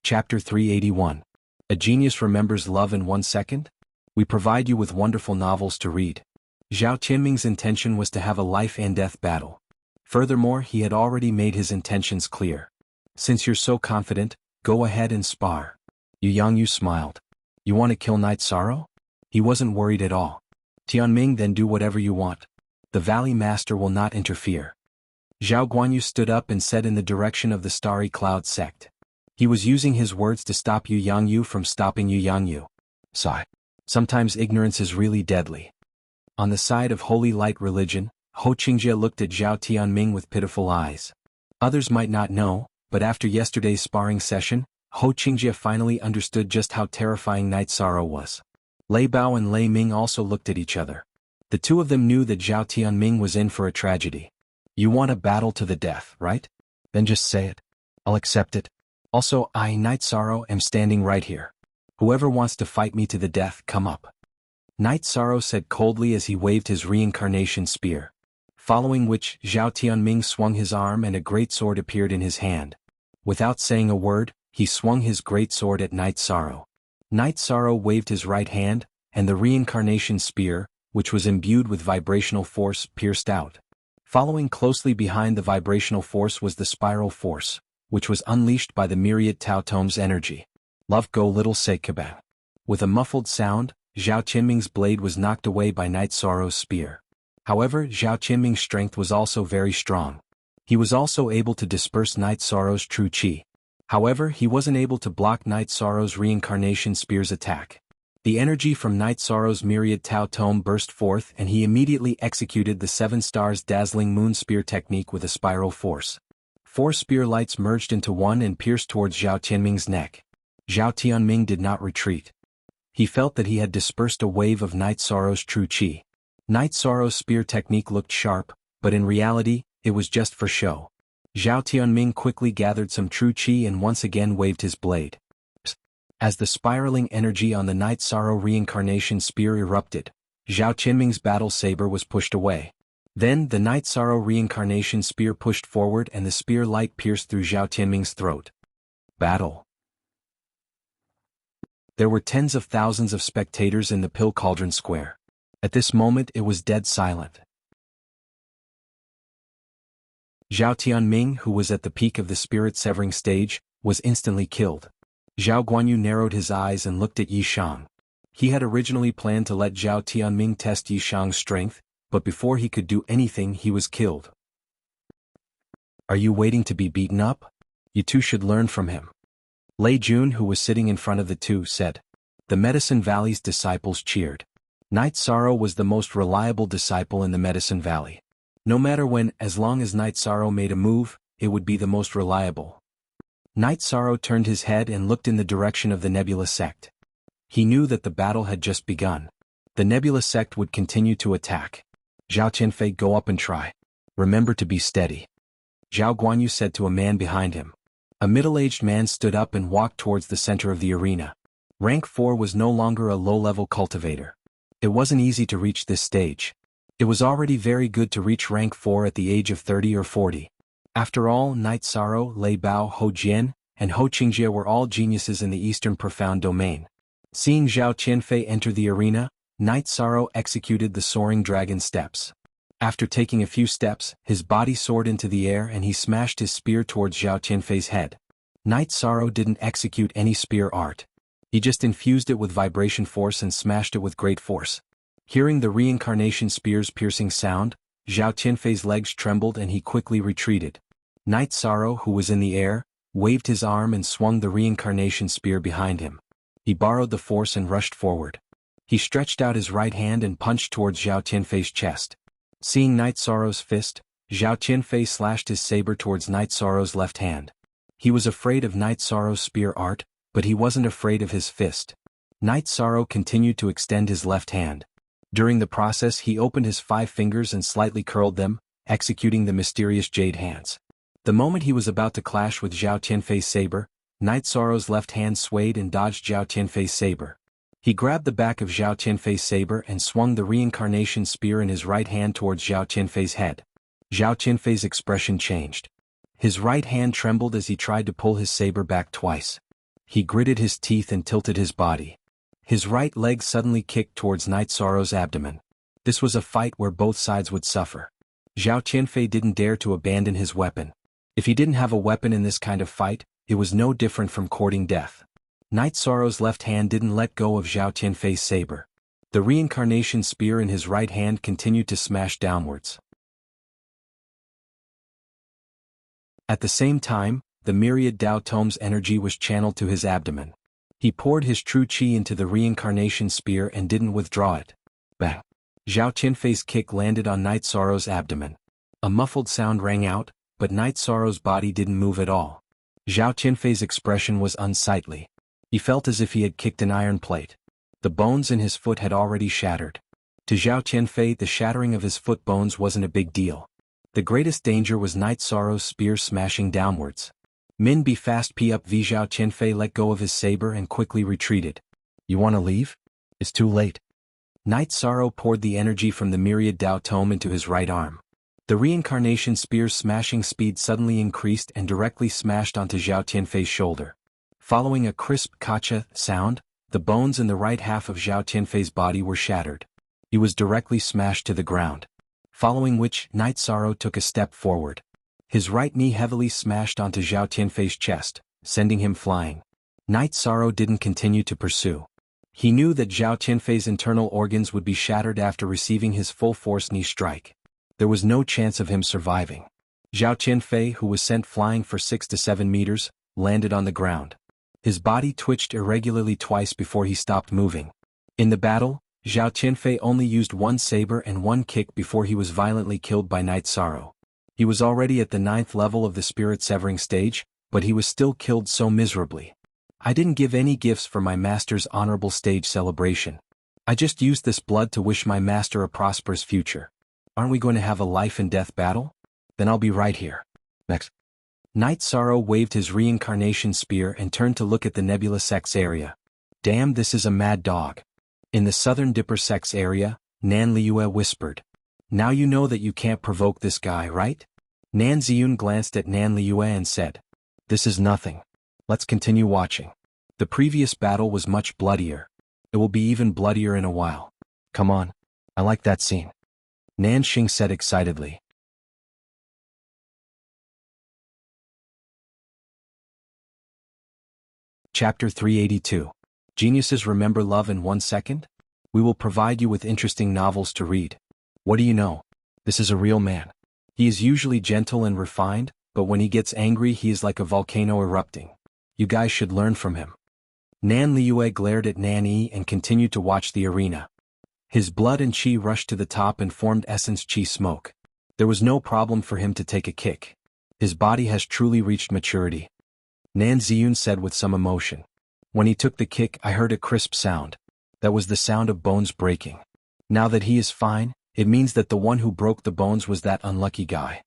Chapter 381. A Genius Remembers Love in 1 Second? We provide you with wonderful novels to read. Zhao Tianming's intention was to have a life-and-death battle. Furthermore, he had already made his intentions clear. "Since you're so confident, go ahead and spar." Yu Yangyu smiled. "You want to kill Night Sorrow?" He wasn't worried at all. "Tianming, then do whatever you want. The Valley Master will not interfere." Zhao Guanyu stood up and said in the direction of the Starry Cloud sect. He was using his words to stop Yu Yangyu from stopping Yu Yangyu. Sigh. Sometimes ignorance is really deadly. On the side of Holy Light Religion, Ho Qingjie looked at Zhao Tianming with pitiful eyes. Others might not know, but after yesterday's sparring session, Ho Qingjie finally understood just how terrifying Night Sorrow was. Lei Bao and Lei Ming also looked at each other. The two of them knew that Zhao Tianming was in for a tragedy. "You want a battle to the death, right? Then just say it. I'll accept it. Also, I, Night Sorrow, am standing right here. Whoever wants to fight me to the death, come up." Night Sorrow said coldly as he waved his reincarnation spear. Following which, Zhao Tianming swung his arm and a great sword appeared in his hand. Without saying a word, he swung his great sword at Night Sorrow. Night Sorrow waved his right hand, and the reincarnation spear, which was imbued with vibrational force, pierced out. Following closely behind the vibrational force was the spiral force, which was unleashed by the myriad Tao Tome's energy. Love go little say kaban. With a muffled sound, Zhao Qinming's blade was knocked away by Night Sorrow's spear. However, Zhao Qinming's strength was also very strong. He was also able to disperse Night Sorrow's true qi. However, he wasn't able to block Night Sorrow's reincarnation spear's attack. The energy from Night Sorrow's myriad Tao Tome burst forth and he immediately executed the 7 stars dazzling moon spear technique with a spiral force. 4 spear lights merged into one and pierced towards Zhao Tianming's neck. Zhao Tianming did not retreat. He felt that he had dispersed a wave of Night Sorrow's true chi. Night Sorrow's spear technique looked sharp, but in reality, it was just for show. Zhao Tianming quickly gathered some true chi and once again waved his blade. As the spiraling energy on the Night Sorrow reincarnation spear erupted, Zhao Tianming's battle saber was pushed away. Then the Night Sorrow reincarnation spear pushed forward and the spear light pierced through Zhao Tianming's throat. Battle. There were tens of thousands of spectators in the Pill Cauldron Square. At this moment it was dead silent. Zhao Tianming, who was at the peak of the spirit-severing stage, was instantly killed. Zhao Guanyu narrowed his eyes and looked at Yi Shang. He had originally planned to let Zhao Tianming test Yi Shang's strength, but before he could do anything he was killed. Are you waiting to be beaten up? You two should learn from him. Lei Jun, who was sitting in front of the two, said. The Medicine Valley's disciples cheered. Night Sorrow was the most reliable disciple in the Medicine Valley. No matter when, as long as Night Sorrow made a move, it would be the most reliable. Night Sorrow turned his head and looked in the direction of the Nebula sect. He knew that the battle had just begun. The Nebula sect would continue to attack. Zhao Qianfei, go up and try. Remember to be steady. Zhao Guanyu said to a man behind him. A middle-aged man stood up and walked towards the center of the arena. Rank 4 was no longer a low-level cultivator. It wasn't easy to reach this stage. It was already very good to reach rank 4 at the age of 30 or 40. After all, Night Sorrow, Lei Bao, Ho Jian, and Ho Qingjie were all geniuses in the Eastern Profound Domain. Seeing Zhao Qianfei enter the arena, Night Sorrow executed the soaring dragon steps. After taking a few steps, his body soared into the air and he smashed his spear towards Zhao Qianfei's head. Night Sorrow didn't execute any spear art. He just infused it with vibration force and smashed it with great force. Hearing the reincarnation spear's piercing sound, Zhao Qianfei's legs trembled and he quickly retreated. Night Sorrow, who was in the air, waved his arm and swung the reincarnation spear behind him. He borrowed the force and rushed forward. He stretched out his right hand and punched towards Zhao Qianfei's chest. Seeing Night Sorrow's fist, Zhao Qianfei slashed his saber towards Night Sorrow's left hand. He was afraid of Night Sorrow's spear art, but he wasn't afraid of his fist. Night Sorrow continued to extend his left hand. During the process he opened his 5 fingers and slightly curled them, executing the mysterious jade hands. The moment he was about to clash with Zhao Qianfei's saber, Night Sorrow's left hand swayed and dodged Zhao Qianfei's saber. He grabbed the back of Zhao Qianfei's saber and swung the reincarnation spear in his right hand towards Zhao Qianfei's head. Zhao Qianfei's expression changed. His right hand trembled as he tried to pull his saber back twice. He gritted his teeth and tilted his body. His right leg suddenly kicked towards Night Sorrow's abdomen. This was a fight where both sides would suffer. Zhao Qianfei didn't dare to abandon his weapon. If he didn't have a weapon in this kind of fight, it was no different from courting death. Night Sorrow's left hand didn't let go of Zhao Qianfei's saber. The reincarnation spear in his right hand continued to smash downwards. At the same time, the myriad Dao Tome's energy was channeled to his abdomen. He poured his true chi into the reincarnation spear and didn't withdraw it. Bang! Zhao Qianfei's kick landed on Night Sorrow's abdomen. A muffled sound rang out, but Night Sorrow's body didn't move at all. Zhao Qianfei's expression was unsightly. He felt as if he had kicked an iron plate. The bones in his foot had already shattered. To Zhao Qianfei, the shattering of his foot bones wasn't a big deal. The greatest danger was Night Sorrow's spear smashing downwards. Min be fast p up v Zhao Qianfei let go of his saber and quickly retreated. You want to leave? It's too late. Night Sorrow poured the energy from the myriad Dao Tome into his right arm. The reincarnation spear's smashing speed suddenly increased and directly smashed onto Zhao Qianfei's shoulder. Following a crisp kacha sound, the bones in the right half of Zhao Qianfei's body were shattered. He was directly smashed to the ground. Following which, Night Sorrow took a step forward. His right knee heavily smashed onto Zhao Qianfei's chest, sending him flying. Night Sorrow didn't continue to pursue. He knew that Zhao Qianfei's internal organs would be shattered after receiving his full-force knee strike. There was no chance of him surviving. Zhao Qianfei, who was sent flying for 6 to 7 meters, landed on the ground. His body twitched irregularly twice before he stopped moving. In the battle, Zhao Qianfei only used 1 saber and 1 kick before he was violently killed by Night Sorrow. He was already at the 9th level of the spirit-severing stage, but he was still killed so miserably. I didn't give any gifts for my master's honorable stage celebration. I just used this blood to wish my master a prosperous future. Aren't we going to have a life and death battle? Then I'll be right here. Next. Night Sorrow waved his reincarnation spear and turned to look at the Nebula Sex area. Damn, this is a mad dog. In the Southern Dipper Sex area, Nan Liue whispered. Now you know that you can't provoke this guy, right? Nan Ziyun glanced at Nan Liue and said, This is nothing. Let's continue watching. The previous battle was much bloodier. It will be even bloodier in a while. Come on. I like that scene. Nan Xing said excitedly. Chapter 382. Geniuses remember love in 1 second? We will provide you with interesting novels to read. What do you know? This is a real man. He is usually gentle and refined, but when he gets angry he is like a volcano erupting. You guys should learn from him. Nan Liue glared at Nan Yi and continued to watch the arena. His blood and qi rushed to the top and formed essence qi smoke. There was no problem for him to take a kick. His body has truly reached maturity. Nan Ziyun said with some emotion. When he took the kick, I heard a crisp sound. That was the sound of bones breaking. Now that he is fine, it means that the one who broke the bones was that unlucky guy.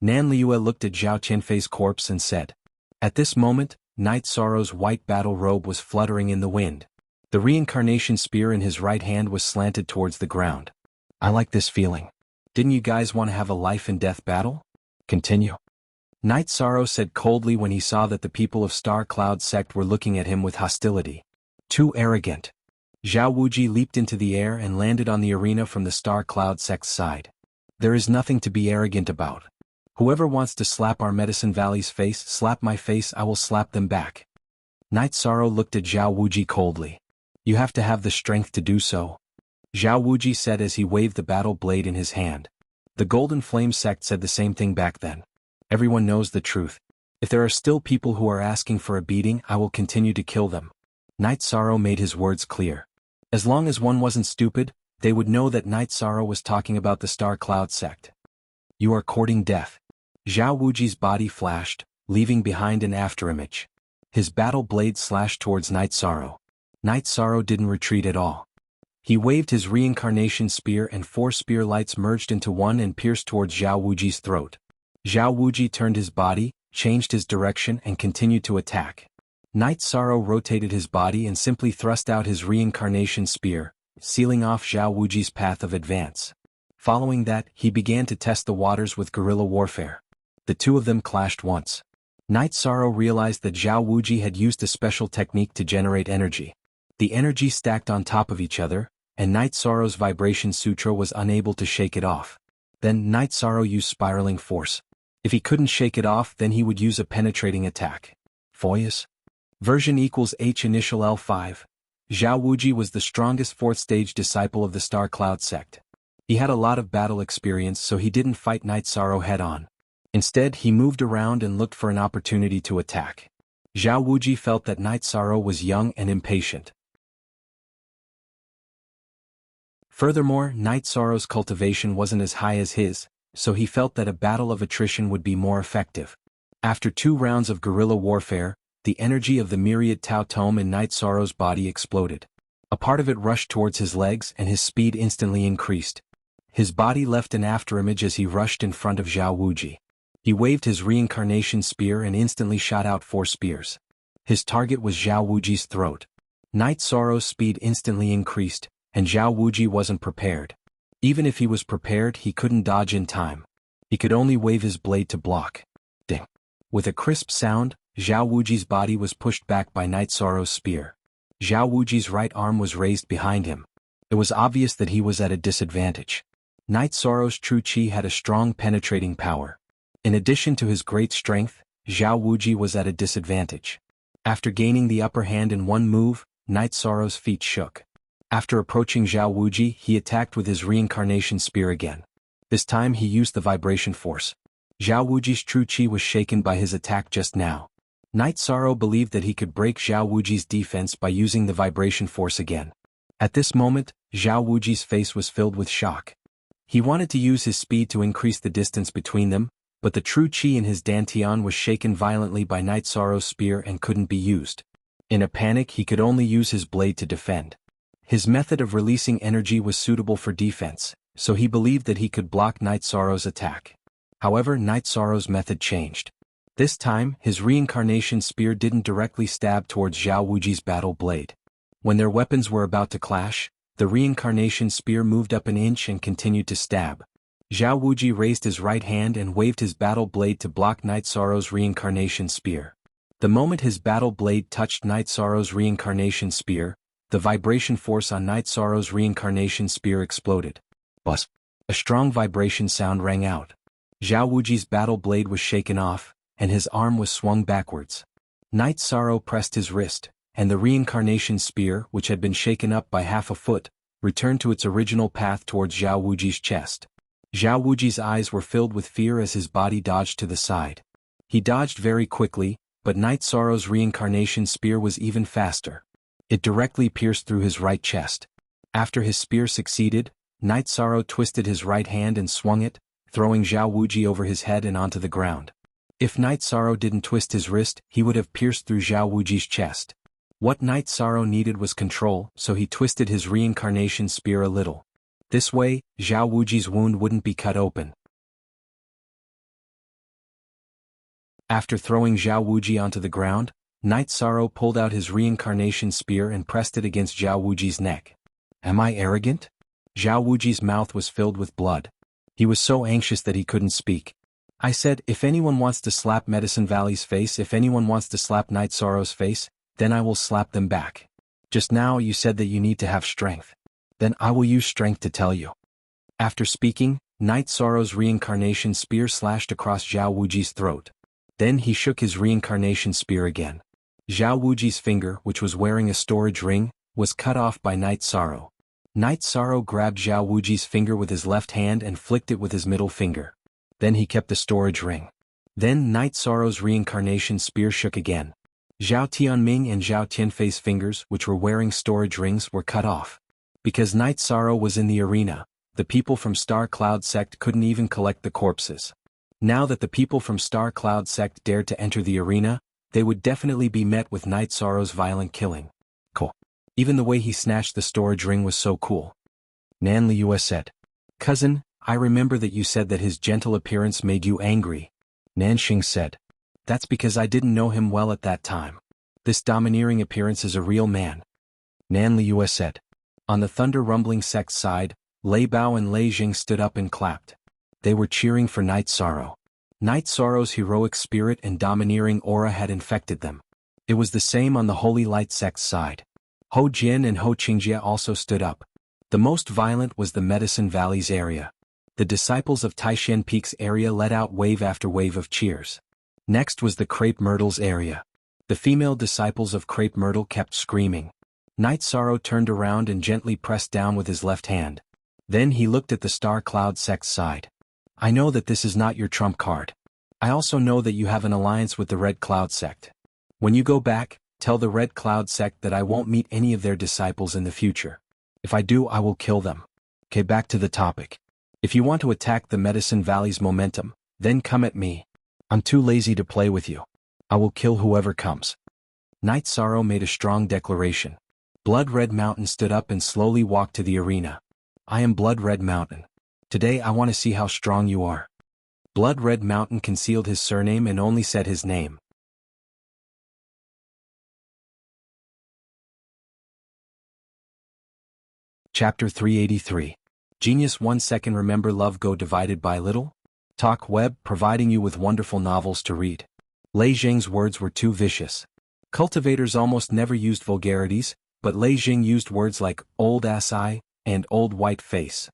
Nan Liue looked at Zhao Qianfei's corpse and said. At this moment, Night Sorrow's white battle robe was fluttering in the wind. The reincarnation spear in his right hand was slanted towards the ground. I like this feeling. Didn't you guys want to have a life and death battle? Continue. Night Sorrow said coldly when he saw that the people of Star Cloud sect were looking at him with hostility. Too arrogant. Zhao Wuji leaped into the air and landed on the arena from the Star Cloud sect's side. There is nothing to be arrogant about. Whoever wants to slap our Medicine Valley's face, slap my face, I will slap them back. Night Sorrow looked at Zhao Wuji coldly. You have to have the strength to do so. Zhao Wuji said as he waved the battle blade in his hand. The Golden Flame sect said the same thing back then. Everyone knows the truth. If there are still people who are asking for a beating, I will continue to kill them. Night Sorrow made his words clear. As long as one wasn't stupid, they would know that Night Sorrow was talking about the Star Cloud sect. You are courting death. Zhao Wuji's body flashed, leaving behind an afterimage. His battle blade slashed towards Night Sorrow. Night Sorrow didn't retreat at all. He waved his reincarnation spear and 4 spear lights merged into one and pierced towards Zhao Wuji's throat. Zhao Wuji turned his body, changed his direction and continued to attack. Night Sorrow rotated his body and simply thrust out his reincarnation spear, sealing off Zhao Wuji's path of advance. Following that, he began to test the waters with guerrilla warfare. The two of them clashed once. Night Sorrow realized that Zhao Wuji had used a special technique to generate energy. The energy stacked on top of each other, and Night Sorrow's vibration sutra was unable to shake it off. Then Night Sorrow used spiraling force. If he couldn't shake it off, then he would use a penetrating attack. Foyas. Version equals H initial L5. Zhao Wuji was the strongest 4th stage disciple of the Star Cloud sect. He had a lot of battle experience, so he didn't fight Night Sorrow head-on. Instead, he moved around and looked for an opportunity to attack. Zhao Wuji felt that Night Sorrow was young and impatient. Furthermore, Night Sorrow's cultivation wasn't as high as his, so he felt that a battle of attrition would be more effective. After 2 rounds of guerrilla warfare, the energy of the myriad Tao Tome in Night Sorrow's body exploded. A part of it rushed towards his legs and his speed instantly increased. His body left an afterimage as he rushed in front of Zhao Wuji. He waved his reincarnation spear and instantly shot out 4 spears. His target was Zhao Wuji's throat. Night Sorrow's speed instantly increased, and Zhao Wuji wasn't prepared. Even if he was prepared, he couldn't dodge in time. He could only wave his blade to block. Ding. With a crisp sound, Zhao Wuji's body was pushed back by Night Sorrow's spear. Zhao Wuji's right arm was raised behind him. It was obvious that he was at a disadvantage. Night Sorrow's true qi had a strong penetrating power. In addition to his great strength, Zhao Wuji was at a disadvantage. After gaining the upper hand in one move, Night Sorrow's feet shook. After approaching Zhao Wuji, he attacked with his reincarnation spear again. This time he used the vibration force. Zhao Wuji's true qi was shaken by his attack just now. Night Sorrow believed that he could break Zhao Wuji's defense by using the vibration force again. At this moment, Zhao Wuji's face was filled with shock. He wanted to use his speed to increase the distance between them, but the true qi in his dantian was shaken violently by Night Sorrow's spear and couldn't be used. In a panic he could only use his blade to defend. His method of releasing energy was suitable for defense, so he believed that he could block Night Sorrow's attack. However, Night Sorrow's method changed. This time, his reincarnation spear didn't directly stab towards Zhao Wuji's battle blade. When their weapons were about to clash, the reincarnation spear moved up an inch and continued to stab. Zhao Wuji raised his right hand and waved his battle blade to block Night Sorrow's reincarnation spear. The moment his battle blade touched Night Sorrow's reincarnation spear, the vibration force on Night Sorrow's reincarnation spear exploded. Buzz! A strong vibration sound rang out. Zhao Wuji's battle blade was shaken off, and his arm was swung backwards. Night Sorrow pressed his wrist, and the reincarnation spear, which had been shaken up by half a foot, returned to its original path towards Zhao Wuji's chest. Zhao Wuji's eyes were filled with fear as his body dodged to the side. He dodged very quickly, but Night Sorrow's reincarnation spear was even faster. It directly pierced through his right chest. After his spear succeeded, Night Sorrow twisted his right hand and swung it, throwing Zhao Wuji over his head and onto the ground. If Night Sorrow didn't twist his wrist, he would have pierced through Zhao Wuji's chest. What Night Sorrow needed was control, so he twisted his reincarnation spear a little. This way, Zhao Wuji's wound wouldn't be cut open. After throwing Zhao Wuji onto the ground, Night Sorrow pulled out his reincarnation spear and pressed it against Zhao Wuji's neck. Am I arrogant? Zhao Wuji's mouth was filled with blood. He was so anxious that he couldn't speak. I said, if anyone wants to slap Medicine Valley's face, if anyone wants to slap Night Sorrow's face, then I will slap them back. Just now you said that you need to have strength. Then I will use strength to tell you. After speaking, Night Sorrow's reincarnation spear slashed across Zhao Wuji's throat. Then he shook his reincarnation spear again. Zhao Wuji's finger, which was wearing a storage ring, was cut off by Night Sorrow. Night Sorrow grabbed Zhao Wuji's finger with his left hand and flicked it with his middle finger. Then he kept the storage ring. Then Night Sorrow's reincarnation spear shook again. Zhao Tianming and Zhao Tianfei's fingers, which were wearing storage rings, were cut off. Because Night Sorrow was in the arena, the people from Star Cloud Sect couldn't even collect the corpses. Now that the people from Star Cloud Sect dared to enter the arena, they would definitely be met with Night Sorrow's violent killing. Cool. Even the way he snatched the storage ring was so cool. Nan Liu said. Cousin, I remember that you said that his gentle appearance made you angry. Nanxing said. That's because I didn't know him well at that time. This domineering appearance is a real man. Nan Liu said. On the Thunder Rumbling Sect side, Lei Bao and Lei Jing stood up and clapped. They were cheering for Night Sorrow. Night Sorrow's heroic spirit and domineering aura had infected them. It was the same on the Holy Light Sect side. Ho Jin and Ho Qingjie also stood up. The most violent was the Medicine Valley's area. The disciples of Taishan Peak's area let out wave after wave of cheers. Next was the Crepe Myrtle's area. The female disciples of Crepe Myrtle kept screaming. Night Sorrow turned around and gently pressed down with his left hand. Then he looked at the Star Cloud Sect side. I know that this is not your trump card. I also know that you have an alliance with the Red Cloud Sect. When you go back, tell the Red Cloud Sect that I won't meet any of their disciples in the future. If I do, I will kill them. Okay, back to the topic. If you want to attack the Medicine Valley's momentum, then come at me. I'm too lazy to play with you. I will kill whoever comes. Night Sorrow made a strong declaration. Blood Red Mountain stood up and slowly walked to the arena. I am Blood Red Mountain. Today I want to see how strong you are. Blood Red Mountain concealed his surname and only said his name. Chapter 383. Genius 1 second. Remember love go divided by little? Talk Web providing you with wonderful novels to read. Lei Jing's words were too vicious. Cultivators almost never used vulgarities, but Lei Jing used words like old ass eye and old white face.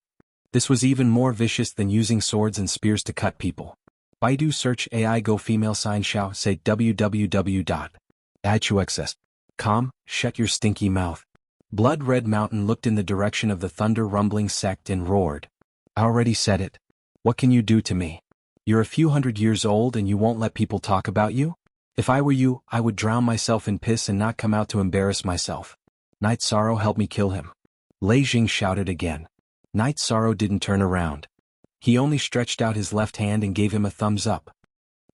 This was even more vicious than using swords and spears to cut people. Baidu search AI go female sign xiao say www.ichuxs.com, shut your stinky mouth. Blood Red Mountain looked in the direction of the Thunder Rumbling Sect and roared. I already said it. What can you do to me? You're a few hundred years old and you won't let people talk about you? If I were you, I would drown myself in piss and not come out to embarrass myself. Night Sorrow, help me kill him. Lei Jing shouted again. Night Sorrow didn't turn around. He only stretched out his left hand and gave him a thumbs up.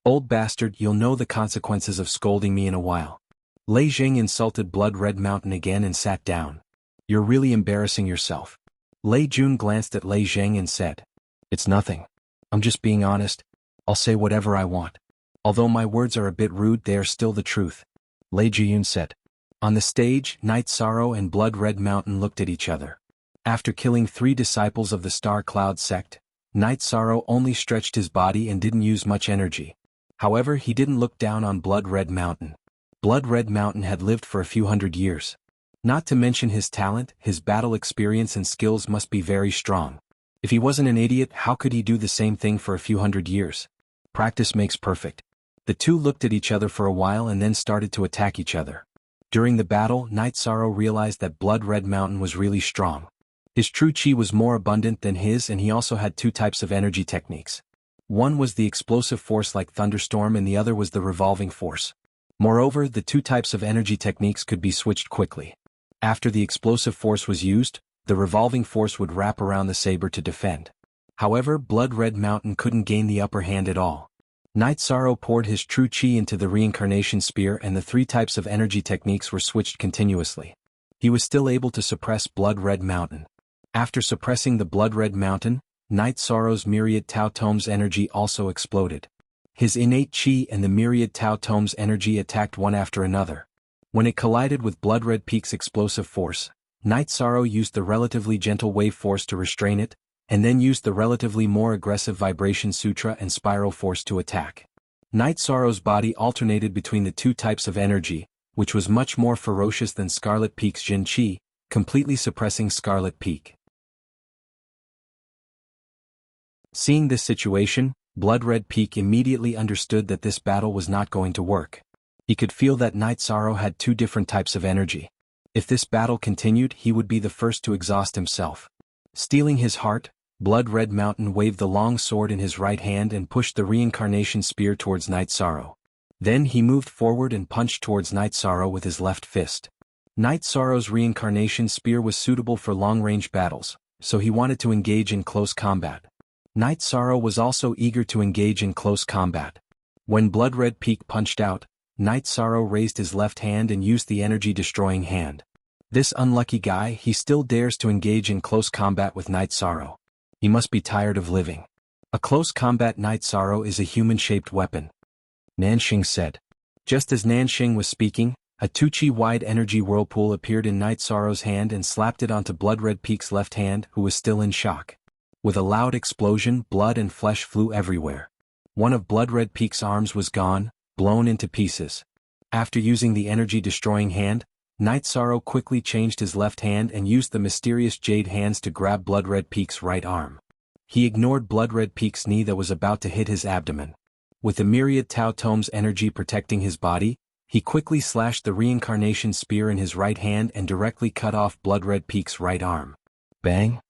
Old bastard, you'll know the consequences of scolding me in a while. Lei Zheng insulted Blood Red Mountain again and sat down. You're really embarrassing yourself. Lei Jun glanced at Lei Zheng and said, It's nothing. I'm just being honest. I'll say whatever I want. Although my words are a bit rude, they are still the truth. Lei Jiyun said. On the stage, Night Sorrow and Blood Red Mountain looked at each other. After killing 3 disciples of the Star Cloud sect, Night Sorrow only stretched his body and didn't use much energy. However, he didn't look down on Blood Red Mountain. Blood Red Mountain had lived for a few hundred years. Not to mention his talent, his battle experience and skills must be very strong. If he wasn't an idiot, how could he do the same thing for a few hundred years? Practice makes perfect. The two looked at each other for a while and then started to attack each other. During the battle, Night Sorrow realized that Blood Red Mountain was really strong. His true chi was more abundant than his, and he also had 2 types of energy techniques. One was the explosive force like thunderstorm and the other was the revolving force. Moreover, the 2 types of energy techniques could be switched quickly. After the explosive force was used, the revolving force would wrap around the saber to defend. However, Blood Red Mountain couldn't gain the upper hand at all. Night Sorrow poured his true chi into the reincarnation spear and the 3 types of energy techniques were switched continuously. He was still able to suppress Blood Red Mountain. After suppressing the Blood Red Mountain, Night Sorrow's myriad Tao Tomes energy also exploded. His innate chi and the myriad Tao Tomes energy attacked one after another. When it collided with Blood Red Peak's explosive force, Night Sorrow used the relatively gentle wave force to restrain it, and then used the relatively more aggressive vibration sutra and spiral force to attack. Night Sorrow's body alternated between the 2 types of energy, which was much more ferocious than Scarlet Peak's Jin Chi, completely suppressing Scarlet Peak. Seeing this situation, Blood Red Peak immediately understood that this battle was not going to work. He could feel that Night Sorrow had 2 different types of energy. If this battle continued, he would be the first to exhaust himself. Stealing his heart, Blood Red Mountain waved the long sword in his right hand and pushed the reincarnation spear towards Night Sorrow. Then he moved forward and punched towards Night Sorrow with his left fist. Night Sorrow's reincarnation spear was suitable for long-range battles, so he wanted to engage in close combat. Night Sorrow was also eager to engage in close combat. When Blood Red Peak punched out, Night Sorrow raised his left hand and used the energy-destroying hand. This unlucky guy, he still dares to engage in close combat with Night Sorrow. He must be tired of living. A close combat Night Sorrow is a human-shaped weapon, Nanxing said. Just as Nanxing was speaking, a 2-chi-wide energy whirlpool appeared in Night Sorrow's hand and slapped it onto Blood Red Peak's left hand, who was still in shock. With a loud explosion, blood and flesh flew everywhere. One of Blood Red Peak's arms was gone, blown into pieces. After using the energy-destroying hand, Night Sorrow quickly changed his left hand and used the mysterious jade hands to grab Blood Red Peak's right arm. He ignored Blood Red Peak's knee that was about to hit his abdomen. With the myriad Tao Tomes energy protecting his body, he quickly slashed the reincarnation spear in his right hand and directly cut off Blood Red Peak's right arm. Bang!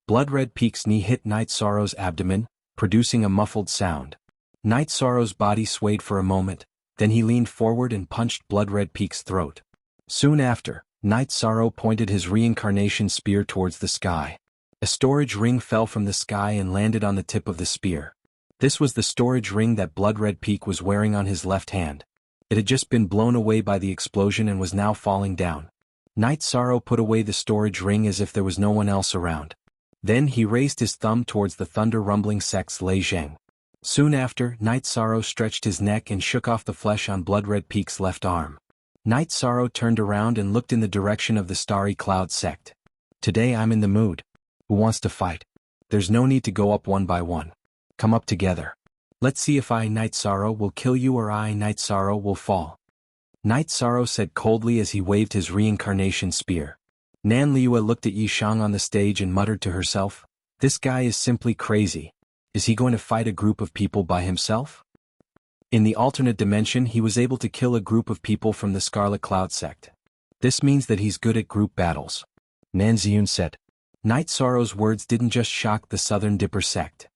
Blood Red Peak's knee hit Night Sorrow's abdomen, producing a muffled sound. Night Sorrow's body swayed for a moment, then he leaned forward and punched Blood Red Peak's throat. Soon after, Night Sorrow pointed his reincarnation spear towards the sky. A storage ring fell from the sky and landed on the tip of the spear. This was the storage ring that Blood Red Peak was wearing on his left hand. It had just been blown away by the explosion and was now falling down. Night Sorrow put away the storage ring as if there was no one else around. Then he raised his thumb towards the thunder rumbling sect's Lei Zheng. Soon after, Night Sorrow stretched his neck and shook off the flesh on Blood Red Peak's left arm. Night Sorrow turned around and looked in the direction of the Starry Cloud sect. Today I'm in the mood. Who wants to fight? There's no need to go up one by one. Come up together. Let's see if I, Night Sorrow, will kill you or I, Night Sorrow, will fall. Night Sorrow said coldly as he waved his reincarnation spear. Nan Liua looked at Yi Shang on the stage and muttered to herself, "This guy is simply crazy. Is he going to fight a group of people by himself?" In the alternate dimension, he was able to kill a group of people from the Scarlet Cloud sect. This means that he's good at group battles, Nan Ziyun said. Night Sorrow's words didn't just shock the Southern Dipper sect.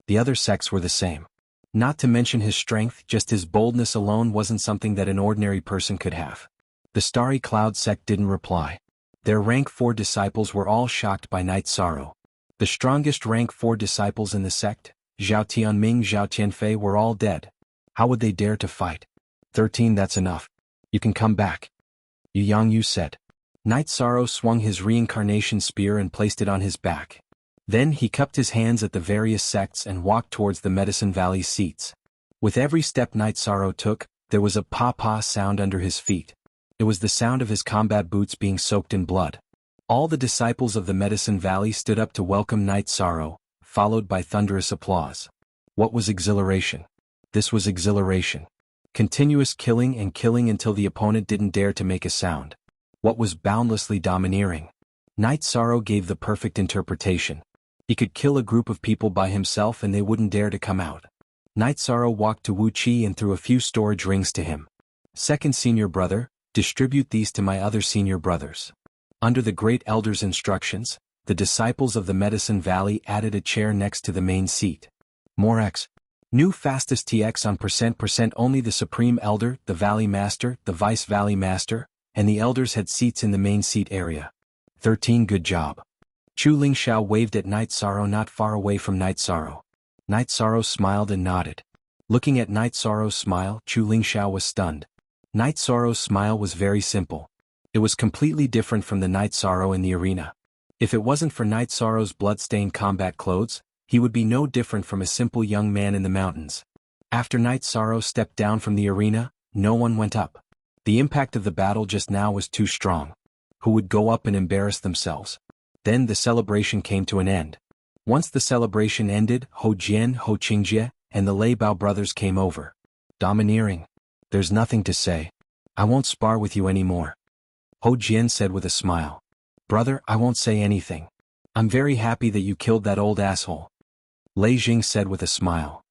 The other sects were the same. Not to mention his strength, just his boldness alone wasn't something that an ordinary person could have. The Starry Cloud sect didn't reply. Their rank 4 disciples were all shocked by Night Sorrow. The strongest rank 4 disciples in the sect, Zhao Tianming, Zhao Tianfei, were all dead. How would they dare to fight? 13 That's enough. You can come back. Yu Yang Yu said. Night Sorrow swung his reincarnation spear and placed it on his back. Then he cupped his hands at the various sects and walked towards the Medicine Valley seats. With every step Night Sorrow took, there was a pa-pa sound under his feet. It was the sound of his combat boots being soaked in blood. All the disciples of the Medicine Valley stood up to welcome Night Sorrow, followed by thunderous applause. What was exhilaration? This was exhilaration. Continuous killing and killing until the opponent didn't dare to make a sound. What was boundlessly domineering? Night Sorrow gave the perfect interpretation. He could kill a group of people by himself and they wouldn't dare to come out. Night Sorrow walked to Wu Qi and threw a few storage rings to him. Second senior brother, distribute these to my other senior brothers. Under the great elder's instructions, the disciples of the Medicine Valley added a chair next to the main seat. More X. New fastest TX on %% only the Supreme Elder, the Valley Master, the Vice Valley Master, and the elders had seats in the main seat area. 13 Good job. Chu Lingxiao waved at Night Sorrow not far away from Night Sorrow. Night Sorrow smiled and nodded. Looking at Night Sorrow's smile, Chu Lingxiao was stunned. Night Sorrow's smile was very simple. It was completely different from the Night Sorrow in the arena. If it wasn't for Night Sorrow's blood-stained combat clothes, he would be no different from a simple young man in the mountains. After Night Sorrow stepped down from the arena, no one went up. The impact of the battle just now was too strong. Who would go up and embarrass themselves? Then the celebration came to an end. Once the celebration ended, Ho Jian, Ho Qingjie, and the Lei Bao brothers came over. Domineering. There's nothing to say. I won't spar with you anymore. Ho Jian said with a smile. Brother, I won't say anything. I'm very happy that you killed that old asshole. Lei Jing said with a smile.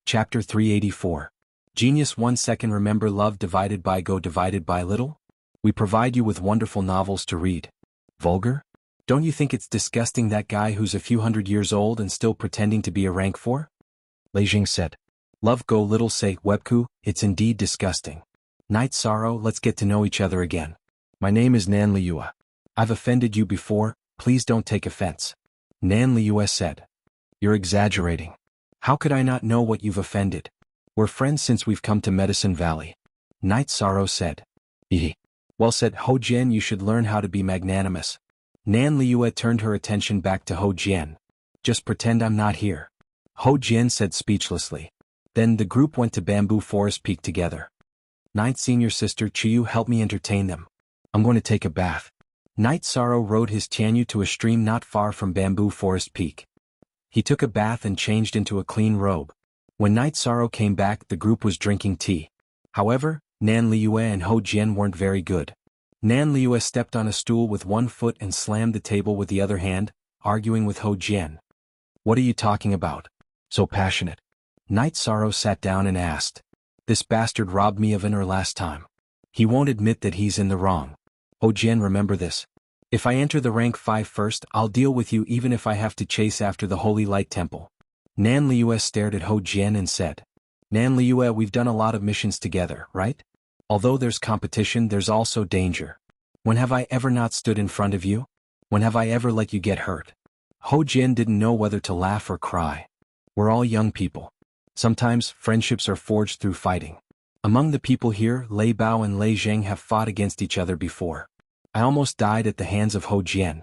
Chapter 384. Genius 1 second Remember love divided by go divided by little? We provide you with wonderful novels to read. Vulgar? Don't you think it's disgusting that guy who's a few hundred years old and still pretending to be a rank 4? Lei Jing said. Love go little say webku, it's indeed disgusting. Night Sorrow, let's get to know each other again. My name is Nan Liua. I've offended you before, please don't take offense. Nan Liua said. You're exaggerating. How could I not know what you've offended? We're friends since we've come to Medicine Valley. Night Sorrow said. Ehe. Well said Ho Jian, you should learn how to be magnanimous. Nan Liua turned her attention back to Ho Jian. Just pretend I'm not here. Ho Jian said speechlessly. Then the group went to Bamboo Forest Peak together. Night Senior Sister Chiyu helped me entertain them. I'm going to take a bath. Night Sorrow rode his Tianyu to a stream not far from Bamboo Forest Peak. He took a bath and changed into a clean robe. When Night Sorrow came back, the group was drinking tea. However, Nan Liua and Ho Jian weren't very good. Nan Liua stepped on a stool with one foot and slammed the table with the other hand, arguing with Ho Jian. What are you talking about? So passionate. Night Sorrow sat down and asked. This bastard robbed me of an last time. He won't admit that he's in the wrong. Ho Jian, remember this. If I enter the rank 5 first, I'll deal with you even if I have to chase after the Holy Light Temple. Nan Liua stared at Ho Jian and said. Nan Liua, we've done a lot of missions together, right? Although there's competition, there's also danger. When have I ever not stood in front of you? When have I ever let you get hurt? Ho Jian didn't know whether to laugh or cry. We're all young people. Sometimes, friendships are forged through fighting. Among the people here, Lei Bao and Lei Zheng have fought against each other before. I almost died at the hands of Ho Jian.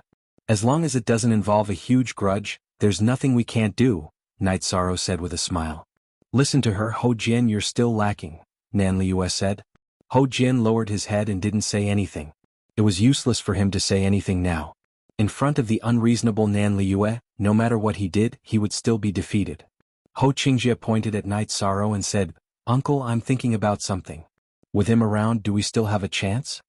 As long as it doesn't involve a huge grudge, there's nothing we can't do, Night Sorrow said with a smile. Listen to her, Ho Jian, you're still lacking, Nan Liua said. Ho Jian lowered his head and didn't say anything. It was useless for him to say anything now. In front of the unreasonable Nan Liua, no matter what he did, he would still be defeated. Ho Qingjie pointed at Night Sorrow and said, Uncle, I'm thinking about something. With him around, do we still have a chance?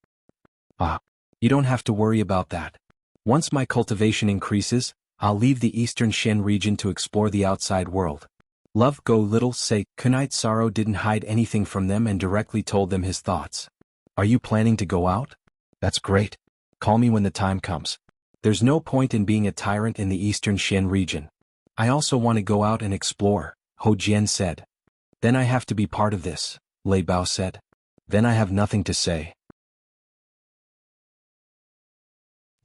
You don't have to worry about that. Once my cultivation increases, I'll leave the Eastern Shen region to explore the outside world. Love go little say, Night Sorrow didn't hide anything from them and directly told them his thoughts. Are you planning to go out? That's great. Call me when the time comes. There's no point in being a tyrant in the Eastern Shen region. I also want to go out and explore, Ho Jian said. Then I have to be part of this, Lei Bao said. Then I have nothing to say.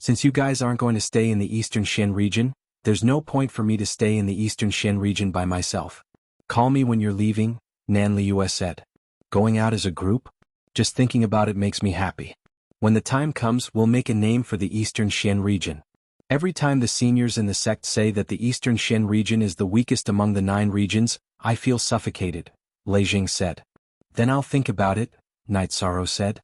Since you guys aren't going to stay in the Eastern Shen region, there's no point for me to stay in the Eastern Shen region by myself. Call me when you're leaving, Nan Liu said. Going out as a group? Just thinking about it makes me happy. When the time comes, we'll make a name for the Eastern Shen region. Every time the seniors in the sect say that the Eastern Shen region is the weakest among the 9 regions, I feel suffocated, Lei Jing said. Then I'll think about it, Night Sorrow said.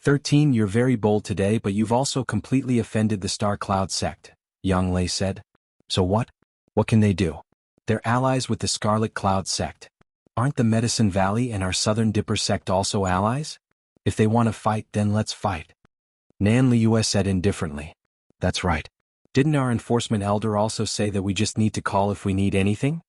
13. You're very bold today, but you've also completely offended the Star Cloud sect, Yang Lei said. So what? What can they do? They're allies with the Scarlet Cloud sect. Aren't the Medicine Valley and our Southern Dipper sect also allies? If they want to fight, then let's fight. Nan Liu said indifferently. That's right. Didn't our enforcement elder also say that we just need to call if we need anything?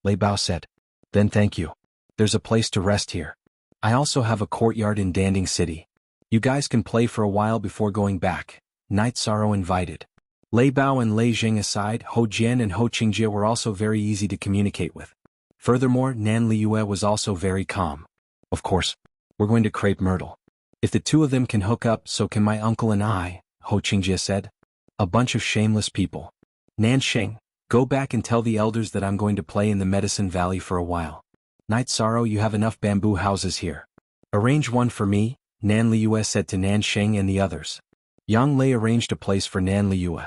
Lei Bao said. Then thank you. There's a place to rest here. I also have a courtyard in Danding City. You guys can play for a while before going back, Night Sorrow invited. Lei Bao and Lei Jing aside, Ho Jian and Ho Qingjie were also very easy to communicate with. Furthermore, Nan Liu was also very calm. Of course, we're going to Crepe Myrtle. If the 2 of them can hook up, so can my uncle and I, Ho Qingjie said. A bunch of shameless people. Nan Sheng, go back and tell the elders that I'm going to play in the Medicine Valley for a while. Night Sorrow, you have enough bamboo houses here. Arrange one for me, Nan Liu said to Nan Sheng and the others. Yang Lei arranged a place for Nan Liu.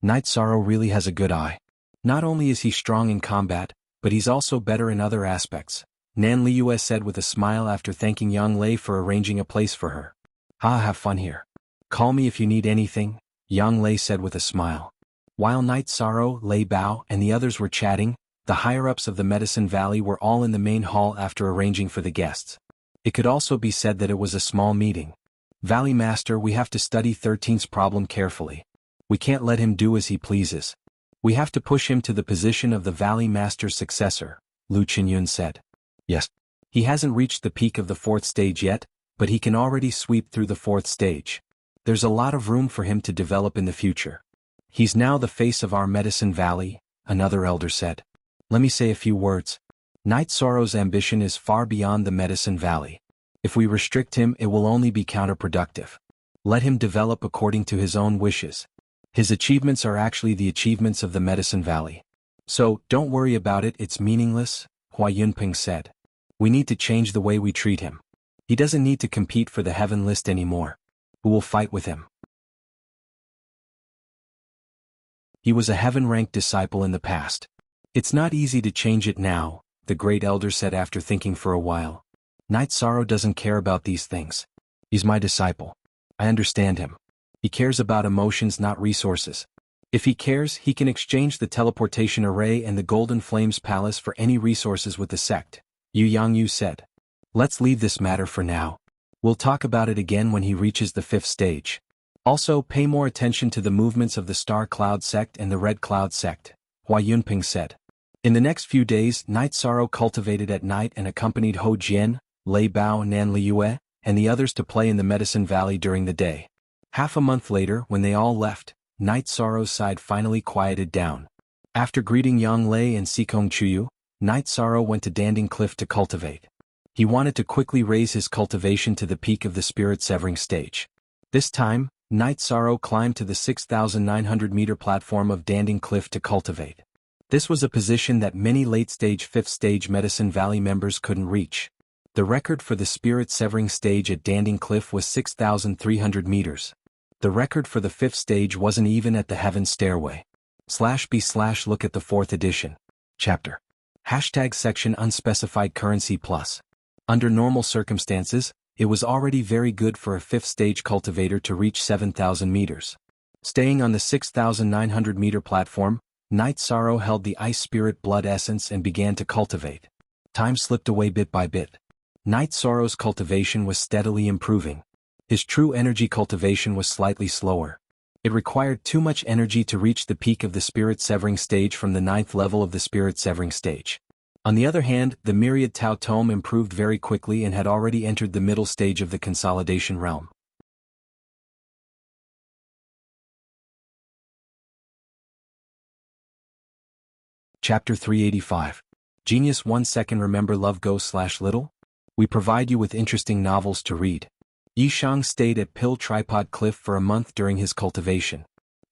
Night Sorrow really has a good eye. Not only is he strong in combat, but he's also better in other aspects, Nan Liu said with a smile after thanking Yang Lei for arranging a place for her. Have fun here. Call me if you need anything, Yang Lei said with a smile. While Night Sorrow, Lei Bao, and the others were chatting, the higher-ups of the Medicine Valley were all in the main hall after arranging for the guests. It could also be said that it was a small meeting. Valley Master, we have to study 13's problem carefully. We can't let him do as he pleases. We have to push him to the position of the Valley Master's successor, Lu Qinyun said. Yes. He hasn't reached the peak of the 4th stage yet, but he can already sweep through the 4th stage. There's a lot of room for him to develop in the future. He's now the face of our Medicine Valley, another elder said. Let me say a few words. Night Sorrow's ambition is far beyond the Medicine Valley. If we restrict him, it will only be counterproductive. Let him develop according to his own wishes. His achievements are actually the achievements of the Medicine Valley. So, don't worry about it, it's meaningless, Hua Yunping said. We need to change the way we treat him. He doesn't need to compete for the heaven list anymore. Who will fight with him? He was a heaven-ranked disciple in the past. It's not easy to change it now, the great elder said after thinking for a while. Night Sorrow doesn't care about these things. He's my disciple. I understand him. He cares about emotions, not resources. If he cares, he can exchange the teleportation array and the Golden Flames Palace for any resources with the sect, Yu Yangyu said. Let's leave this matter for now. We'll talk about it again when he reaches the 5th stage. Also, pay more attention to the movements of the Star Cloud sect and the Red Cloud sect, Hua Yunping said. In the next few days, Night Sorrow cultivated at night and accompanied Ho Jian, Lei Bao, Nan Liu, and the others to play in the Medicine Valley during the day. Half a month later, when they all left, Night Sorrow's side finally quieted down. After greeting Yang Lei and Sikong Chuyu, Night Sorrow went to Danding Cliff to cultivate. He wanted to quickly raise his cultivation to the peak of the Spirit Severing stage. This time, Night Sorrow climbed to the 6,900-meter platform of Danding Cliff to cultivate. This was a position that many late-stage 5th stage Medicine Valley members couldn't reach. The record for the Spirit Severing stage at Danding Cliff was 6,300 meters. The record for the 5th stage wasn't even at the Heaven Stairway. /b/look at the 4th edition. Chapter. #section unspecified currency plus. Under normal circumstances, it was already very good for a 5th stage cultivator to reach 7,000 meters. Staying on the 6,900-meter platform, Night Sorrow held the Ice Spirit Blood Essence and began to cultivate. Time slipped away bit by bit. Night Sorrow's cultivation was steadily improving. His true energy cultivation was slightly slower. It required too much energy to reach the peak of the Spirit Severing stage from the 9th level of the Spirit Severing stage. On the other hand, the Myriad Tao Tome improved very quickly and had already entered the middle stage of the Consolidation realm. Chapter 385. Genius 1 second. Remember Love Go/Little? We provide you with interesting novels to read. Yishang stayed at Pill Tripod Cliff for a month during his cultivation.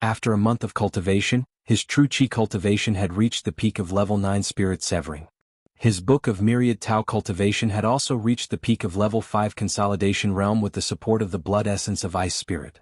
After a month of cultivation, his true Qi cultivation had reached the peak of level 9 spirit severing. His Book of Myriad Tao cultivation had also reached the peak of level 5 consolidation realm with the support of the blood essence of Ice Spirit.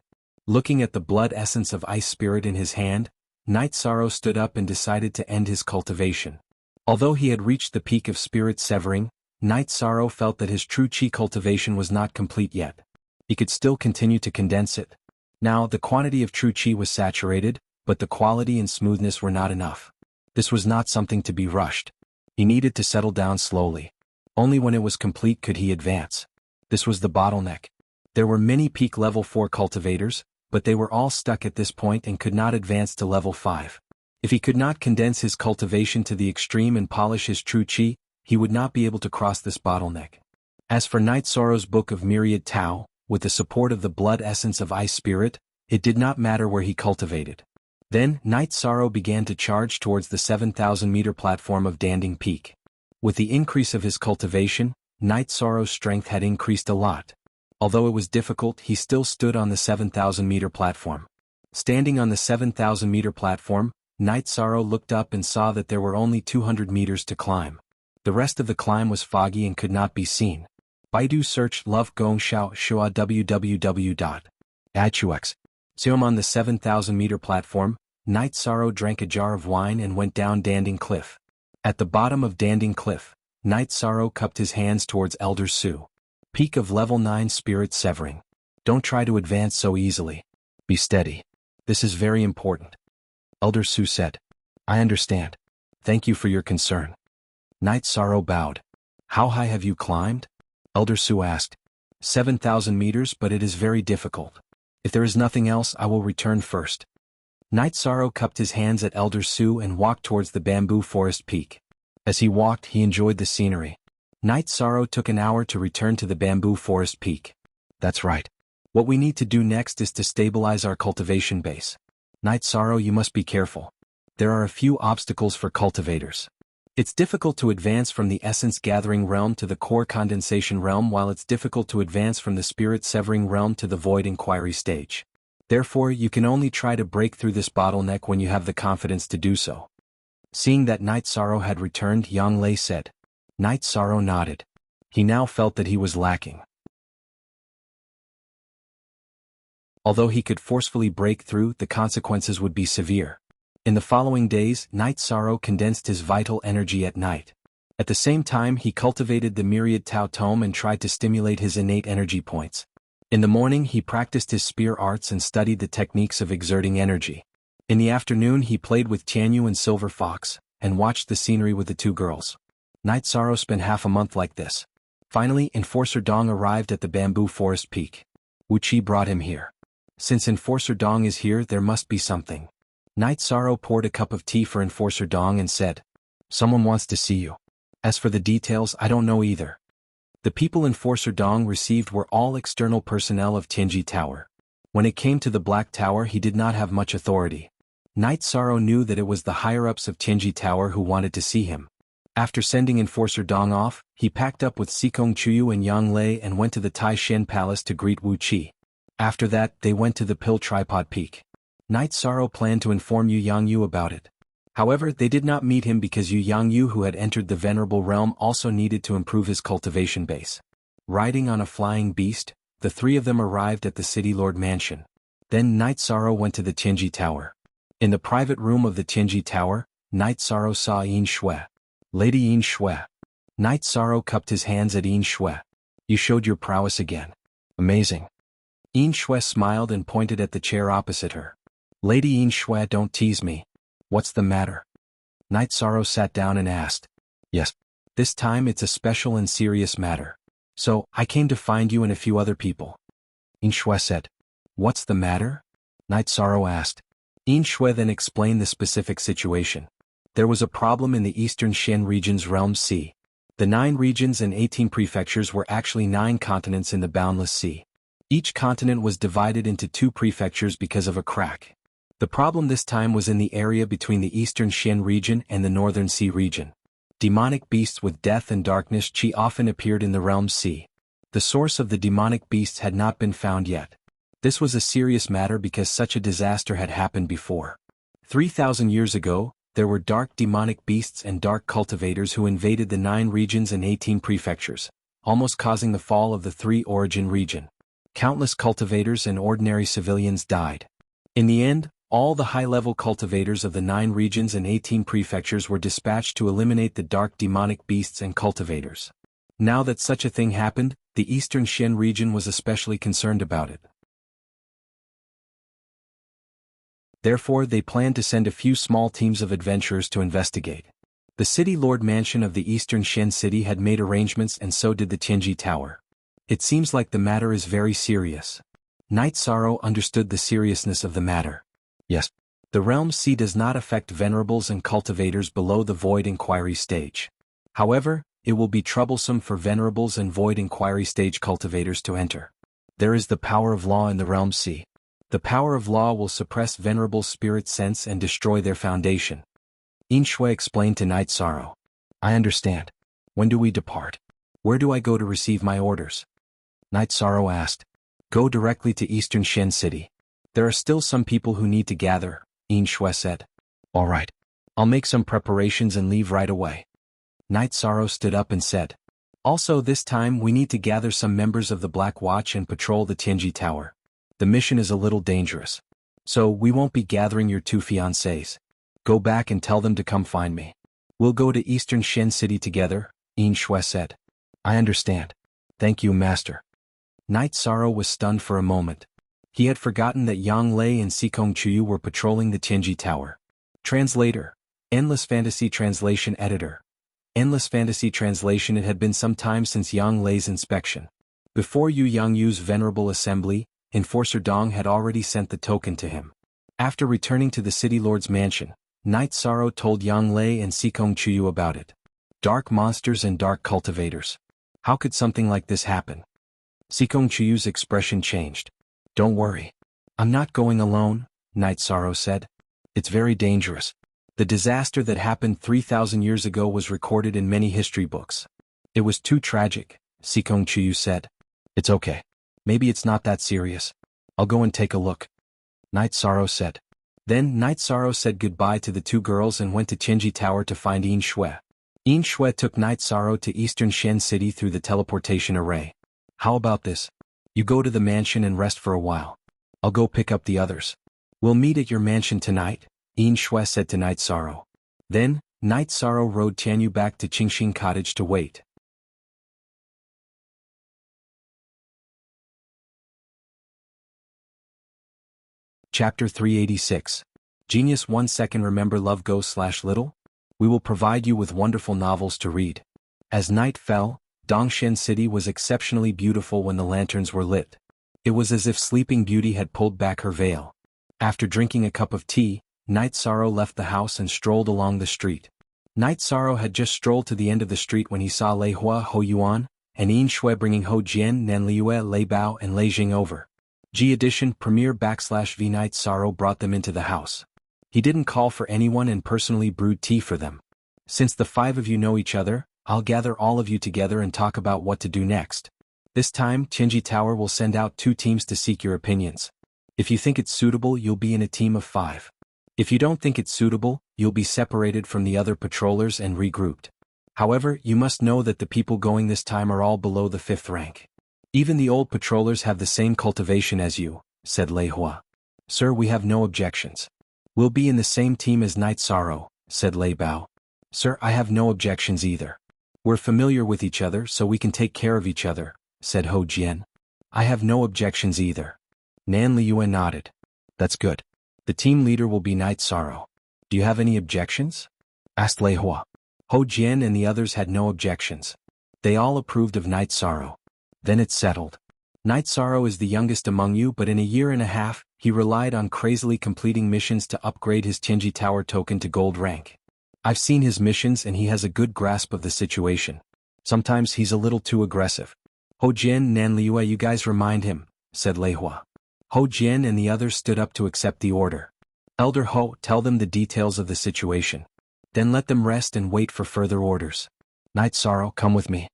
Looking at the blood essence of Ice Spirit in his hand, Night Sorrow stood up and decided to end his cultivation. Although he had reached the peak of spirit severing, Night Sorrow felt that his true Qi cultivation was not complete yet. He could still continue to condense it. Now, the quantity of true Qi was saturated, but the quality and smoothness were not enough. This was not something to be rushed. He needed to settle down slowly. Only when it was complete could he advance. This was the bottleneck. There were many peak level 4 cultivators, but they were all stuck at this point and could not advance to level 5. If he could not condense his cultivation to the extreme and polish his true Qi, he would not be able to cross this bottleneck. As for Night Sorrow's Book of Myriad Tao, with the support of the blood essence of Ice Spirit, it did not matter where he cultivated. Then, Night Sorrow began to charge towards the 7,000-meter platform of Danding Peak. With the increase of his cultivation, Night Sorrow's strength had increased a lot. Although it was difficult, he still stood on the 7,000-meter platform. Standing on the 7,000-meter platform, Night Sorrow looked up and saw that there were only 200 meters to climb. The rest of the climb was foggy and could not be seen. Baidu searched Love Gong Xiao Shua www.ichux.com on the 7,000-meter platform. Night Sorrow drank a jar of wine and went down Danding Cliff. At the bottom of Danding Cliff, Night Sorrow cupped his hands towards Elder Su. Peak of level 9 spirit severing. Don't try to advance so easily. Be steady. This is very important. Elder Su said. I understand. Thank you for your concern. Night Sorrow bowed. How high have you climbed? Elder Su asked. 7,000 meters, but it is very difficult. If there is nothing else, I will return first. Night Sorrow cupped his hands at Elder Su and walked towards the bamboo forest peak. As he walked, he enjoyed the scenery. Night Sorrow took an hour to return to the bamboo forest peak. That's right. What we need to do next is to stabilize our cultivation base. Night Sorrow, you must be careful. There are a few obstacles for cultivators. It's difficult to advance from the essence gathering realm to the core condensation realm, while it's difficult to advance from the spirit severing realm to the void inquiry stage. Therefore, you can only try to break through this bottleneck when you have the confidence to do so. Seeing that Night Sorrow had returned, Yang Lei said. Night Sorrow nodded. He now felt that he was lacking. Although he could forcefully break through, the consequences would be severe. In the following days, Night Sorrow condensed his vital energy at night. At the same time, he cultivated the Myriad Tao Tome and tried to stimulate his innate energy points. In the morning, he practiced his spear arts and studied the techniques of exerting energy. In the afternoon, he played with Tianyu and Silver Fox, and watched the scenery with the two girls. Night Sorrow spent half a month like this. Finally, Enforcer Dong arrived at the bamboo forest peak. Wu Qi brought him here. Since Enforcer Dong is here, there must be something. Night Sorrow poured a cup of tea for Enforcer Dong and said, Someone wants to see you. As for the details, I don't know either. The people Enforcer Dong received were all external personnel of Tianji Tower. When it came to the Black Tower, he did not have much authority. Night Sorrow knew that it was the higher-ups of Tianji Tower who wanted to see him. After sending Enforcer Dong off, he packed up with Sikong Chuyu and Yang Lei and went to the Tai Shen Palace to greet Wu Qi. After that, they went to the Pill Tripod Peak. Night Sorrow planned to inform Yu Yangyu about it. However, they did not meet him because Yu Yangyu, who had entered the Venerable Realm, also needed to improve his cultivation base. Riding on a flying beast, the three of them arrived at the City Lord Mansion. Then Night Sorrow went to the Tianji Tower. In the private room of the Tianji Tower, Night Sorrow saw Yin Shui. Lady Yin Shui. Night Sorrow cupped his hands at Yin Shui. You showed your prowess again. Amazing. Yin Shui smiled and pointed at the chair opposite her. Lady Yin Shui, don't tease me. What's the matter? Night Sorrow sat down and asked. Yes. This time it's a special and serious matter. So, I came to find you and a few other people. Yin Shui said. What's the matter? Night Sorrow asked. Yin Shui then explained the specific situation. There was a problem in the Eastern Shen region's Realm Sea. The 9 regions and 18 prefectures were actually 9 continents in the Boundless Sea. Each continent was divided into 2 prefectures because of a crack. The problem this time was in the area between the Eastern Shen region and the Northern Sea region. Demonic beasts with death and darkness Qi often appeared in the Realm Sea. The source of the demonic beasts had not been found yet. This was a serious matter because such a disaster had happened before. 3,000 years ago, there were dark demonic beasts and dark cultivators who invaded the 9 regions and 18 prefectures, almost causing the fall of the 3 origin region. Countless cultivators and ordinary civilians died. In the end, all the high-level cultivators of the 9 regions and 18 prefectures were dispatched to eliminate the dark demonic beasts and cultivators. Now that such a thing happened, the Eastern Xian region was especially concerned about it. Therefore, they planned to send a few small teams of adventurers to investigate. The City Lord Mansion of the Eastern Xian City had made arrangements, and so did the Tianji Tower. It seems like the matter is very serious. Night Sorrow understood the seriousness of the matter. Yes. The Realm Sea does not affect venerables and cultivators below the Void Inquiry stage. However, it will be troublesome for venerables and Void Inquiry stage cultivators to enter. There is the power of law in the Realm Sea. The power of law will suppress venerable spirit sense and destroy their foundation. Yin Shui explained to Night Sorrow. I understand. When do we depart? Where do I go to receive my orders? Night Sorrow asked. Go directly to Eastern Xian City. There are still some people who need to gather, Yin Shui said. All right. I'll make some preparations and leave right away. Night Sorrow stood up and said. Also this time we need to gather some members of the Black Watch and patrol the Tianji Tower. The mission is a little dangerous. So we won't be gathering your 2 fiancés. Go back and tell them to come find me. We'll go to Eastern Xian City together, Yin Shui said. I understand. Thank you, Master. Night Sorrow was stunned for a moment. He had forgotten that Yang Lei and Sikong Chuyu were patrolling the Tianji Tower. Translator. Endless Fantasy Translation Editor. Endless Fantasy Translation. It had been some time since Yang Lei's inspection. Before Yu Yangyu's Venerable Assembly, Enforcer Dong had already sent the token to him. After returning to the City Lord's mansion, Night Sorrow told Yang Lei and Sikong Chuyu about it. Dark monsters and dark cultivators. How could something like this happen? Sikong Chuyu's expression changed. Don't worry. I'm not going alone, Night Sorrow said. It's very dangerous. The disaster that happened 3,000 years ago was recorded in many history books. It was too tragic, Sikong Chuyu said. It's okay. Maybe it's not that serious. I'll go and take a look. Night Sorrow said. Then Night Sorrow said goodbye to the 2 girls and went to Tianji Tower to find Yin Shui. Yin Shui took Night Sorrow to Eastern Xian City through the teleportation array. How about this? You go to the mansion and rest for a while. I'll go pick up the others. We'll meet at your mansion tonight, Yin Shui said to Night Sorrow. Then, Night Sorrow rode Tianyu back to Qingxing Cottage to wait. Chapter 386. Genius 1 second. Remember love go/little? We will provide you with wonderful novels to read. As night fell, Dongshan City was exceptionally beautiful when the lanterns were lit. It was as if Sleeping Beauty had pulled back her veil. After drinking a cup of tea, Night Sorrow left the house and strolled along the street. Night Sorrow had just strolled to the end of the street when he saw Lei Hua, Ho Yuan, and Yin Shui bringing Ho Jian, Nan Liue, Lei Bao and Lei Jing over. G edition Premiere /V. Night Sorrow brought them into the house. He didn't call for anyone and personally brewed tea for them. Since the 5 of you know each other, I'll gather all of you together and talk about what to do next. This time, Tianji Tower will send out 2 teams to seek your opinions. If you think it's suitable, you'll be in a team of 5. If you don't think it's suitable, you'll be separated from the other patrollers and regrouped. However, you must know that the people going this time are all below the 5th rank. Even the old patrollers have the same cultivation as you, said Lei Hua. Sir, we have no objections. We'll be in the same team as Night Sorrow, said Lei Bao. Sir, I have no objections either. We're familiar with each other so we can take care of each other, said Ho Jian. I have no objections either. Nan Liue nodded. That's good. The team leader will be Night Sorrow. Do you have any objections? Asked Lei Hua. Ho Jian and the others had no objections. They all approved of Night Sorrow. Then it's settled. Night Sorrow is the youngest among you, but in a year and a half, he relied on crazily completing missions to upgrade his Tianji Tower token to gold rank. I've seen his missions and he has a good grasp of the situation. Sometimes he's a little too aggressive. Ho Jian, Nan Liue, you guys remind him, said Lei Hua. Ho Jian and the others stood up to accept the order. Elder Ho, tell them the details of the situation. Then let them rest and wait for further orders. Night Sorrow, come with me.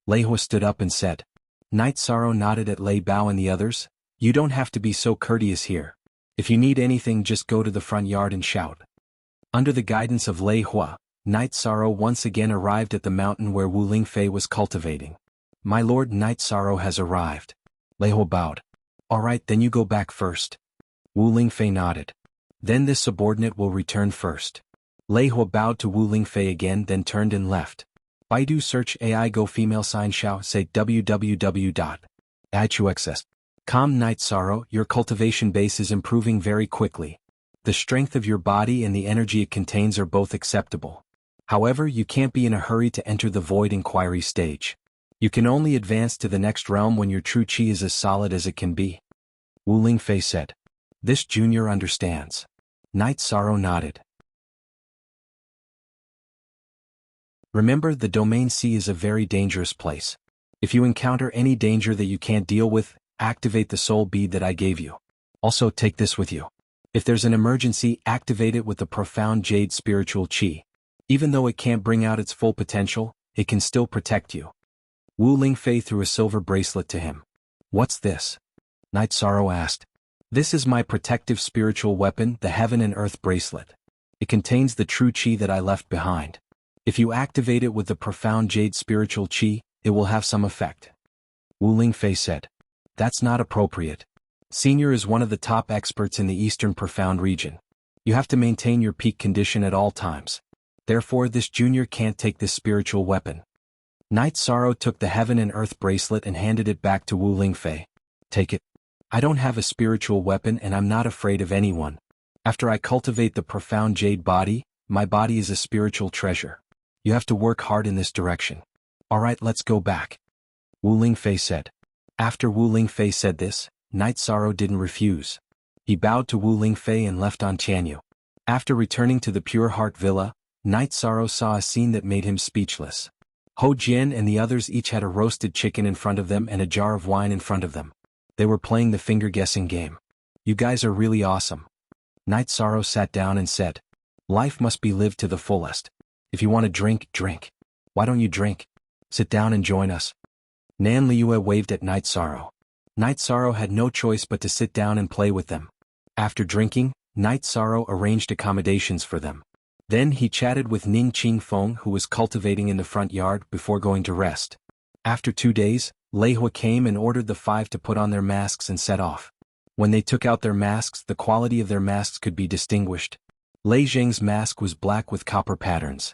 Lei Hua stood up and said. Night Sorrow nodded at Lei Bao and the others. You don't have to be so courteous here. If you need anything, just go to the front yard and shout. Under the guidance of Lei Hua, Night Sorrow once again arrived at the mountain where Wu Lingfei was cultivating. My lord, Night Sorrow has arrived. Lei Hua bowed. All right, then you go back first. Wu Lingfei nodded. Then this subordinate will return first. Lei Hua bowed to Wu Lingfei again, then turned and left. Baidu search AI go female sign xiao say www.ichuxs.com. Night Sorrow, your cultivation base is improving very quickly. The strength of your body and the energy it contains are both acceptable. However, you can't be in a hurry to enter the void inquiry stage. You can only advance to the next realm when your true chi is as solid as it can be. Wu Lingfei said. This junior understands. Night Sorrow nodded. Remember, the domain C is a very dangerous place. If you encounter any danger that you can't deal with, activate the soul bead that I gave you. Also, take this with you. If there's an emergency, activate it with the profound jade spiritual chi. Even though it can't bring out its full potential, it can still protect you. Wu Lingfei threw a silver bracelet to him. What's this? Night Sorrow asked. This is my protective spiritual weapon, the Heaven and Earth bracelet. It contains the true chi that I left behind. If you activate it with the profound jade spiritual chi, it will have some effect. Wu Lingfei said. That's not appropriate. Senior is one of the top experts in the Eastern Profound region. You have to maintain your peak condition at all times. Therefore, this junior can't take this spiritual weapon. Night Sorrow took the Heaven and Earth bracelet and handed it back to Wu Lingfei. Take it. I don't have a spiritual weapon and I'm not afraid of anyone. After I cultivate the profound jade body, my body is a spiritual treasure. You have to work hard in this direction. Alright, let's go back. Wu Lingfei said. After Wu Lingfei said this, Night Sorrow didn't refuse. He bowed to Wu Lingfei and left on Tianyu. After returning to the Pure Heart Villa, Night Sorrow saw a scene that made him speechless. Ho Jian and the others each had a roasted chicken in front of them and a jar of wine in front of them. They were playing the finger-guessing game. You guys are really awesome. Night Sorrow sat down and said, life must be lived to the fullest. If you want to drink, drink. Why don't you drink? Sit down and join us. Nan Liue waved at Night Sorrow. Night Sorrow had no choice but to sit down and play with them. After drinking, Night Sorrow arranged accommodations for them. Then he chatted with Ning Qingfeng, who was cultivating in the front yard, before going to rest. After 2 days, Lei Hua came and ordered the 5 to put on their masks and set off. When they took out their masks, the quality of their masks could be distinguished. Lei Zheng's mask was black with copper patterns.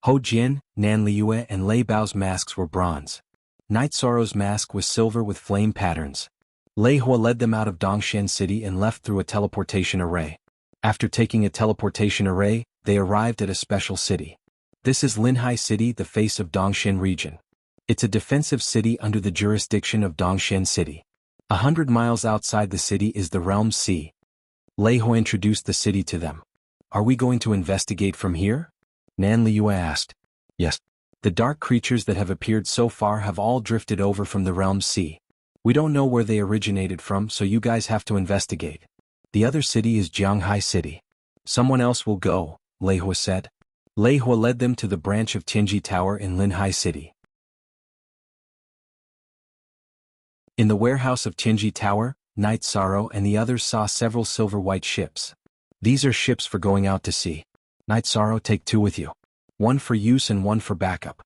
Ho Jian, Nan Liue and Lei Bao's masks were bronze. Night Sorrow's mask was silver with flame patterns. Lei Hua led them out of Dongshan City and left through a teleportation array. After taking a teleportation array, they arrived at a special city. This is Linhai City, the face of Dongshan region. It's a defensive city under the jurisdiction of Dongshan City. 100 miles outside the city is the Realm Sea. Lei Hua introduced the city to them. Are we going to investigate from here? Nan Liue asked. Yes. The dark creatures that have appeared so far have all drifted over from the Realm Sea. We don't know where they originated from, so you guys have to investigate. The other city is Jianghai City. Someone else will go, Lei Hua said. Lei Hua led them to the branch of Tianji Tower in Linhai City. In the warehouse of Tianji Tower, Night Sorrow and the others saw several silver-white ships. These are ships for going out to sea. Night Sorrow, take 2 with you. 1 for use and 1 for backup.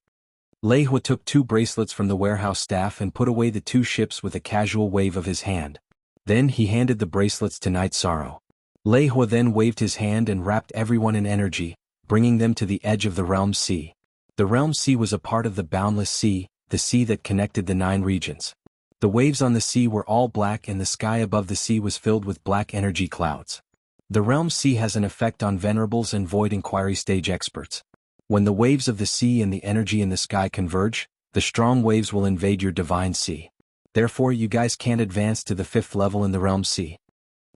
Lei Hua took 2 bracelets from the warehouse staff and put away the 2 ships with a casual wave of his hand. Then he handed the bracelets to Night Sorrow. Lei Hua then waved his hand and wrapped everyone in energy, bringing them to the edge of the Realm Sea. The Realm Sea was a part of the Boundless Sea, the sea that connected the 9 regions. The waves on the sea were all black and the sky above the sea was filled with black energy clouds. The Realm Sea has an effect on venerables and void inquiry stage experts. When the waves of the sea and the energy in the sky converge, the strong waves will invade your divine sea. Therefore, you guys can't advance to the 5th level in the Realm Sea.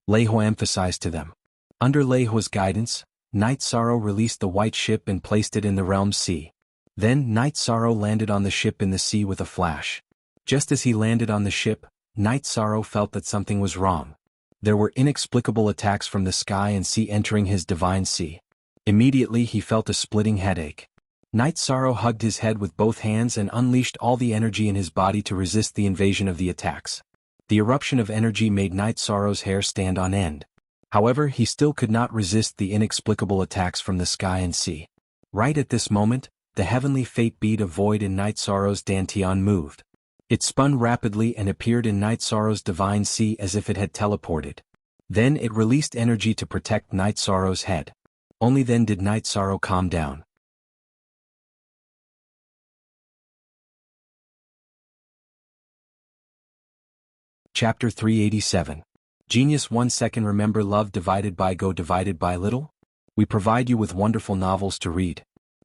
Lei Hua emphasized to them. Under Lei Hua's guidance, Night Sorrow released the white ship and placed it in the Realm Sea. Then Night Sorrow landed on the ship in the sea with a flash. Just as he landed on the ship, Night Sorrow felt that something was wrong. There were inexplicable attacks from the sky and sea entering his divine sea. Immediately he felt a splitting headache. Night Sorrow hugged his head with both hands and unleashed all the energy in his body to resist the invasion of the attacks. The eruption of energy made Night Sorrow's hair stand on end. However, he still could not resist the inexplicable attacks from the sky and sea. Right at this moment, the heavenly fate bead of void in Night Sorrow's dantian moved. It spun rapidly and appeared in Night Sorrow's divine sea as if it had teleported. Then it released energy to protect Night Sorrow's head. Only then did Night Sorrow calm down. Chapter 387. Genius 1 second. Remember love divided by go divided by little? We provide you with wonderful novels to read.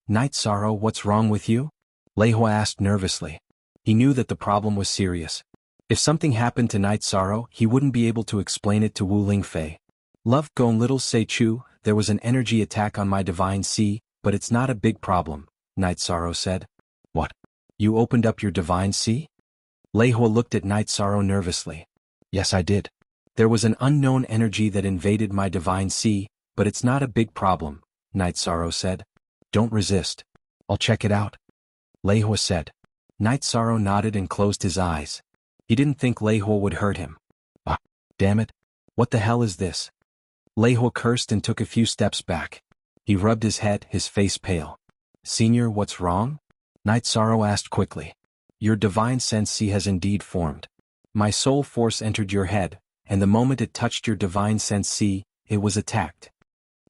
Night Sorrow, what's wrong with you? Lei Hua asked nervously. He knew that the problem was serious. If something happened to Night Sorrow, he wouldn't be able to explain it to Wu Lingfei. Love go little Sei Chu, there was an energy attack on my divine sea, but it's not a big problem, Night Sorrow said. What? You opened up your divine sea? Lei Hua looked at Night Sorrow nervously. Yes, I did. There was an unknown energy that invaded my divine sea, but it's not a big problem, Night Sorrow said. Don't resist. I'll check it out. Lei Hua said. Night Sorrow nodded and closed his eyes. He didn't think Lei Hua would hurt him. Ah, damn it. What the hell is this? Lei Hua cursed and took a few steps back. He rubbed his head, his face pale. Senior, what's wrong? Night Sorrow asked quickly. Your divine sense sea has indeed formed. My soul force entered your head, and the moment it touched your divine sense sea, it was attacked.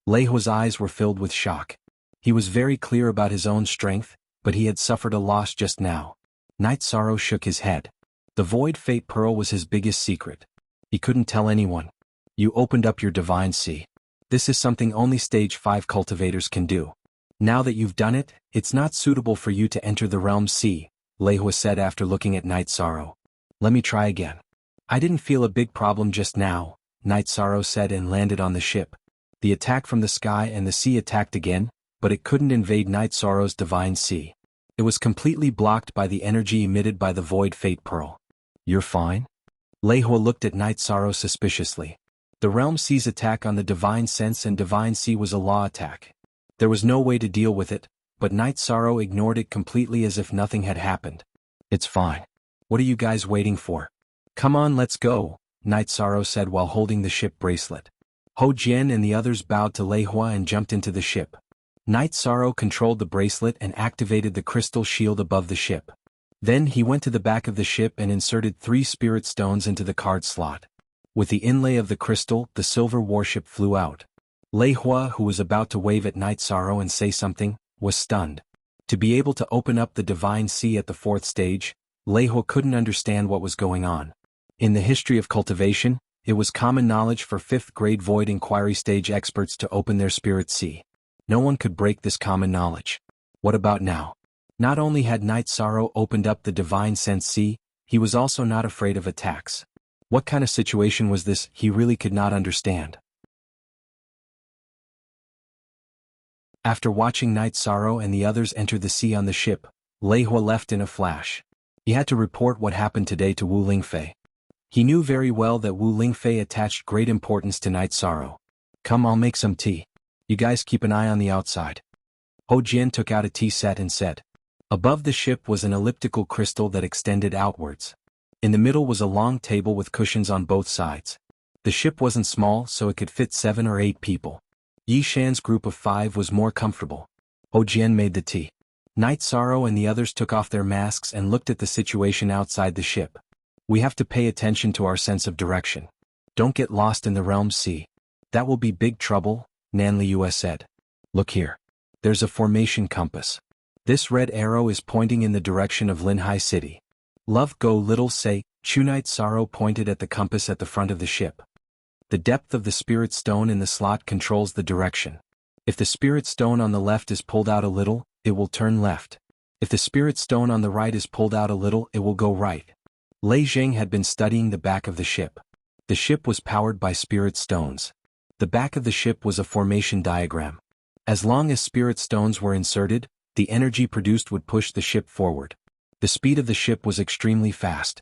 Lei Hua's eyes were filled with shock. He was very clear about his own strength, but he had suffered a loss just now. Night Sorrow shook his head. The Void Fate Pearl was his biggest secret. He couldn't tell anyone. You opened up your divine sea. This is something only stage 5 cultivators can do. Now that you've done it, it's not suitable for you to enter the realm sea, Lei Hua said after looking at Night Sorrow. Let me try again. I didn't feel a big problem just now, Night Sorrow said and landed on the ship. The attack from the sky and the sea attacked again, but it couldn't invade Night Sorrow's divine sea. It was completely blocked by the energy emitted by the Void Fate Pearl. You're fine? Lei Hua looked at Night Sorrow suspiciously. The realm sea's attack on the divine sense and divine sea was a law attack. There was no way to deal with it, but Night Sorrow ignored it completely as if nothing had happened. It's fine. What are you guys waiting for? Come on, let's go, Night Sorrow said while holding the ship bracelet. Ho Jian and the others bowed to Lei Hua and jumped into the ship. Night Sorrow controlled the bracelet and activated the crystal shield above the ship. Then he went to the back of the ship and inserted 3 spirit stones into the card slot. With the inlay of the crystal, the silver warship flew out. Lei Hua, who was about to wave at Night Sorrow and say something, was stunned. To be able to open up the divine sea at the 4th stage, Lei Hua couldn't understand what was going on. In the history of cultivation, it was common knowledge for 5th grade Void Inquiry stage experts to open their spirit sea. No one could break this common knowledge. What about now? Not only had Night Sorrow opened up the divine sense sea, he was also not afraid of attacks. What kind of situation was this? He really could not understand. After watching Night Sorrow and the others enter the sea on the ship, Lei Hua left in a flash. He had to report what happened today to Wu Lingfei. He knew very well that Wu Lingfei attached great importance to Night Sorrow. Come, I'll make some tea. You guys keep an eye on the outside. Ho Jian took out a tea set and said. Above the ship was an elliptical crystal that extended outwards. In the middle was a long table with cushions on both sides. The ship wasn't small, so it could fit 7 or 8 people. Yi Shan's group of 5 was more comfortable. Ho Jian made the tea. Night Sorrow and the others took off their masks and looked at the situation outside the ship. We have to pay attention to our sense of direction. Don't get lost in the realm sea. That will be big trouble, Nan Liu said. Look here. There's a formation compass. This red arrow is pointing in the direction of Linhai City. Love go little Sei Chu. Night Sorrow pointed at the compass at the front of the ship. The depth of the spirit stone in the slot controls the direction. If the spirit stone on the left is pulled out a little, it will turn left. If the spirit stone on the right is pulled out a little, it will go right. Lei Zheng had been studying the back of the ship. The ship was powered by spirit stones. The back of the ship was a formation diagram. As long as spirit stones were inserted, the energy produced would push the ship forward. The speed of the ship was extremely fast.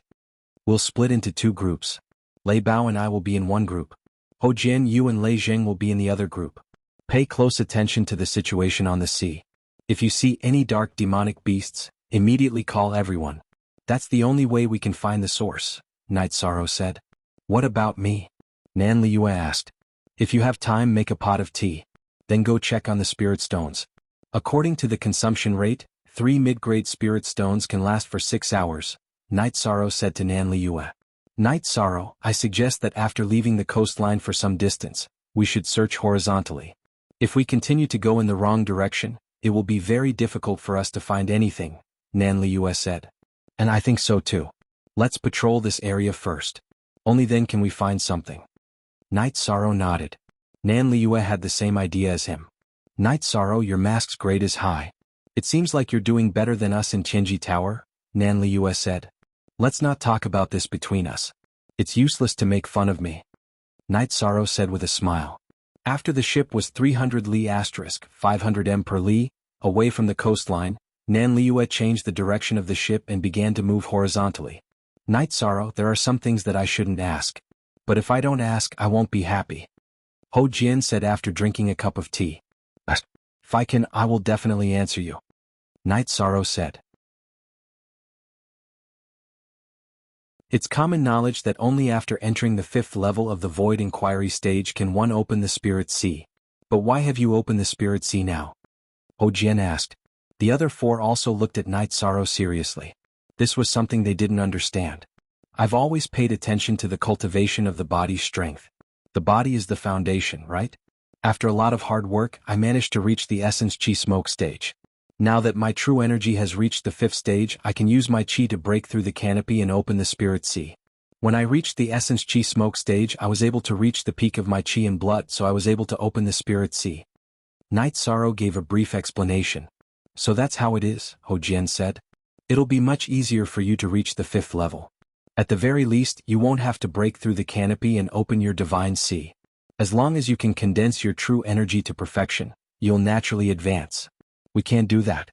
We'll split into 2 groups. Lei Bao and I will be in one group. Ho Jian, you and Lei Zheng will be in the other group. Pay close attention to the situation on the sea. If you see any dark demonic beasts, immediately call everyone. That's the only way we can find the source, Night Sorrow said. What about me? Nan Liyue asked. If you have time, make a pot of tea. Then go check on the spirit stones. According to the consumption rate, 3 mid-grade spirit stones can last for 6 hours, Night Sorrow said to Nan Liyue. Night Sorrow, I suggest that after leaving the coastline for some distance, we should search horizontally. If we continue to go in the wrong direction, it will be very difficult for us to find anything, Nan Liyue said. And I think so too. Let's patrol this area first. Only then can we find something. Night Sorrow nodded. Nan Liyue had the same idea as him. Night Sorrow, your mask's grade is high. It seems like you're doing better than us in Tianji Tower, Nan Liyue said. Let's not talk about this between us. It's useless to make fun of me. Night Sorrow said with a smile. After the ship was 300 li asterisk 500 m per li, away from the coastline, Nan Liyue changed the direction of the ship and began to move horizontally. Night Sorrow, there are some things that I shouldn't ask. But if I don't ask, I won't be happy. Ho Jian said after drinking a cup of tea. If I can, I will definitely answer you. Night Sorrow said. It's common knowledge that only after entering the 5th level of the Void Inquiry stage can one open the Spirit Sea. But why have you opened the Spirit Sea now? Ho Jian asked. The other 4 also looked at Night Sorrow seriously. This was something they didn't understand. I've always paid attention to the cultivation of the body's strength. The body is the foundation, right? After a lot of hard work, I managed to reach the Essence Chi Smoke stage. Now that my true energy has reached the 5th stage, I can use my Chi to break through the canopy and open the Spirit Sea. When I reached the Essence Chi Smoke stage, I was able to reach the peak of my Chi and blood, so I was able to open the Spirit Sea. Night Sorrow gave a brief explanation. So that's how it is, Ho Jian said. It'll be much easier for you to reach the 5th level. At the very least, you won't have to break through the canopy and open your divine sea. As long as you can condense your true energy to perfection, you'll naturally advance. We can't do that.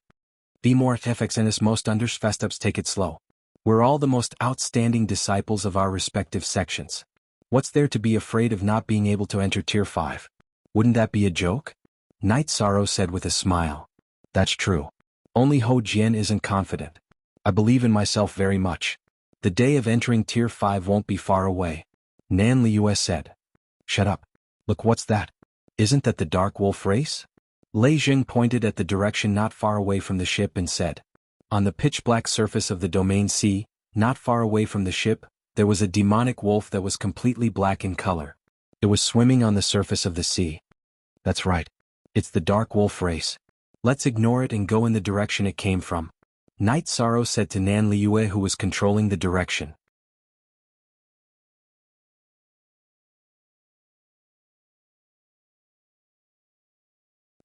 The more FXNS most undersfestups take it slow. We're all the most outstanding disciples of our respective sections. What's there to be afraid of not being able to enter Tier 5? Wouldn't that be a joke? Night Sorrow said with a smile. That's true. Only Ho Jian isn't confident. I believe in myself very much. The day of entering Tier 5 won't be far away. Nan Liyue said. Shut up. Look, what's that? Isn't that the Dark Wolf race? Lei Jing pointed at the direction not far away from the ship and said. On the pitch-black surface of the domain sea, not far away from the ship, there was a demonic wolf that was completely black in color. It was swimming on the surface of the sea. That's right. It's the Dark Wolf race. Let's ignore it and go in the direction it came from. Night Sorrow said to Nan Liyue, who was controlling the direction.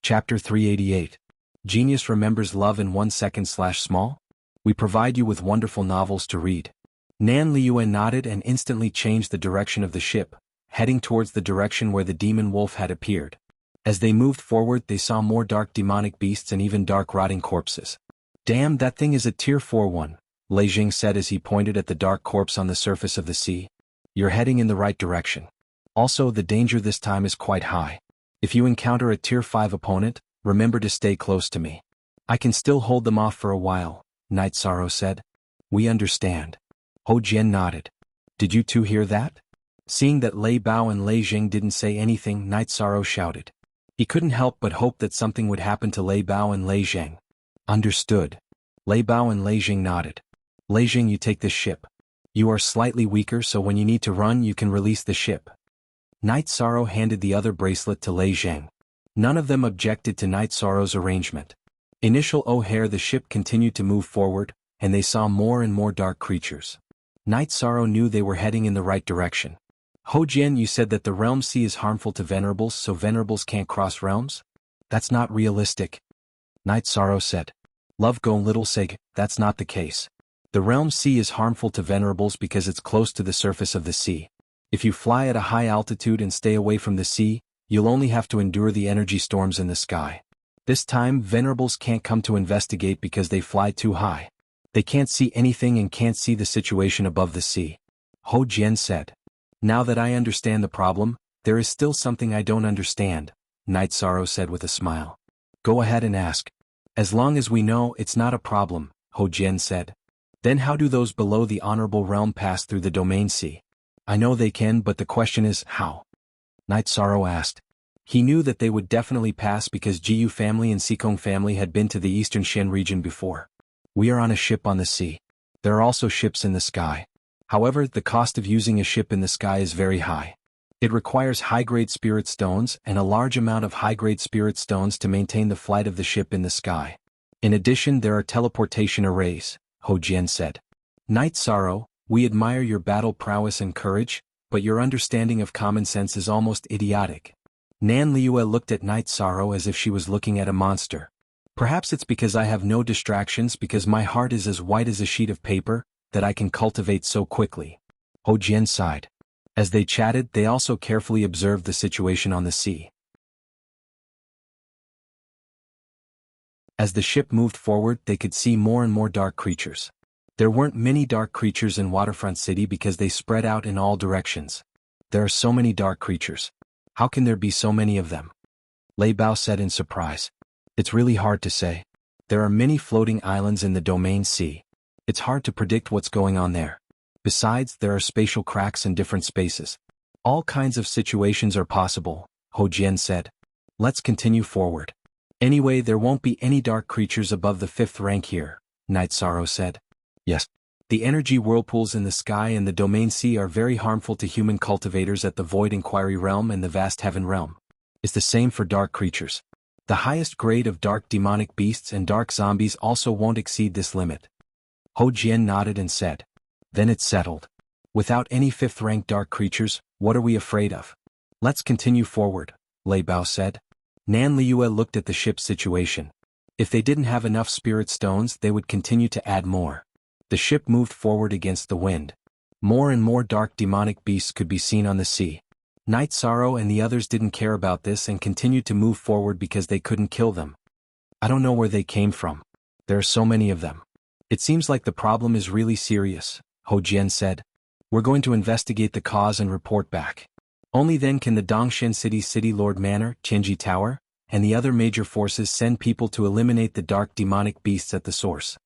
Chapter 388. Genius remembers love in 1 second/small? We provide you with wonderful novels to read. Nan Liyue nodded and instantly changed the direction of the ship, heading towards the direction where the demon wolf had appeared. As they moved forward, they saw more dark demonic beasts and even dark rotting corpses. Damn, that thing is a Tier 4 one, Lei Jing said as he pointed at the dark corpse on the surface of the sea. You're heading in the right direction. Also, the danger this time is quite high. If you encounter a Tier 5 opponent, remember to stay close to me. I can still hold them off for a while, Night Sorrow said. We understand. Ho Jian nodded. Did you two hear that? Seeing that Lei Bao and Lei Jing didn't say anything, Night Sorrow shouted. He couldn't help but hope that something would happen to Lei Bao and Lei Jing. Understood. Lei Bao and Lei Jing nodded. Lei Jing, you take this ship. You are slightly weaker, so when you need to run you can release the ship. Night Sorrow handed the other bracelet to Lei Jing. None of them objected to Night Sorrow's arrangement. Initial O'Hare, the ship continued to move forward, and they saw more and more dark creatures. Night Sorrow knew they were heading in the right direction. Ho Jian, you said that the realm sea is harmful to venerables, so venerables can't cross realms? That's not realistic. Night Sorrow said. Love Go Little Seg, that's not the case. The realm sea is harmful to venerables because it's close to the surface of the sea. If you fly at a high altitude and stay away from the sea, you'll only have to endure the energy storms in the sky. This time, venerables can't come to investigate because they fly too high. They can't see anything and can't see the situation above the sea. Ho Jian said. Now that I understand the problem, there is still something I don't understand, Night Sorrow said with a smile. Go ahead and ask. As long as we know, it's not a problem, Ho Jian said. Then how do those below the honorable realm pass through the domain sea? I know they can, but the question is, how? Night Sorrow asked. He knew that they would definitely pass because Jiyu family and Sikong family had been to the eastern Shen region before. We are on a ship on the sea. There are also ships in the sky. However, the cost of using a ship in the sky is very high. It requires high-grade spirit stones and a large amount of high-grade spirit stones to maintain the flight of the ship in the sky. In addition, there are teleportation arrays, Ho Jian said. Night Sorrow, we admire your battle prowess and courage, but your understanding of common sense is almost idiotic. Nan Liue looked at Night Sorrow as if she was looking at a monster. Perhaps it's because I have no distractions, because my heart is as white as a sheet of paper, that I can cultivate so quickly. Ho Jian sighed. As they chatted, they also carefully observed the situation on the sea. As the ship moved forward, they could see more and more dark creatures. There weren't many dark creatures in Waterfront City because they spread out in all directions. There are so many dark creatures. How can there be so many of them? Lei Bao said in surprise. It's really hard to say. There are many floating islands in the domain sea. It's hard to predict what's going on there. Besides, there are spatial cracks in different spaces. All kinds of situations are possible, Ho Jian said. Let's continue forward. Anyway, there won't be any dark creatures above the 5th rank here, Night Sorrow said. Yes. The energy whirlpools in the sky and the domain sea are very harmful to human cultivators at the Void Inquiry Realm and the Vast Heaven Realm. It's the same for dark creatures. The highest grade of dark demonic beasts and dark zombies also won't exceed this limit. Ho Jian nodded and said. Then it's settled. Without any 5th rank dark creatures, what are we afraid of? Let's continue forward, Lei Bao said. Nan Liue looked at the ship's situation. If they didn't have enough spirit stones, they would continue to add more. The ship moved forward against the wind. More and more dark demonic beasts could be seen on the sea. Night Sorrow and the others didn't care about this and continued to move forward because they couldn't kill them. I don't know where they came from. There are so many of them. It seems like the problem is really serious, Ho Jian said. We're going to investigate the cause and report back. Only then can the Dongshen City Lord Manor, Qinji Tower, and the other major forces send people to eliminate the dark demonic beasts at the source.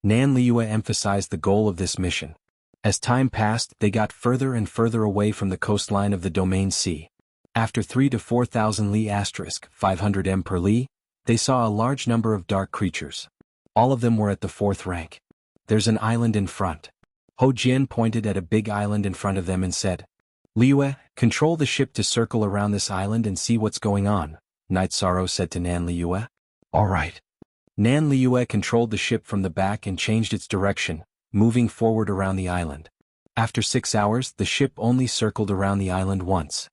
Nan Liue emphasized the goal of this mission. As time passed, they got further and further away from the coastline of the domain sea. After 3 to 4,000 li * 500 m per li, they saw a large number of dark creatures. All of them were at the 4th rank. There's an island in front. Ho Jian pointed at a big island in front of them and said, Liue, control the ship to circle around this island and see what's going on, Night Sorrow said to Nan Liue. All right. Nan Liue controlled the ship from the back and changed its direction, moving forward around the island. After 6 hours, the ship only circled around the island once.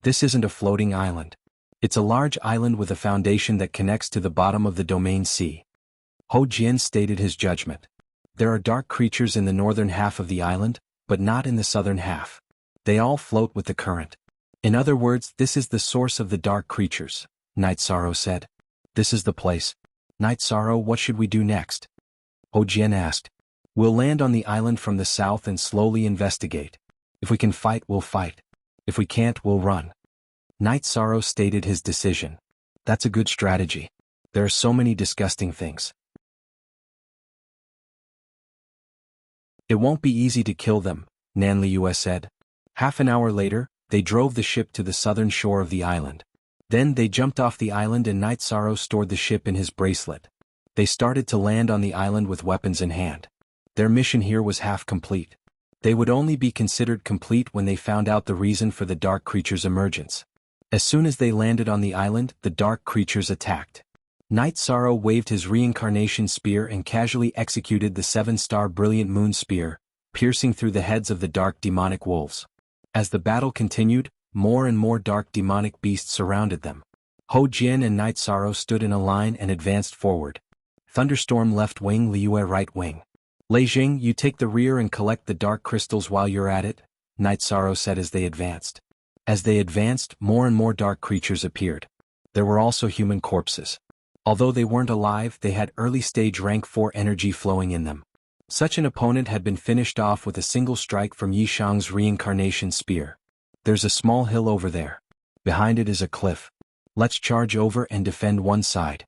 This isn't a floating island. It's a large island with a foundation that connects to the bottom of the domain sea. Ho Jian stated his judgment. There are dark creatures in the northern half of the island, but not in the southern half. They all float with the current. In other words, this is the source of the dark creatures, Night Sorrow said. This is the place. Night Sorrow, what should we do next? Ho Jian asked. We'll land on the island from the south and slowly investigate. If we can fight, we'll fight. If we can't, we'll run. Night Sorrow stated his decision. That's a good strategy. There are so many disgusting things. It won't be easy to kill them, Nan Liue said. Half an hour later, they drove the ship to the southern shore of the island. Then they jumped off the island and Night Sorrow stored the ship in his bracelet. They started to land on the island with weapons in hand. Their mission here was half complete. They would only be considered complete when they found out the reason for the dark creature's emergence. As soon as they landed on the island, the dark creatures attacked. Night Sorrow waved his reincarnation spear and casually executed the 7-star brilliant moon spear, piercing through the heads of the dark demonic wolves. As the battle continued, more and more dark demonic beasts surrounded them. Ho Jian and Night Sorrow stood in a line and advanced forward. Thunderstorm left wing, Liue right wing. Lei Jing, you take the rear and collect the dark crystals while you're at it, Night Sorrow said as they advanced. As they advanced, more and more dark creatures appeared. There were also human corpses. Although they weren't alive, they had early-stage rank 4 energy flowing in them. Such an opponent had been finished off with a single strike from Yishang's reincarnation spear. There's a small hill over there. Behind it is a cliff. Let's charge over and defend one side.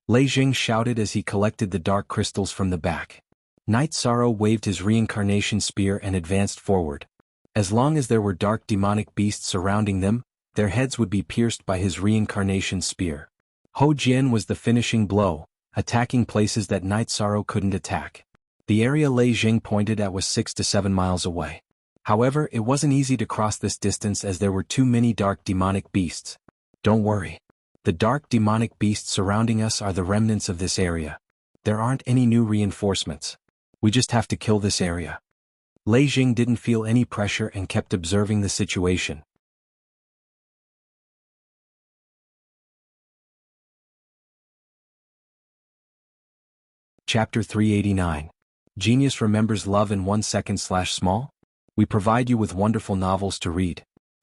Lei Jing shouted as he collected the dark crystals from the back. Night Sorrow waved his reincarnation spear and advanced forward. As long as there were dark demonic beasts surrounding them, their heads would be pierced by his reincarnation spear. Hou Jian was the finishing blow, attacking places that Night Sorrow couldn't attack. The area Lei Jing pointed at was 6 to 7 miles away. However, it wasn't easy to cross this distance as there were too many dark demonic beasts. Don't worry. The dark demonic beasts surrounding us are the remnants of this area. There aren't any new reinforcements. We just have to kill this area. Lei Jing didn't feel any pressure and kept observing the situation. Chapter 389. Genius remembers love in 1 second/small? We provide you with wonderful novels to read.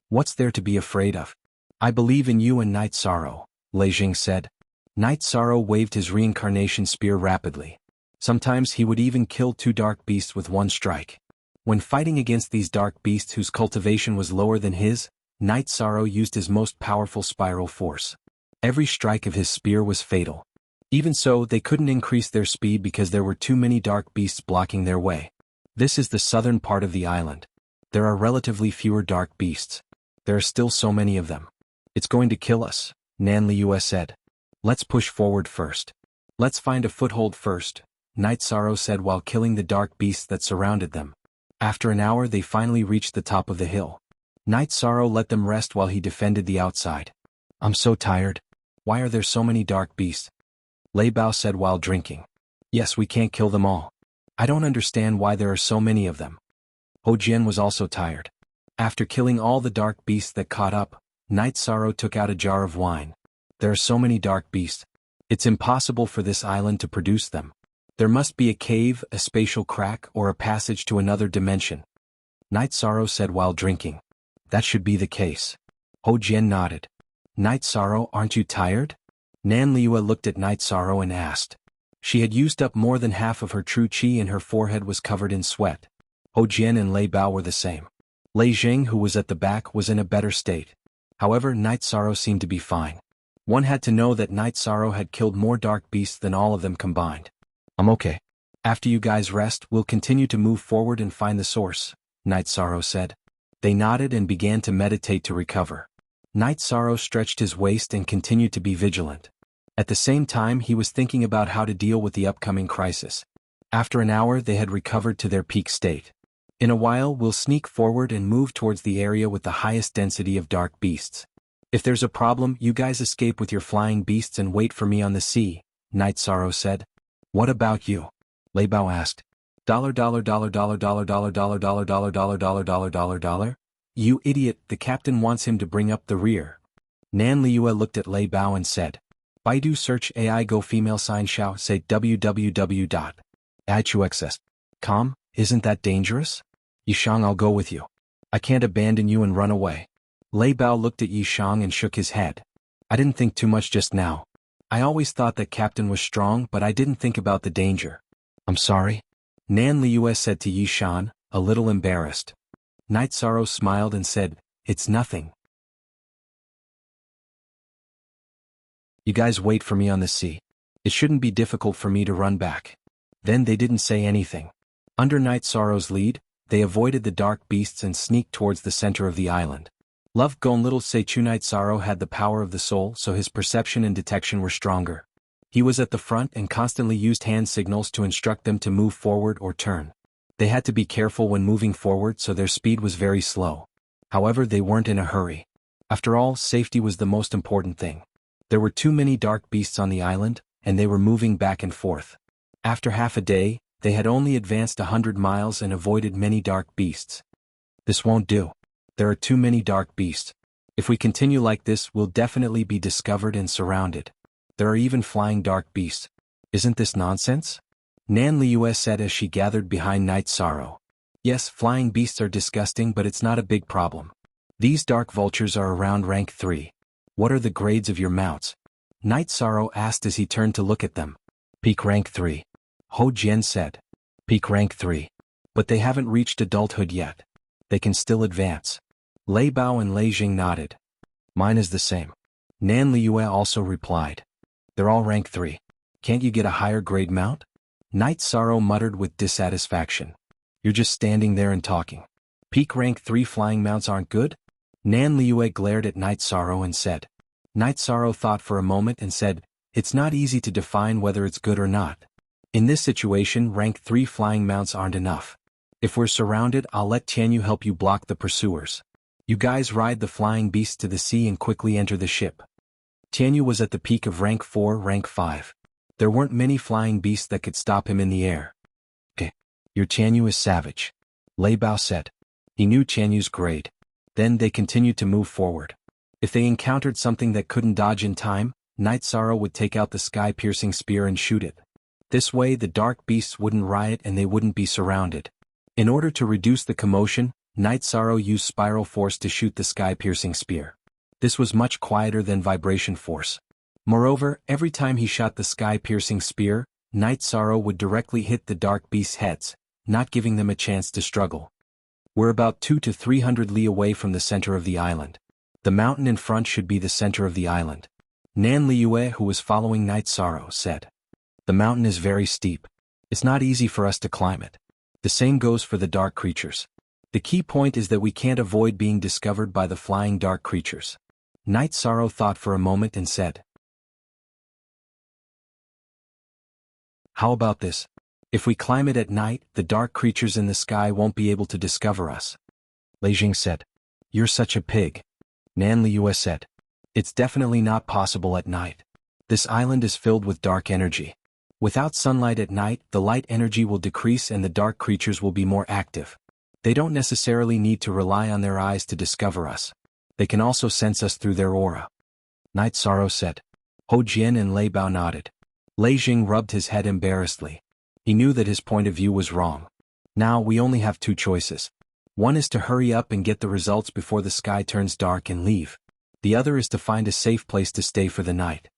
What's there to be afraid of? I believe in you and Night Sorrow, Lei Jing said. Night Sorrow waved his reincarnation spear rapidly. Sometimes he would even kill 2 dark beasts with 1 strike. When fighting against these dark beasts whose cultivation was lower than his, Night Sorrow used his most powerful spiral force. Every strike of his spear was fatal. Even so, they couldn't increase their speed because there were too many dark beasts blocking their way. This is the southern part of the island. There are relatively fewer dark beasts. There are still so many of them. It's going to kill us, Nan Liu said. Let's push forward first. Let's find a foothold first, Night Sorrow said while killing the dark beasts that surrounded them. After an hour they finally reached the top of the hill. Night Sorrow let them rest while he defended the outside. I'm so tired. Why are there so many dark beasts? Lei Bao said while drinking. Yes, we can't kill them all. I don't understand why there are so many of them. Hou Jian was also tired. After killing all the dark beasts that caught up, Night Sorrow took out a jar of wine. There are so many dark beasts. It's impossible for this island to produce them. There must be a cave, a spatial crack, or a passage to another dimension. Night Sorrow said while drinking. That should be the case. Hou Jian nodded. Night Sorrow, aren't you tired? Nan Liu looked at Night Sorrow and asked. She had used up more than half of her true qi and her forehead was covered in sweat. Hou Jian and Lei Bao were the same. Lei Jing, who was at the back, was in a better state. However, Night Sorrow seemed to be fine. One had to know that Night Sorrow had killed more dark beasts than all of them combined. I'm okay. After you guys rest, we'll continue to move forward and find the source, Night Sorrow said. They nodded and began to meditate to recover. Night Sorrow stretched his waist and continued to be vigilant. At the same time, he was thinking about how to deal with the upcoming crisis. After an hour, they had recovered to their peak state. In a while, we'll sneak forward and move towards the area with the highest density of dark beasts. If there's a problem, you guys escape with your flying beasts and wait for me on the sea, Night Sorrow said. What about you? Lei Bao asked. $$. You idiot, the captain wants him to bring up the rear. Nan Liu looked at Lei Bao and said. Baidu search AI go female sign shao say www.aichuxs.com, isn't that dangerous? Yishang, I'll go with you. I can't abandon you and run away. Lei Bao looked at Yishang and shook his head. I didn't think too much just now. I always thought that Captain was strong, but I didn't think about the danger. I'm sorry. Nan Liu said to Yishan, a little embarrassed. Night Sorrow smiled and said, It's nothing. You guys wait for me on the sea. It shouldn't be difficult for me to run back. Then they didn't say anything. Under Night Sorrow's lead, they avoided the dark beasts and sneaked towards the center of the island. Love Gon Little Seichu. Night Sorrow had the power of the soul, so his perception and detection were stronger. He was at the front and constantly used hand signals to instruct them to move forward or turn. They had to be careful when moving forward, so their speed was very slow. However, they weren't in a hurry. After all, safety was the most important thing. There were too many dark beasts on the island, and they were moving back and forth. After half a day, they had only advanced 100 miles and avoided many dark beasts. This won't do. There are too many dark beasts. If we continue like this, we'll definitely be discovered and surrounded. There are even flying dark beasts. Isn't this nonsense? Nan Liu said as she gathered behind Night Sorrow. Yes, flying beasts are disgusting, but it's not a big problem. These dark vultures are around rank 3. What are the grades of your mounts? Night Sorrow asked as he turned to look at them. Peak rank 3. Hou Jian said. Peak rank 3. But they haven't reached adulthood yet. They can still advance. Lei Bao and Lei Jing nodded. Mine is the same. Nan Liu also replied. They're all rank 3. Can't you get a higher grade mount? Night Sorrow muttered with dissatisfaction. You're just standing there and talking. Peak rank 3 flying mounts aren't good? Nan Liue glared at Night Sorrow and said. Night Sorrow thought for a moment and said, it's not easy to define whether it's good or not. In this situation, rank 3 flying mounts aren't enough. If we're surrounded, I'll let Tianyu help you block the pursuers. You guys ride the flying beasts to the sea and quickly enter the ship. Tianyu was at the peak of rank 4, rank 5. There weren't many flying beasts that could stop him in the air. Your Tianyu is savage. Lei Bao said. He knew Tianyu's grade. Then they continued to move forward. If they encountered something that couldn't dodge in time, Night Sorrow would take out the sky-piercing spear and shoot it. This way the dark beasts wouldn't riot and they wouldn't be surrounded. In order to reduce the commotion, Night Sorrow used spiral force to shoot the sky-piercing spear. This was much quieter than vibration force. Moreover, every time he shot the sky-piercing spear, Night Sorrow would directly hit the dark beasts' heads, not giving them a chance to struggle. We're about 200 to 300 li away from the center of the island. The mountain in front should be the center of the island. Nan Liue, who was following Night Sorrow, said. The mountain is very steep. It's not easy for us to climb it. The same goes for the dark creatures. The key point is that we can't avoid being discovered by the flying dark creatures. Night Sorrow thought for a moment and said. How about this? If we climb it at night, the dark creatures in the sky won't be able to discover us. Lei Jing said. You're such a pig. Nan Liue said. It's definitely not possible at night. This island is filled with dark energy. Without sunlight at night, the light energy will decrease and the dark creatures will be more active. They don't necessarily need to rely on their eyes to discover us. They can also sense us through their aura. Night Sorrow said. Ho Jian and Lei Bao nodded. Lei Jing rubbed his head embarrassedly. He knew that his point of view was wrong. Now we only have 2 choices. One is to hurry up and get the results before the sky turns dark and leave. The other is to find a safe place to stay for the night.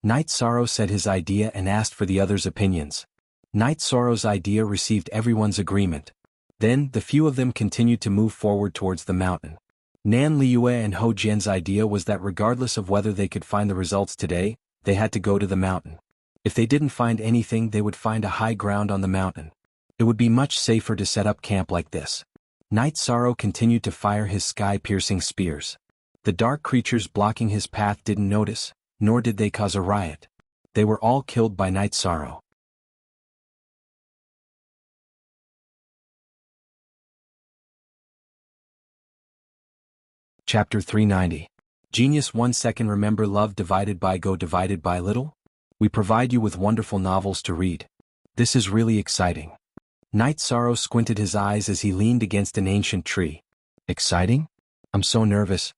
Night Sorrow said his idea and asked for the others' opinions. Night Sorrow's idea received everyone's agreement. Then, the few of them continued to move forward towards the mountain. Nan Liue and Ho Jian's idea was that regardless of whether they could find the results today, they had to go to the mountain. If they didn't find anything, they would find a high ground on the mountain. It would be much safer to set up camp like this. Night Sorrow continued to fire his sky-piercing spears. The dark creatures blocking his path didn't notice, nor did they cause a riot. They were all killed by Night Sorrow. Chapter 390. Genius 1 second. Remember love divided by go divided by little? We provide you with wonderful novels to read. This is really exciting. Night Sorrow squinted his eyes as he leaned against an ancient tree. Exciting? I'm so nervous.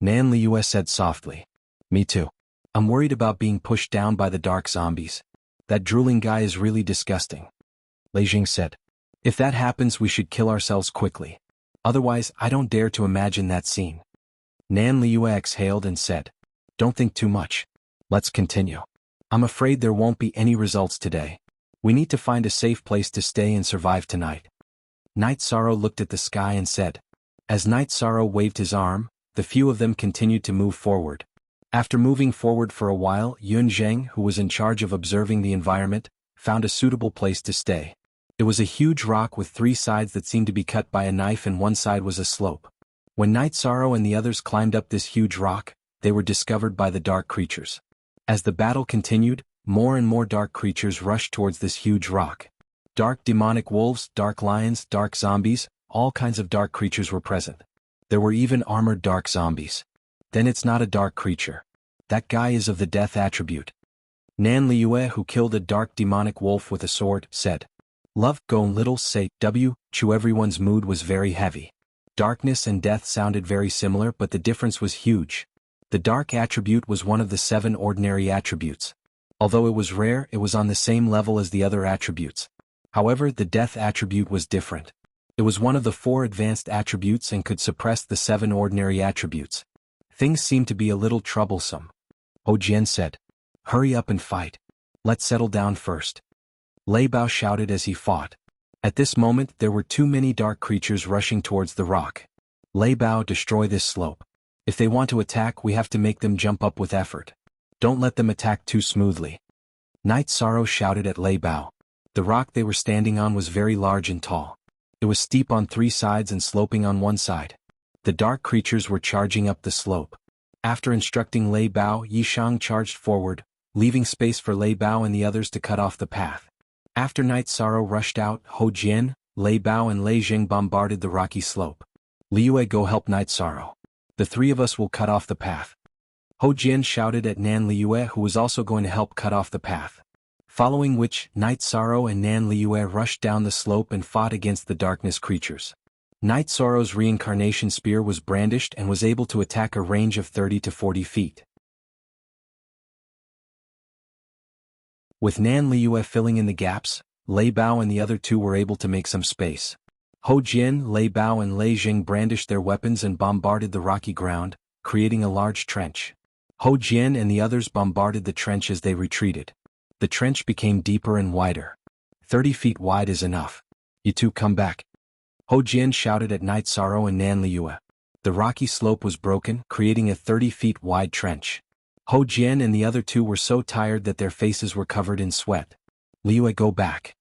Nan Liue said softly. Me too. I'm worried about being pushed down by the dark zombies. That drooling guy is really disgusting. Lei Jing said. If that happens, we should kill ourselves quickly. Otherwise, I don't dare to imagine that scene. Nan Liue exhaled and said. Don't think too much. Let's continue. I'm afraid there won't be any results today. We need to find a safe place to stay and survive tonight. Night Sorrow looked at the sky and said. As Night Sorrow waved his arm, the few of them continued to move forward. After moving forward for a while, Yun Zheng, who was in charge of observing the environment, found a suitable place to stay. It was a huge rock with 3 sides that seemed to be cut by a knife and one side was a slope. When Night Sorrow and the others climbed up this huge rock, they were discovered by the dark creatures. As the battle continued, more and more dark creatures rushed towards this huge rock. Dark demonic wolves, dark lions, dark zombies, all kinds of dark creatures were present. There were even armored dark zombies. Then it's not a dark creature. That guy is of the death attribute. Nan Liue, who killed a dark demonic wolf with a sword, said. Love, go little say, Chu. Everyone's mood was very heavy. Darkness and death sounded very similar, but the difference was huge. The dark attribute was one of the 7 ordinary attributes. Although it was rare, it was on the same level as the other attributes. However, the death attribute was different. It was one of the 4 advanced attributes and could suppress the 7 ordinary attributes. Things seemed to be a little troublesome. Ho Jian said. Hurry up and fight. Let's settle down first. Lei Bao shouted as he fought. At this moment, there were too many dark creatures rushing towards the rock. Lei Bao, destroy this slope. If they want to attack, we have to make them jump up with effort. Don't let them attack too smoothly. Night Sorrow shouted at Lei Bao. The rock they were standing on was very large and tall. It was steep on 3 sides and sloping on one side. The dark creatures were charging up the slope. After instructing Lei Bao, Yishang charged forward, leaving space for Lei Bao and the others to cut off the path. After Night Sorrow rushed out, Hou Jian, Lei Bao and Lei Jing bombarded the rocky slope. Liyue, go help Night Sorrow. The 3 of us will cut off the path. Hou Jian shouted at Nan Liyue, who was also going to help cut off the path. Following which, Night Sorrow and Nan Liyue rushed down the slope and fought against the darkness creatures. Night Sorrow's reincarnation spear was brandished and was able to attack a range of 30 to 40 feet. With Nan Liyue filling in the gaps, Lei Bao and the other 2 were able to make some space. Hou Jian, Lei Bao and Lei Jing brandished their weapons and bombarded the rocky ground, creating a large trench. Hou Jian and the others bombarded the trench as they retreated. The trench became deeper and wider. 30 feet wide is enough. You 2 come back. Hou Jian shouted at Night Sorrow and Nan Liyue. The rocky slope was broken, creating a 30 feet wide trench. Hou Jian and the other 2 were so tired that their faces were covered in sweat. Liyue, go back.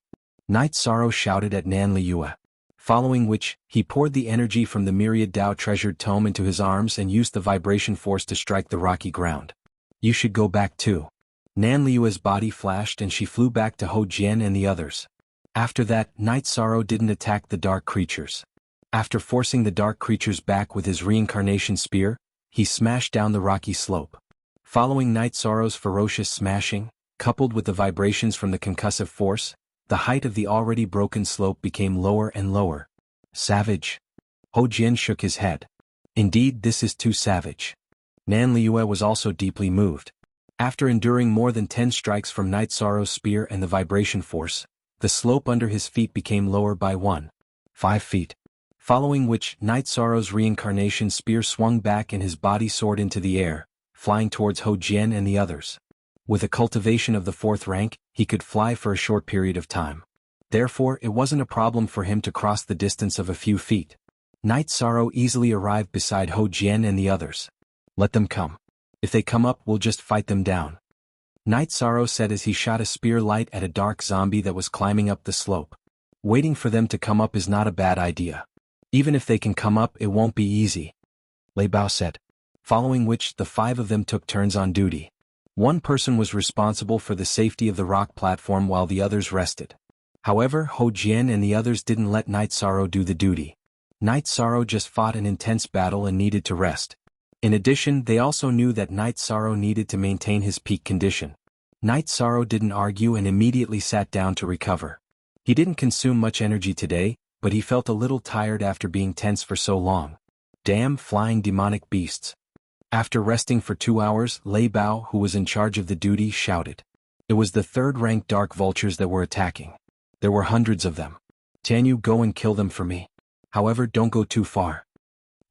Night Sorrow shouted at Nan Liyue. Following which, he poured the energy from the myriad Dao treasured tome into his arms and used the vibration force to strike the rocky ground. You should go back too. Nan Liyue's body flashed and she flew back to Hou Jian and the others. After that, Night Sorrow didn't attack the dark creatures. After forcing the dark creatures back with his reincarnation spear, he smashed down the rocky slope. Following Night Sorrow's ferocious smashing, coupled with the vibrations from the concussive force, the height of the already broken slope became lower and lower. Savage. Hou Jian shook his head. Indeed, this is too savage. Nan Liyue was also deeply moved. After enduring more than 10 strikes from Night Sorrow's spear and the vibration force, the slope under his feet became lower by 1.5 feet. Following which, Night Sorrow's reincarnation spear swung back and his body soared into the air, flying towards Hou Jian and the others. With a cultivation of the 4th rank, he could fly for a short period of time. Therefore, it wasn't a problem for him to cross the distance of a few feet. Night Sorrow easily arrived beside Hou Jian and the others. Let them come. If they come up, we'll just fight them down. Night Sorrow said as he shot a spear light at a dark zombie that was climbing up the slope. Waiting for them to come up is not a bad idea. Even if they can come up, it won't be easy. Lei Bao said. Following which, the 5 of them took turns on duty. One person was responsible for the safety of the rock platform while the others rested. However, Hou Jian and the others didn't let Night Sorrow do the duty. Night Sorrow just fought an intense battle and needed to rest. In addition, they also knew that Night Sorrow needed to maintain his peak condition. Night Sorrow didn't argue and immediately sat down to recover. He didn't consume much energy today, but he felt a little tired after being tense for so long. Damn flying demonic beasts. After resting for 2 hours, Lei Bao, who was in charge of the duty, shouted. It was the 3rd-rank dark vultures that were attacking. There were hundreds of them. Tianyu, go and kill them for me. However, don't go too far.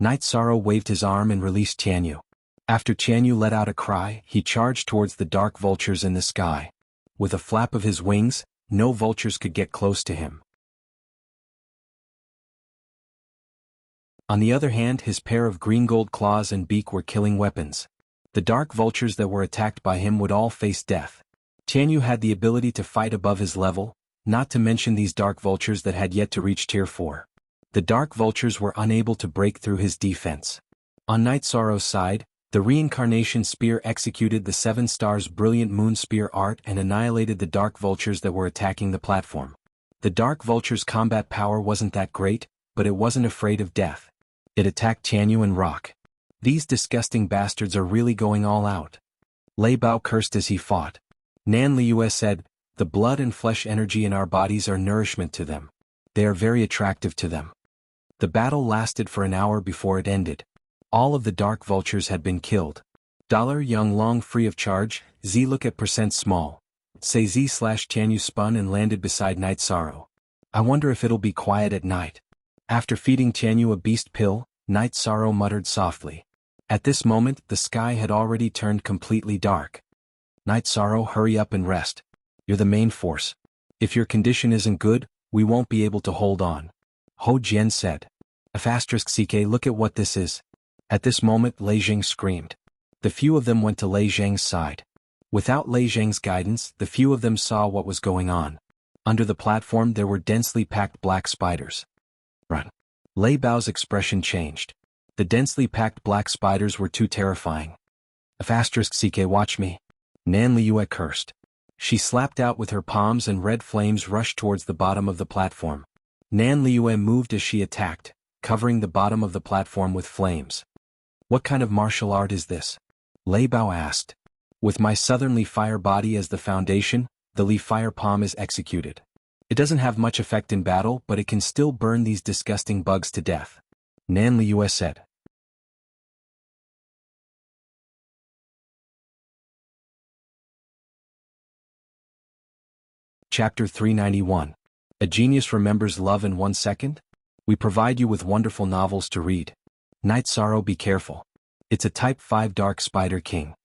Night Sorrow waved his arm and released Tianyu. After Tianyu let out a cry, he charged towards the dark vultures in the sky. With a flap of his wings, no vultures could get close to him. On the other hand, his pair of green gold claws and beak were killing weapons. The dark vultures that were attacked by him would all face death. Tianyu had the ability to fight above his level, not to mention these dark vultures that had yet to reach tier 4. The dark vultures were unable to break through his defense. On Night Sorrow's side, the reincarnation spear executed the 7 stars brilliant moon spear art and annihilated the dark vultures that were attacking the platform. The dark vulture's combat power wasn't that great, but it wasn't afraid of death. It attacked Tianyu and Rock. These disgusting bastards are really going all out. Lei Bao cursed as he fought. Nan Liyue said, the blood and flesh energy in our bodies are nourishment to them. They are very attractive to them. The battle lasted for an hour before it ended. All of the dark vultures had been killed. Young Long free of charge, Z look at percent small. Say Z slash Tianyu spun and landed beside Night Sorrow. I wonder if it'll be quiet at night. After feeding Tianyu a beast pill, Night Sorrow muttered softly. At this moment, the sky had already turned completely dark. Night Sorrow, hurry up and rest. You're the main force. If your condition isn't good, we won't be able to hold on. Hou Jian said. *CK, look at what this is. At this moment, Lei Jing screamed. The few of them went to Lei Zhang's side. Without Lei Zhang's guidance, the few of them saw what was going on. Under the platform there were densely packed black spiders. Run. Lei Bao's expression changed. The densely packed black spiders were too terrifying. If *CK watch me. Nan Liyue cursed. She slapped out with her palms and red flames rushed towards the bottom of the platform. Nan Liyue moved as she attacked, covering the bottom of the platform with flames. What kind of martial art is this? Lei Bao asked. With my southern fire body as the foundation, the Li fire palm is executed. It doesn't have much effect in battle, but it can still burn these disgusting bugs to death. Nan Liyue said. Chapter 391. A Genius Remembers Love in 1 Second? We provide you with wonderful novels to read. Night Sorrow, be careful. It's a Type 5 Dark Spider King.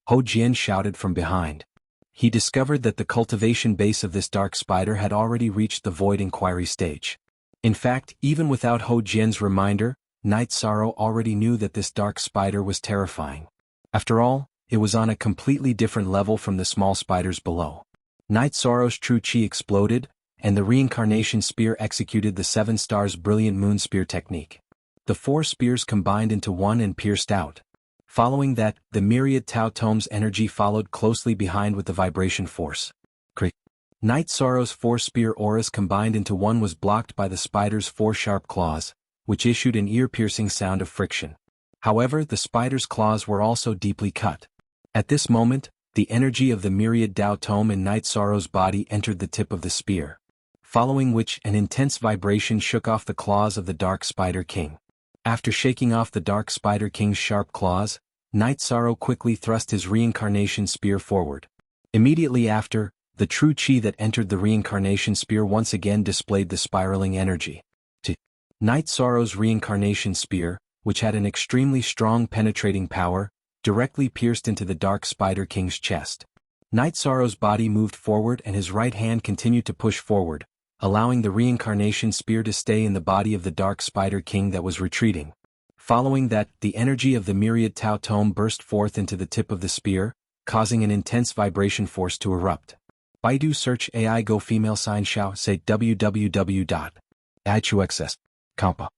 Ho Jian shouted from behind. He discovered that the cultivation base of this dark spider had already reached the void inquiry stage. In fact, even without Ho Jian's reminder, Night Sorrow already knew that this dark spider was terrifying. After all, it was on a completely different level from the small spiders below. Night Sorrow's true chi exploded, and the reincarnation spear executed the 7 stars brilliant moon spear technique. The 4 spears combined into one and pierced out. Following that, the myriad Tao Tome's energy followed closely behind with the vibration force. Crick. Night Sorrow's 4 spear auras combined into one was blocked by the spider's 4 sharp claws, which issued an ear-piercing sound of friction. However, the spider's claws were also deeply cut. At this moment, the energy of the myriad Tao Tome in Night Sorrow's body entered the tip of the spear, following which an intense vibration shook off the claws of the Dark Spider King. After shaking off the Dark Spider King's sharp claws, Night Sorrow quickly thrust his reincarnation spear forward. Immediately after, the true chi that entered the reincarnation spear once again displayed the spiraling energy. Night Sorrow's reincarnation spear, which had an extremely strong penetrating power, directly pierced into the Dark Spider King's chest. Night Sorrow's body moved forward and his right hand continued to push forward, allowing the reincarnation spear to stay in the body of the Dark Spider King that was retreating. Following that, the energy of the myriad Tao Tome burst forth into the tip of the spear, causing an intense vibration force to erupt. Baidu search AI Go female sign Xiao say www.ichuxs.com.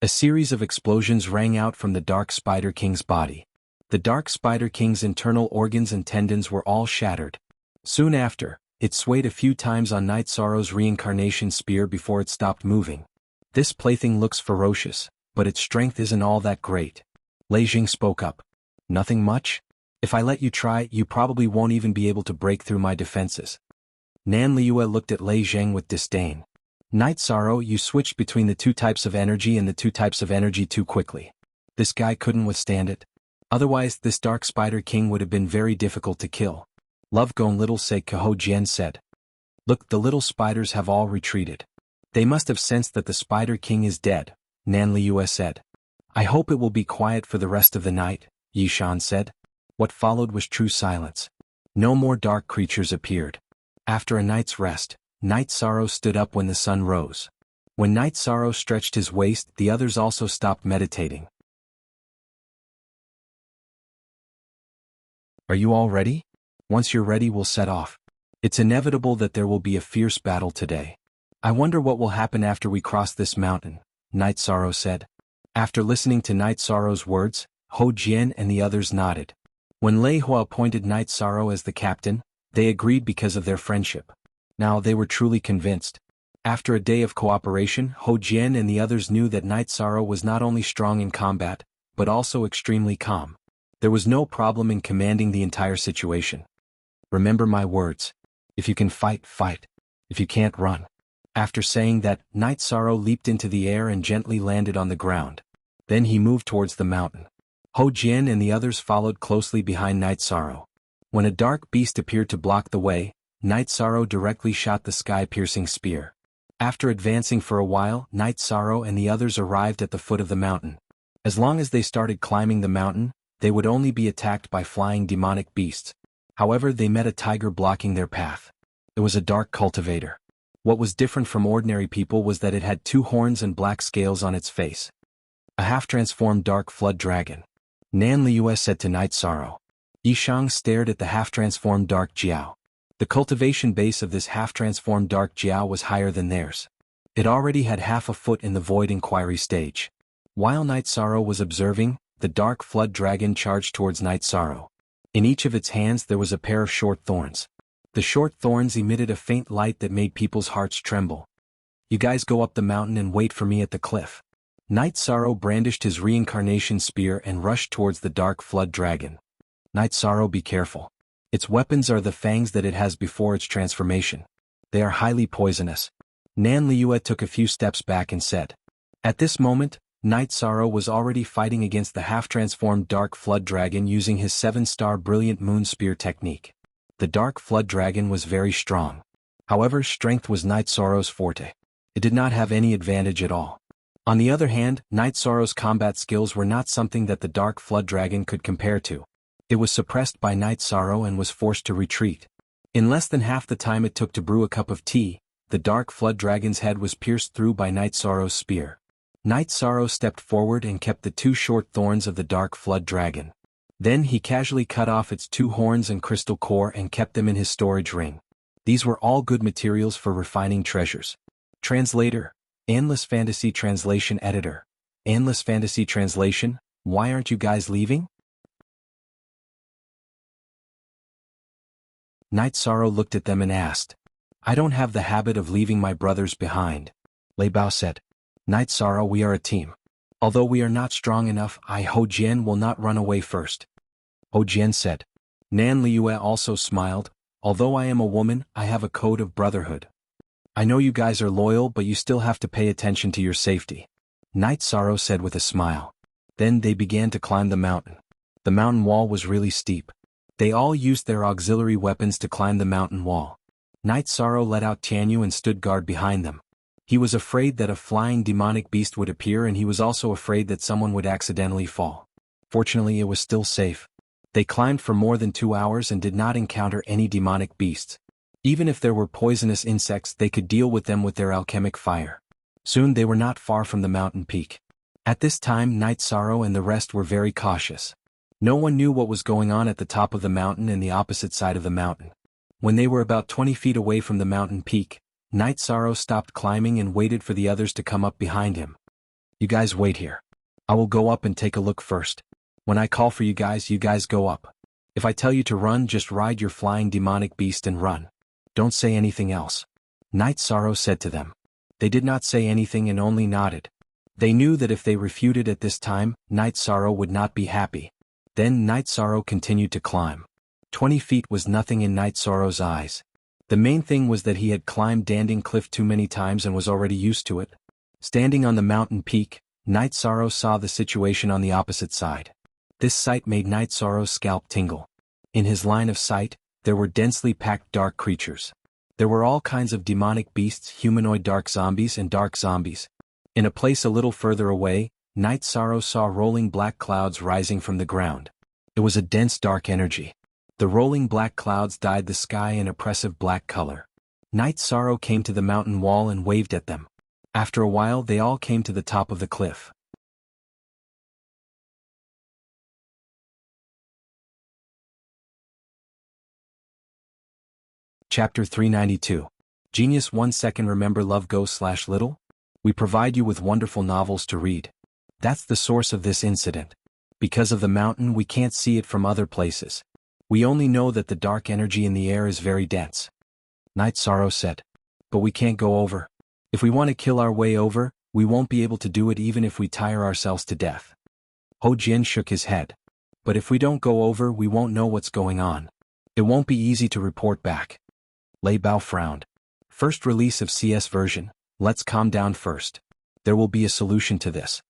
A series of explosions rang out from the Dark Spider King's body. The Dark Spider King's internal organs and tendons were all shattered. Soon after, it swayed a few times on Night Sorrow's reincarnation spear before it stopped moving. This plaything looks ferocious, but its strength isn't all that great. Lei Jing spoke up. Nothing much? If I let you try, you probably won't even be able to break through my defenses. Nan Liyue looked at Lei Jing with disdain. Night Sorrow, you switched between the 2 types of energy and the 2 types of energy too quickly. This guy couldn't withstand it. Otherwise, this Dark Spider King would have been very difficult to kill. Love Gone Little Say Ho Jian said. Look, the little spiders have all retreated. They must have sensed that the Spider King is dead, Nan Liyue said. I hope it will be quiet for the rest of the night, Yishan said. What followed was true silence. No more dark creatures appeared. After a night's rest, Night Sorrow stood up when the sun rose. When Night Sorrow stretched his waist, the others also stopped meditating. Are you all ready? Once you're ready, we'll set off. It's inevitable that there will be a fierce battle today. I wonder what will happen after we cross this mountain, Night Sorrow said. After listening to Night Sorrow's words, Ho Jian and the others nodded. When Lei Hua appointed Night Sorrow as the captain, they agreed because of their friendship. Now they were truly convinced. After a day of cooperation, Ho Jian and the others knew that Night Sorrow was not only strong in combat, but also extremely calm. There was no problem in commanding the entire situation. Remember my words. If you can fight, fight. If you can't, run. After saying that, Night Sorrow leaped into the air and gently landed on the ground. Then he moved towards the mountain. Ho Jian and the others followed closely behind Night Sorrow. When a dark beast appeared to block the way, Night Sorrow directly shot the sky-piercing spear. After advancing for a while, Night Sorrow and the others arrived at the foot of the mountain. As long as they started climbing the mountain, they would only be attacked by flying demonic beasts. However, they met a tiger blocking their path. It was a dark cultivator. What was different from ordinary people was that it had 2 horns and black scales on its face. A half-transformed dark flood dragon. Nan Liyue said to Night Sorrow. Yishang stared at the half-transformed dark Jiao. The cultivation base of this half-transformed dark Jiao was higher than theirs. It already had half a foot in the void inquiry stage. While Night Sorrow was observing, the dark flood dragon charged towards Night Sorrow. In each of its hands there was a pair of short thorns. The short thorns emitted a faint light that made people's hearts tremble. "You guys go up the mountain and wait for me at the cliff." Night Sorrow brandished his reincarnation spear and rushed towards the dark flood dragon. "Night Sorrow, be careful. Its weapons are the fangs that it has before its transformation. They are highly poisonous." Nan Liuya took a few steps back and said. At this moment, Night Sorrow was already fighting against the half-transformed dark flood dragon using his 7-star brilliant moon spear technique. The dark flood dragon was very strong. However, strength was Night Sorrow's forte. It did not have any advantage at all. On the other hand, Night Sorrow's combat skills were not something that the dark flood dragon could compare to. It was suppressed by Night Sorrow and was forced to retreat. In less than half the time it took to brew a cup of tea, the dark flood dragon's head was pierced through by Night Sorrow's spear. Night Sorrow stepped forward and kept the 2 short thorns of the dark flood dragon. Then he casually cut off its 2 horns and crystal core and kept them in his storage ring. These were all good materials for refining treasures. Translator, Endless Fantasy Translation Editor. Endless Fantasy Translation, why aren't you guys leaving? Night Sorrow looked at them and asked. I don't have the habit of leaving my brothers behind. Lei Bao said. Night Sorrow, we are a team. Although we are not strong enough, Ho Jian will not run away first. Ho Jian said. Nan Liuya also smiled. Although I am a woman, I have a code of brotherhood. I know you guys are loyal, but you still have to pay attention to your safety. Night Sorrow said with a smile. Then they began to climb the mountain. The mountain wall was really steep. They all used their auxiliary weapons to climb the mountain wall. Night Sorrow let out Tianyu and stood guard behind them. He was afraid that a flying demonic beast would appear, and he was also afraid that someone would accidentally fall. Fortunately, it was still safe. They climbed for more than 2 hours and did not encounter any demonic beasts. Even if there were poisonous insects, they could deal with them with their alchemic fire. Soon they were not far from the mountain peak. At this time, Night Sorrow and the rest were very cautious. No one knew what was going on at the top of the mountain and the opposite side of the mountain. When they were about 20 feet away from the mountain peak, Night Sorrow stopped climbing and waited for the others to come up behind him. You guys wait here. I will go up and take a look first. When I call for you guys go up. If I tell you to run, just ride your flying demonic beast and run. Don't say anything else. Night Sorrow said to them. They did not say anything and only nodded. They knew that if they refuted at this time, Night Sorrow would not be happy. Then Night Sorrow continued to climb. 20 feet was nothing in Night Sorrow's eyes. The main thing was that he had climbed Danding Cliff too many times and was already used to it. Standing on the mountain peak, Night Sorrow saw the situation on the opposite side. This sight made Night Sorrow's scalp tingle. In his line of sight, there were densely packed dark creatures. There were all kinds of demonic beasts, humanoid dark zombies and dark zombies. In a place a little further away, Night Sorrow saw rolling black clouds rising from the ground. It was a dense dark energy. The rolling black clouds dyed the sky an oppressive black color. Night Sorrow came to the mountain wall and waved at them. After a while they all came to the top of the cliff. Chapter 392. Genius 1 second. Remember love go/little? We provide you with wonderful novels to read. That's the source of this incident. Because of the mountain, we can't see it from other places. We only know that the dark energy in the air is very dense. Night Sorrow said. But we can't go over. If we want to kill our way over, we won't be able to do it even if we tire ourselves to death. Ho Jian shook his head. But if we don't go over, we won't know what's going on. It won't be easy to report back. Lei Bao frowned. First release of CS version, let's calm down first. There will be a solution to this.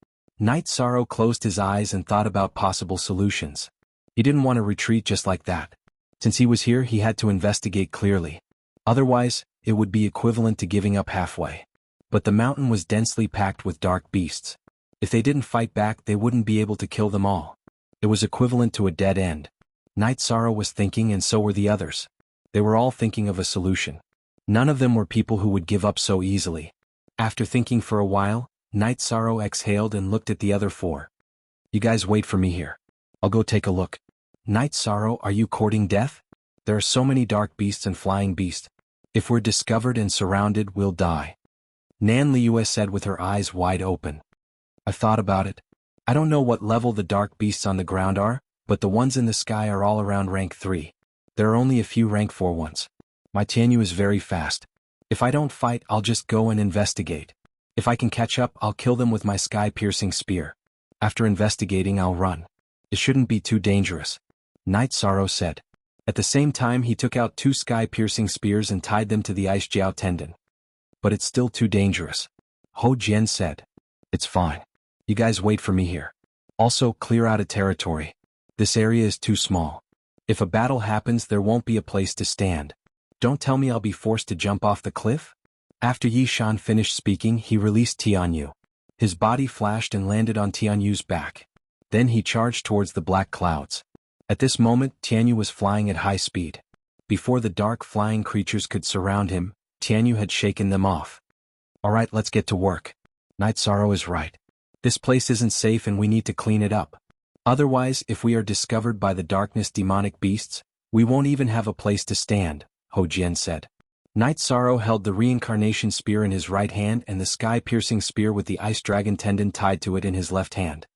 Night Sorrow closed his eyes and thought about possible solutions. He didn't want to retreat just like that. Since he was here, he had to investigate clearly. Otherwise, it would be equivalent to giving up halfway. But the mountain was densely packed with dark beasts. If they didn't fight back, they wouldn't be able to kill them all. It was equivalent to a dead end. Night Sorrow was thinking, and so were the others. They were all thinking of a solution. None of them were people who would give up so easily. After thinking for a while, Night Sorrow exhaled and looked at the other 4. You guys wait for me here. I'll go take a look. Night Sorrow, are you courting death? There are so many dark beasts and flying beasts. If we're discovered and surrounded, we'll die. Nan Liu said with her eyes wide open. I've thought about it. I don't know what level the dark beasts on the ground are, but the ones in the sky are all around rank 3. There are only a few rank 4 ones. My Tianyu is very fast. If I don't fight, I'll just go and investigate. If I can catch up, I'll kill them with my sky-piercing spear. After investigating, I'll run. It shouldn't be too dangerous. Night Sorrow said. At the same time, he took out 2 sky-piercing spears and tied them to the ice jiao tendon. But it's still too dangerous. Hou Jian said. It's fine. You guys wait for me here. Also, clear out a territory. This area is too small. If a battle happens, there won't be a place to stand. Don't tell me I'll be forced to jump off the cliff? After Yi Shan finished speaking, he released Tianyu. His body flashed and landed on Tianyu's back. Then he charged towards the black clouds. At this moment, Tianyu was flying at high speed. Before the dark flying creatures could surround him, Tianyu had shaken them off. Alright, let's get to work. Night Sorrow is right. This place isn't safe and we need to clean it up. Otherwise, if we are discovered by the darkness demonic beasts, we won't even have a place to stand, Hou Jian said. Night Sorrow held the reincarnation spear in his right hand and the sky-piercing spear with the ice dragon tendon tied to it in his left hand.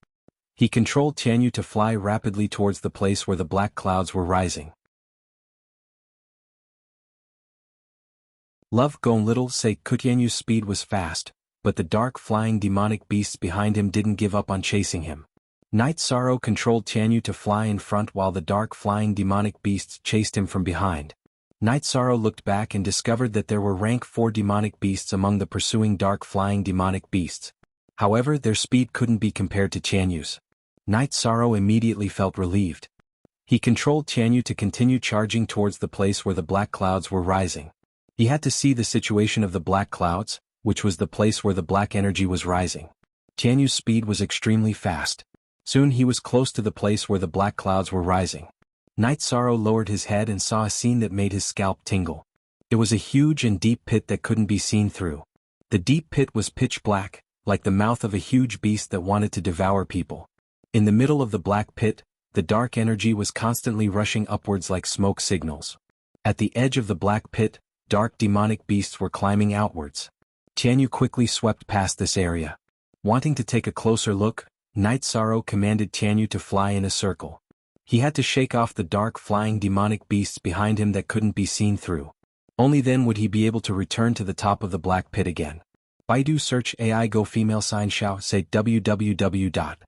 He controlled Tianyu to fly rapidly towards the place where the black clouds were rising. Love Gone Little say Tianyu's speed was fast, but the dark flying demonic beasts behind him didn't give up on chasing him. Night Sorrow controlled Tianyu to fly in front while the dark flying demonic beasts chased him from behind. Night Sorrow looked back and discovered that there were rank 4 demonic beasts among the pursuing dark flying demonic beasts. However, their speed couldn't be compared to Tianyu's. Night Sorrow immediately felt relieved. He controlled Tianyu to continue charging towards the place where the black clouds were rising. He had to see the situation of the black clouds, which was the place where the black energy was rising. Tianyu's speed was extremely fast. Soon he was close to the place where the black clouds were rising. Night Sorrow lowered his head and saw a scene that made his scalp tingle. It was a huge and deep pit that couldn't be seen through. The deep pit was pitch black, like the mouth of a huge beast that wanted to devour people. In the middle of the black pit, the dark energy was constantly rushing upwards like smoke signals. At the edge of the black pit, dark demonic beasts were climbing outwards. Tianyu quickly swept past this area. Wanting to take a closer look, Night Sorrow commanded Tianyu to fly in a circle. He had to shake off the dark flying demonic beasts behind him that couldn't be seen through. Only then would he be able to return to the top of the black pit again. Baidu search AI go female sign Xiao say www.ichuxs.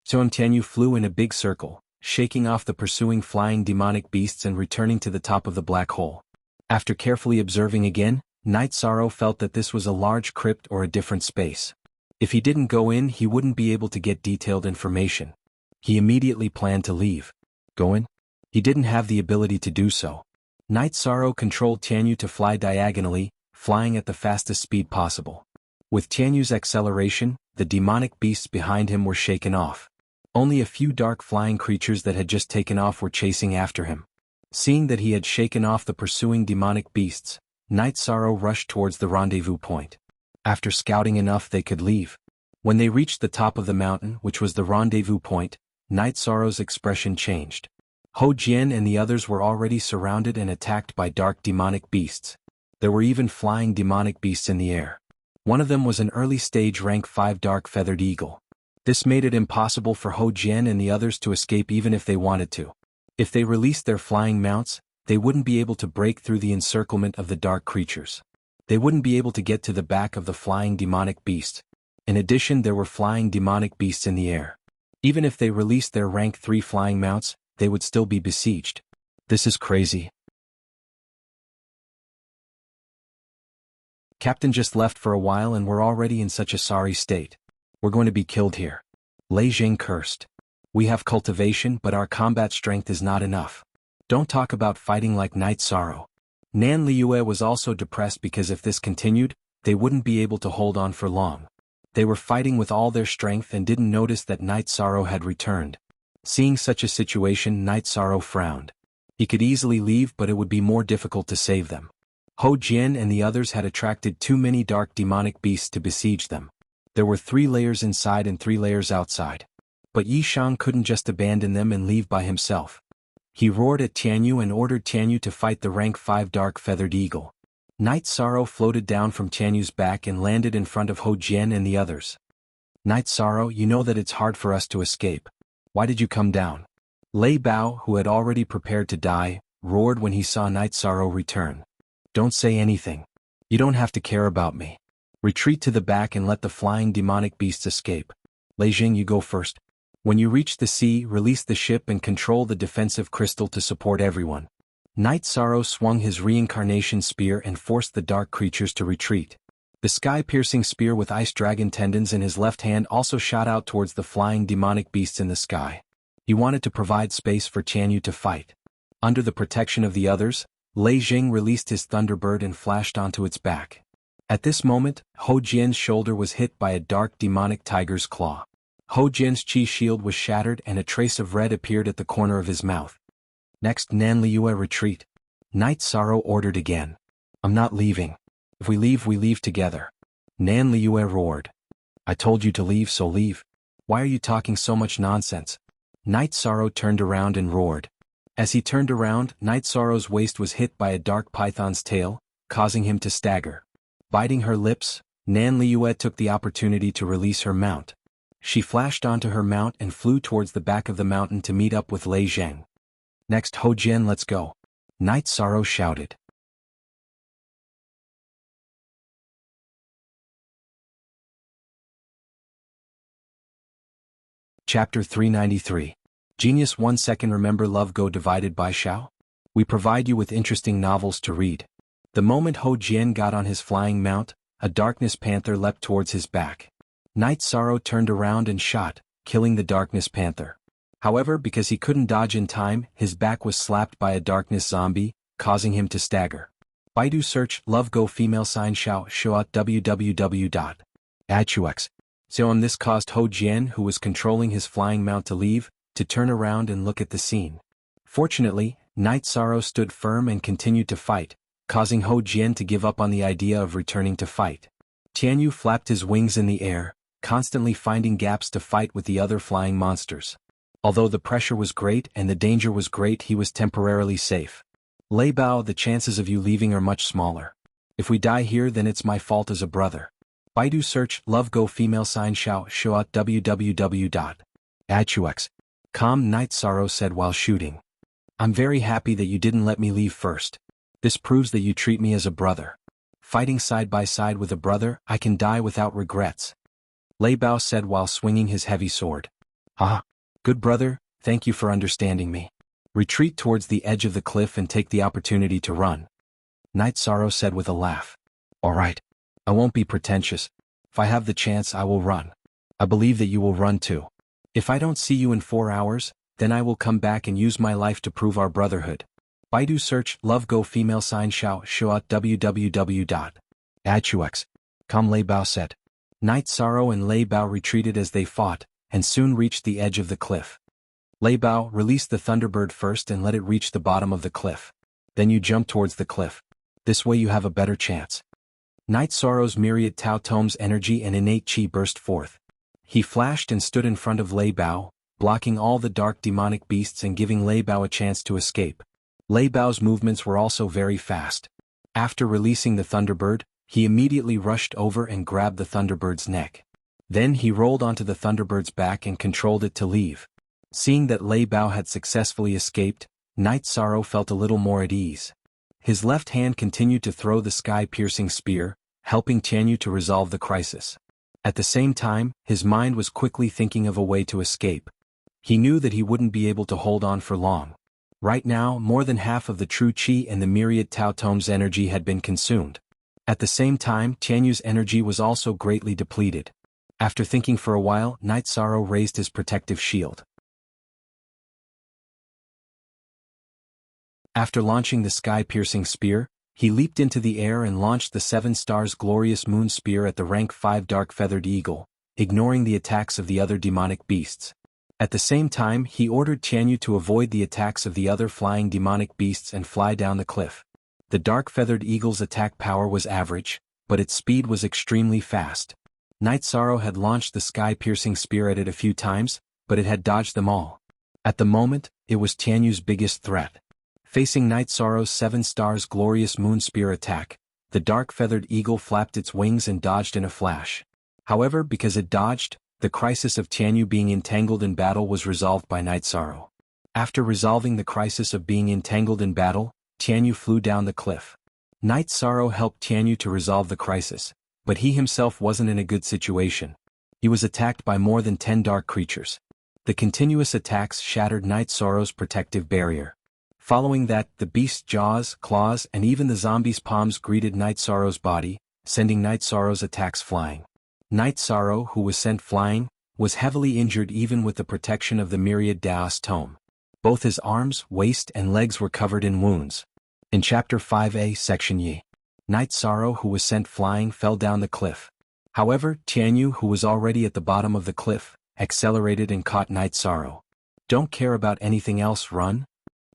So Tianyu flew in a big circle, shaking off the pursuing flying demonic beasts and returning to the top of the black hole. After carefully observing again, Night Sorrow felt that this was a large crypt or a different space. If he didn't go in, he wouldn't be able to get detailed information. He immediately planned to leave. Go in? He didn't have the ability to do so. Night Sorrow controlled Tianyu to fly diagonally, flying at the fastest speed possible. With Tianyu's acceleration, the demonic beasts behind him were shaken off. Only a few dark flying creatures that had just taken off were chasing after him. Seeing that he had shaken off the pursuing demonic beasts, Night Sorrow rushed towards the rendezvous point. After scouting enough, they could leave. When they reached the top of the mountain, which was the rendezvous point, Night Sorrow's expression changed. Hou Jian and the others were already surrounded and attacked by dark demonic beasts. There were even flying demonic beasts in the air. One of them was an early-stage rank 5 dark feathered eagle. This made it impossible for Hou Jian and the others to escape even if they wanted to. If they released their flying mounts, they wouldn't be able to break through the encirclement of the dark creatures. They wouldn't be able to get to the back of the flying demonic beast. In addition, there were flying demonic beasts in the air. Even if they released their rank 3 flying mounts, they would still be besieged. This is crazy. Captain just left for a while and we're already in such a sorry state. We're going to be killed here. Lei Jing cursed. We have cultivation, but our combat strength is not enough. Don't talk about fighting like Night Sorrow. Nan Liu was also depressed because if this continued, they wouldn't be able to hold on for long. They were fighting with all their strength and didn't notice that Night Sorrow had returned. Seeing such a situation, Night Sorrow frowned. He could easily leave, but it would be more difficult to save them. Hou Jian and the others had attracted too many dark demonic beasts to besiege them. There were 3 layers inside and 3 layers outside. But Yi Shan couldn't just abandon them and leave by himself. He roared at Tianyu and ordered Tianyu to fight the rank 5 dark feathered eagle. Night Sorrow floated down from Tianyu's back and landed in front of Ho Jian and the others. Night Sorrow, you know that it's hard for us to escape. Why did you come down? Lei Bao, who had already prepared to die, roared when he saw Night Sorrow return. Don't say anything. You don't have to care about me. Retreat to the back and let the flying demonic beasts escape. Lei Jing, you go first. When you reach the sea, release the ship and control the defensive crystal to support everyone. Night Sorrow swung his reincarnation spear and forced the dark creatures to retreat. The sky-piercing spear with ice dragon tendons in his left hand also shot out towards the flying demonic beasts in the sky. He wanted to provide space for Tianyu to fight. Under the protection of the others, Lei Jing released his Thunderbird and flashed onto its back. At this moment, Ho Jian's shoulder was hit by a dark demonic tiger's claw. Ho Jian's chi shield was shattered and a trace of red appeared at the corner of his mouth. Next, Nan Liue, retreat. Night Sorrow ordered again. I'm not leaving. If we leave together. Nan Liue roared. I told you to leave, so leave. Why are you talking so much nonsense? Night Sorrow turned around and roared. As he turned around, Night Sorrow's waist was hit by a dark python's tail, causing him to stagger. Biting her lips, Nan Liue took the opportunity to release her mount. She flashed onto her mount and flew towards the back of the mountain to meet up with Lei Zheng. Next, Ho Jian, let's go. Night Sorrow shouted. Chapter 393. Genius 1 second. Remember love go divided by Xiao? We provide you with interesting novels to read. The moment Ho Jian got on his flying mount, a darkness panther leapt towards his back. Night Sorrow turned around and shot, killing the darkness panther. However, because he couldn't dodge in time, his back was slapped by a darkness zombie, causing him to stagger. Baidu search love go female sign Xiao Xiao at www.adchuex. So this caused Ho Jian, who was controlling his flying mount, to leave, to turn around and look at the scene. Fortunately, Night Sorrow stood firm and continued to fight, causing Ho Jian to give up on the idea of returning to fight. Tianyu flapped his wings in the air, constantly finding gaps to fight with the other flying monsters. Although the pressure was great and the danger was great, he was temporarily safe. Lei Bao, the chances of you leaving are much smaller. If we die here, then it's my fault as a brother. Baidu search love go female sign Xiao Xiao at www.adchuex.com. Night Sorrow said while shooting. I'm very happy that you didn't let me leave first. This proves that you treat me as a brother. Fighting side by side with a brother, I can die without regrets. Lei Bao said while swinging his heavy sword. Ah, good brother, thank you for understanding me. Retreat towards the edge of the cliff and take the opportunity to run. Night Sorrow said with a laugh. All right. I won't be pretentious. If I have the chance, I will run. I believe that you will run too. If I don't see you in 4 hours, then I will come back and use my life to prove our brotherhood. Baidu search love go female sign Xiao Xiao at www.adchuex.com. Lei Bao said. Night Sorrow and Lei Bao retreated as they fought, and soon reached the edge of the cliff. Lei Bao, release the Thunderbird first and let it reach the bottom of the cliff. Then you jump towards the cliff. This way you have a better chance. Night Sorrow's myriad Tao Tome's energy and innate chi burst forth. He flashed and stood in front of Lei Bao, blocking all the dark demonic beasts and giving Lei Bao a chance to escape. Lei Bao's movements were also very fast. After releasing the Thunderbird, he immediately rushed over and grabbed the Thunderbird's neck. Then he rolled onto the Thunderbird's back and controlled it to leave. Seeing that Lei Bao had successfully escaped, Night Sorrow felt a little more at ease. His left hand continued to throw the sky-piercing spear, helping Tianyu to resolve the crisis. At the same time, his mind was quickly thinking of a way to escape. He knew that he wouldn't be able to hold on for long. Right now, more than half of the true chi and the myriad Tao Tome's energy had been consumed. At the same time, Tianyu's energy was also greatly depleted. After thinking for a while, Night Sorrow raised his protective shield. After launching the sky-piercing spear, he leaped into the air and launched the 7 stars glorious moon spear at the rank 5 dark feathered eagle, ignoring the attacks of the other demonic beasts. At the same time, he ordered Tianyu to avoid the attacks of the other flying demonic beasts and fly down the cliff. The dark feathered eagle's attack power was average, but its speed was extremely fast. Night Sorrow had launched the sky-piercing spear at it a few times, but it had dodged them all. At the moment, it was Tianyu's biggest threat. Facing Night Sorrow's 7 stars glorious moon spear attack, the dark-feathered eagle flapped its wings and dodged in a flash. However, because it dodged, the crisis of Tianyu being entangled in battle was resolved by Night Sorrow. After resolving the crisis of being entangled in battle, Tianyu flew down the cliff. Night Sorrow helped Tianyu to resolve the crisis, but he himself wasn't in a good situation. He was attacked by more than 10 dark creatures. The continuous attacks shattered Night Sorrow's protective barrier. Following that, the beast's jaws, claws, and even the zombie's palms greeted Night Sorrow's body, sending Night Sorrow's attacks flying. Night Sorrow, who was sent flying, was heavily injured even with the protection of the myriad Daos tome. Both his arms, waist, and legs were covered in wounds. In Chapter 5a, Section Yi, Night Sorrow, who was sent flying, fell down the cliff. However, Tianyu, who was already at the bottom of the cliff, accelerated and caught Night Sorrow. "Don't care about anything else, run?"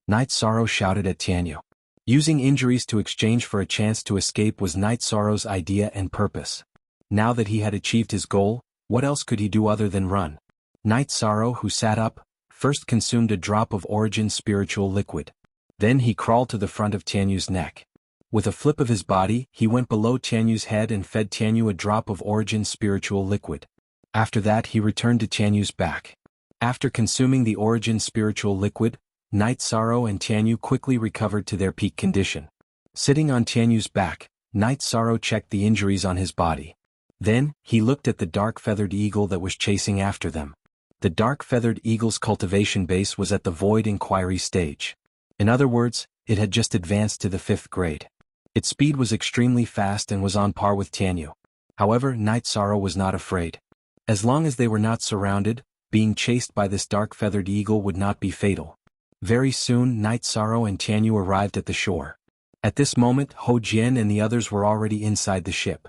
Night Sorrow shouted at Tianyu. Using injuries to exchange for a chance to escape was Night Sorrow's idea and purpose. Now that he had achieved his goal, what else could he do other than run? Night Sorrow, who sat up, first consumed a drop of Origin spiritual liquid. Then he crawled to the front of Tianyu's neck. With a flip of his body, he went below Tianyu's head and fed Tianyu a drop of Origin spiritual liquid. After that he returned to Tianyu's back. After consuming the Origin spiritual liquid, Night Sorrow and Tianyu quickly recovered to their peak condition. Sitting on Tianyu's back, Night Sorrow checked the injuries on his body. Then, he looked at the dark-feathered eagle that was chasing after them. The dark-feathered eagle's cultivation base was at the void inquiry stage. In other words, it had just advanced to the 5th grade. Its speed was extremely fast and was on par with Tianyu. However, Night Sorrow was not afraid. As long as they were not surrounded, being chased by this dark-feathered eagle would not be fatal. Very soon Night Sorrow and Tianyu arrived at the shore. At this moment Ho Jian and the others were already inside the ship.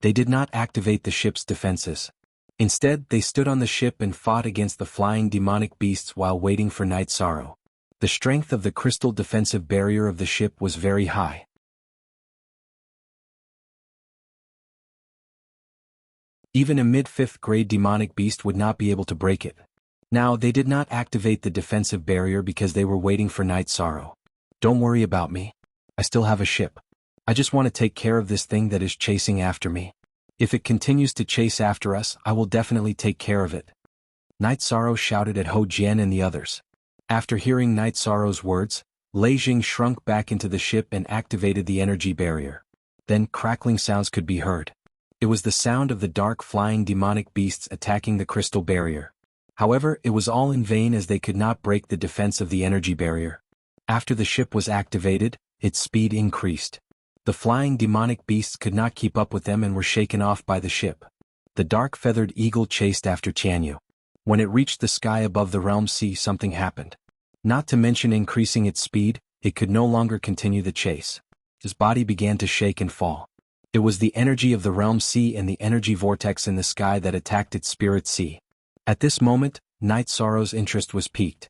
They did not activate the ship's defenses. Instead, they stood on the ship and fought against the flying demonic beasts while waiting for Night Sorrow. The strength of the crystal defensive barrier of the ship was very high. Even a mid-5th grade demonic beast would not be able to break it. Now, they did not activate the defensive barrier because they were waiting for Night Sorrow. "Don't worry about me. I still have a ship. I just want to take care of this thing that is chasing after me. If it continues to chase after us, I will definitely take care of it." Night Sorrow shouted at Ho Jian and the others. After hearing Night Sorrow's words, Lei Jing shrunk back into the ship and activated the energy barrier. Then crackling sounds could be heard. It was the sound of the dark flying demonic beasts attacking the crystal barrier. However, it was all in vain as they could not break the defense of the energy barrier. After the ship was activated, its speed increased. The flying demonic beasts could not keep up with them and were shaken off by the ship. The dark-feathered eagle chased after Tianyu. When it reached the sky above the realm sea, something happened. Not to mention increasing its speed, it could no longer continue the chase. His body began to shake and fall. It was the energy of the realm sea and the energy vortex in the sky that attacked its spirit sea. At this moment, Night Sorrow's interest was piqued.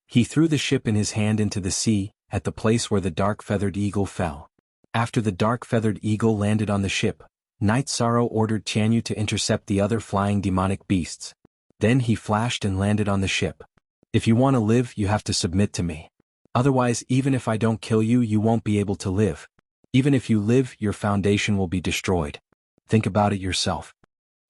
He threw the ship in his hand into the sea, at the place where the dark-feathered eagle fell. After the dark-feathered eagle landed on the ship, Night Sorrow ordered Tianyu to intercept the other flying demonic beasts. Then he flashed and landed on the ship. "If you want to live, you have to submit to me. Otherwise, even if I don't kill you, you won't be able to live. Even if you live, your foundation will be destroyed. Think about it yourself."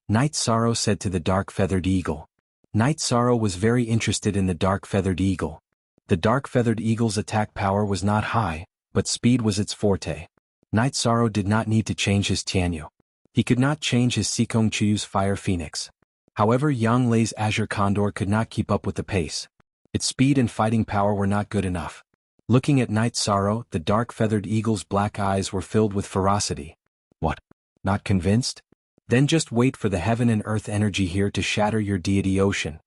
Night Sorrow said to the dark-feathered eagle. Night Sorrow was very interested in the dark-feathered eagle. The dark-feathered eagle's attack power was not high, but speed was its forte. Night Sorrow did not need to change his Tianyu. He could not change his Sikong Chiyu's Fire Phoenix. However, Yang Lei's Azure Condor could not keep up with the pace. Its speed and fighting power were not good enough. Looking at Night Sorrow, the dark-feathered eagle's black eyes were filled with ferocity. "What? Not convinced? Then just wait for the heaven and earth energy here to shatter your deity ocean,"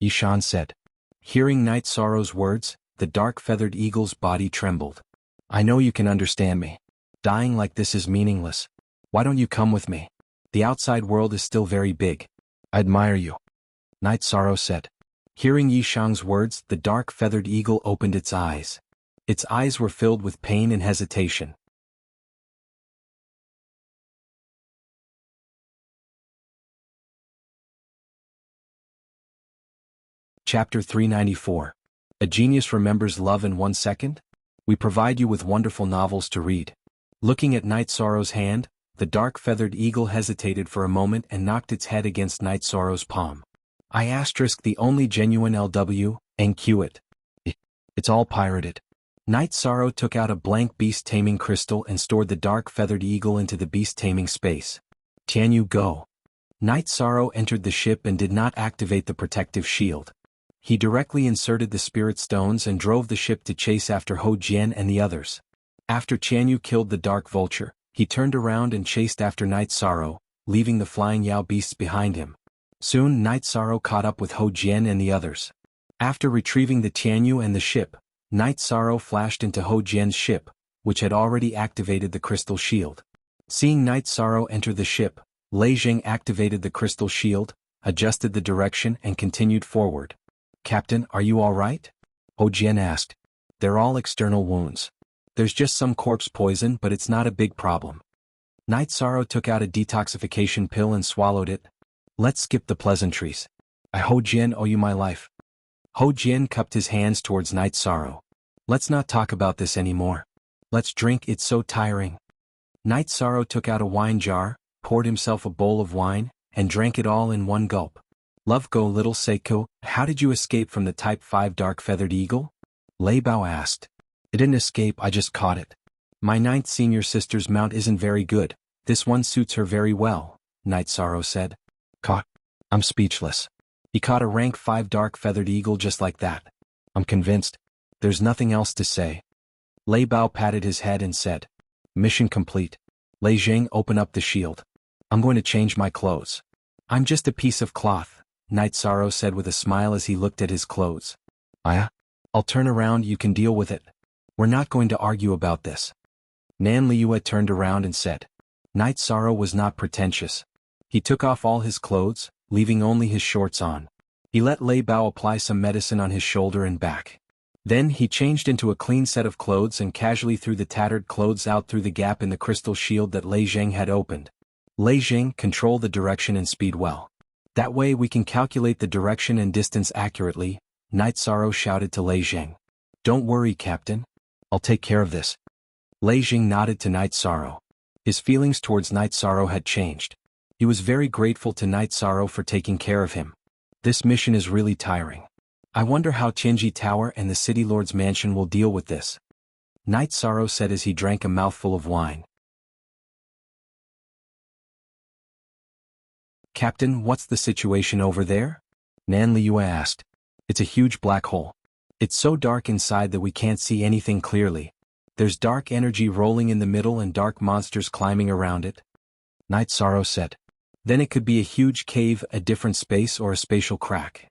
Yishan said. Hearing Night Sorrow's words, the dark-feathered eagle's body trembled. "I know you can understand me. Dying like this is meaningless. Why don't you come with me? The outside world is still very big. I admire you," Night Sorrow said. Hearing Yishang's words, the dark-feathered eagle opened its eyes. Its eyes were filled with pain and hesitation. Chapter 394. A Genius Remembers Love in 1 Second? We provide you with wonderful novels to read. Looking at Night Sorrow's hand, the dark-feathered eagle hesitated for a moment and knocked its head against Night Sorrow's palm. The only genuine LW, NQ it. It's all pirated. Night Sorrow took out a blank beast-taming crystal and stored the dark-feathered eagle into the beast-taming space. Can you go? Night Sorrow entered the ship and did not activate the protective shield. He directly inserted the spirit stones and drove the ship to chase after Ho Jian and the others. After Qianyu killed the dark vulture, he turned around and chased after Night Sorrow, leaving the flying Yao beasts behind him. Soon Night Sorrow caught up with Ho Jian and the others. After retrieving the Qianyu and the ship, Night Sorrow flashed into Ho Jian's ship, which had already activated the crystal shield. Seeing Night Sorrow enter the ship, Lei Zheng activated the crystal shield, adjusted the direction and continued forward. "Captain, are you all right?" Ho Jian asked. "They're all external wounds. There's just some corpse poison, but it's not a big problem." Night Sorrow took out a detoxification pill and swallowed it. "Let's skip the pleasantries. I Ho Jian owe you my life." Ho Jian cupped his hands towards Night Sorrow. "Let's not talk about this anymore. Let's drink, it's so tiring." Night Sorrow took out a wine jar, poured himself a bowl of wine, and drank it all in one gulp. "Love go little Seiko, how did you escape from the Type 5 dark-feathered eagle?" Lei Bao asked. "It didn't escape, I just caught it. My 9th senior sister's mount isn't very good, this one suits her very well," Night Sorrow said. "Caught? I'm speechless. He caught a rank 5 dark-feathered eagle just like that. I'm convinced. There's nothing else to say." Lei Bao patted his head and said, "Mission complete. Lei Zheng, open up the shield. I'm going to change my clothes." "I'm just a piece of cloth," Night Sorrow said with a smile as he looked at his clothes. I'll turn around, you can deal with it. We're not going to argue about this." Nan Liuya turned around and said. Night Sorrow was not pretentious. He took off all his clothes, leaving only his shorts on. He let Lei Bao apply some medicine on his shoulder and back. Then he changed into a clean set of clothes and casually threw the tattered clothes out through the gap in the crystal shield that Lei Zheng had opened. "Lei Zheng, control the direction and speed well. That way we can calculate the direction and distance accurately," Night Sorrow shouted to Lei Zheng. "Don't worry, Captain. I'll take care of this." Lei Zheng nodded to Night Sorrow. His feelings towards Night Sorrow had changed. He was very grateful to Night Sorrow for taking care of him. "This mission is really tiring. I wonder how Tianji Tower and the City Lord's mansion will deal with this," Night Sorrow said as he drank a mouthful of wine. "Captain, what's the situation over there?" Nan Liuya asked. "It's a huge black hole. It's so dark inside that we can't see anything clearly. There's dark energy rolling in the middle and dark monsters climbing around it," Night Sorrow said. "Then it could be a huge cave, a different space, or a spatial crack."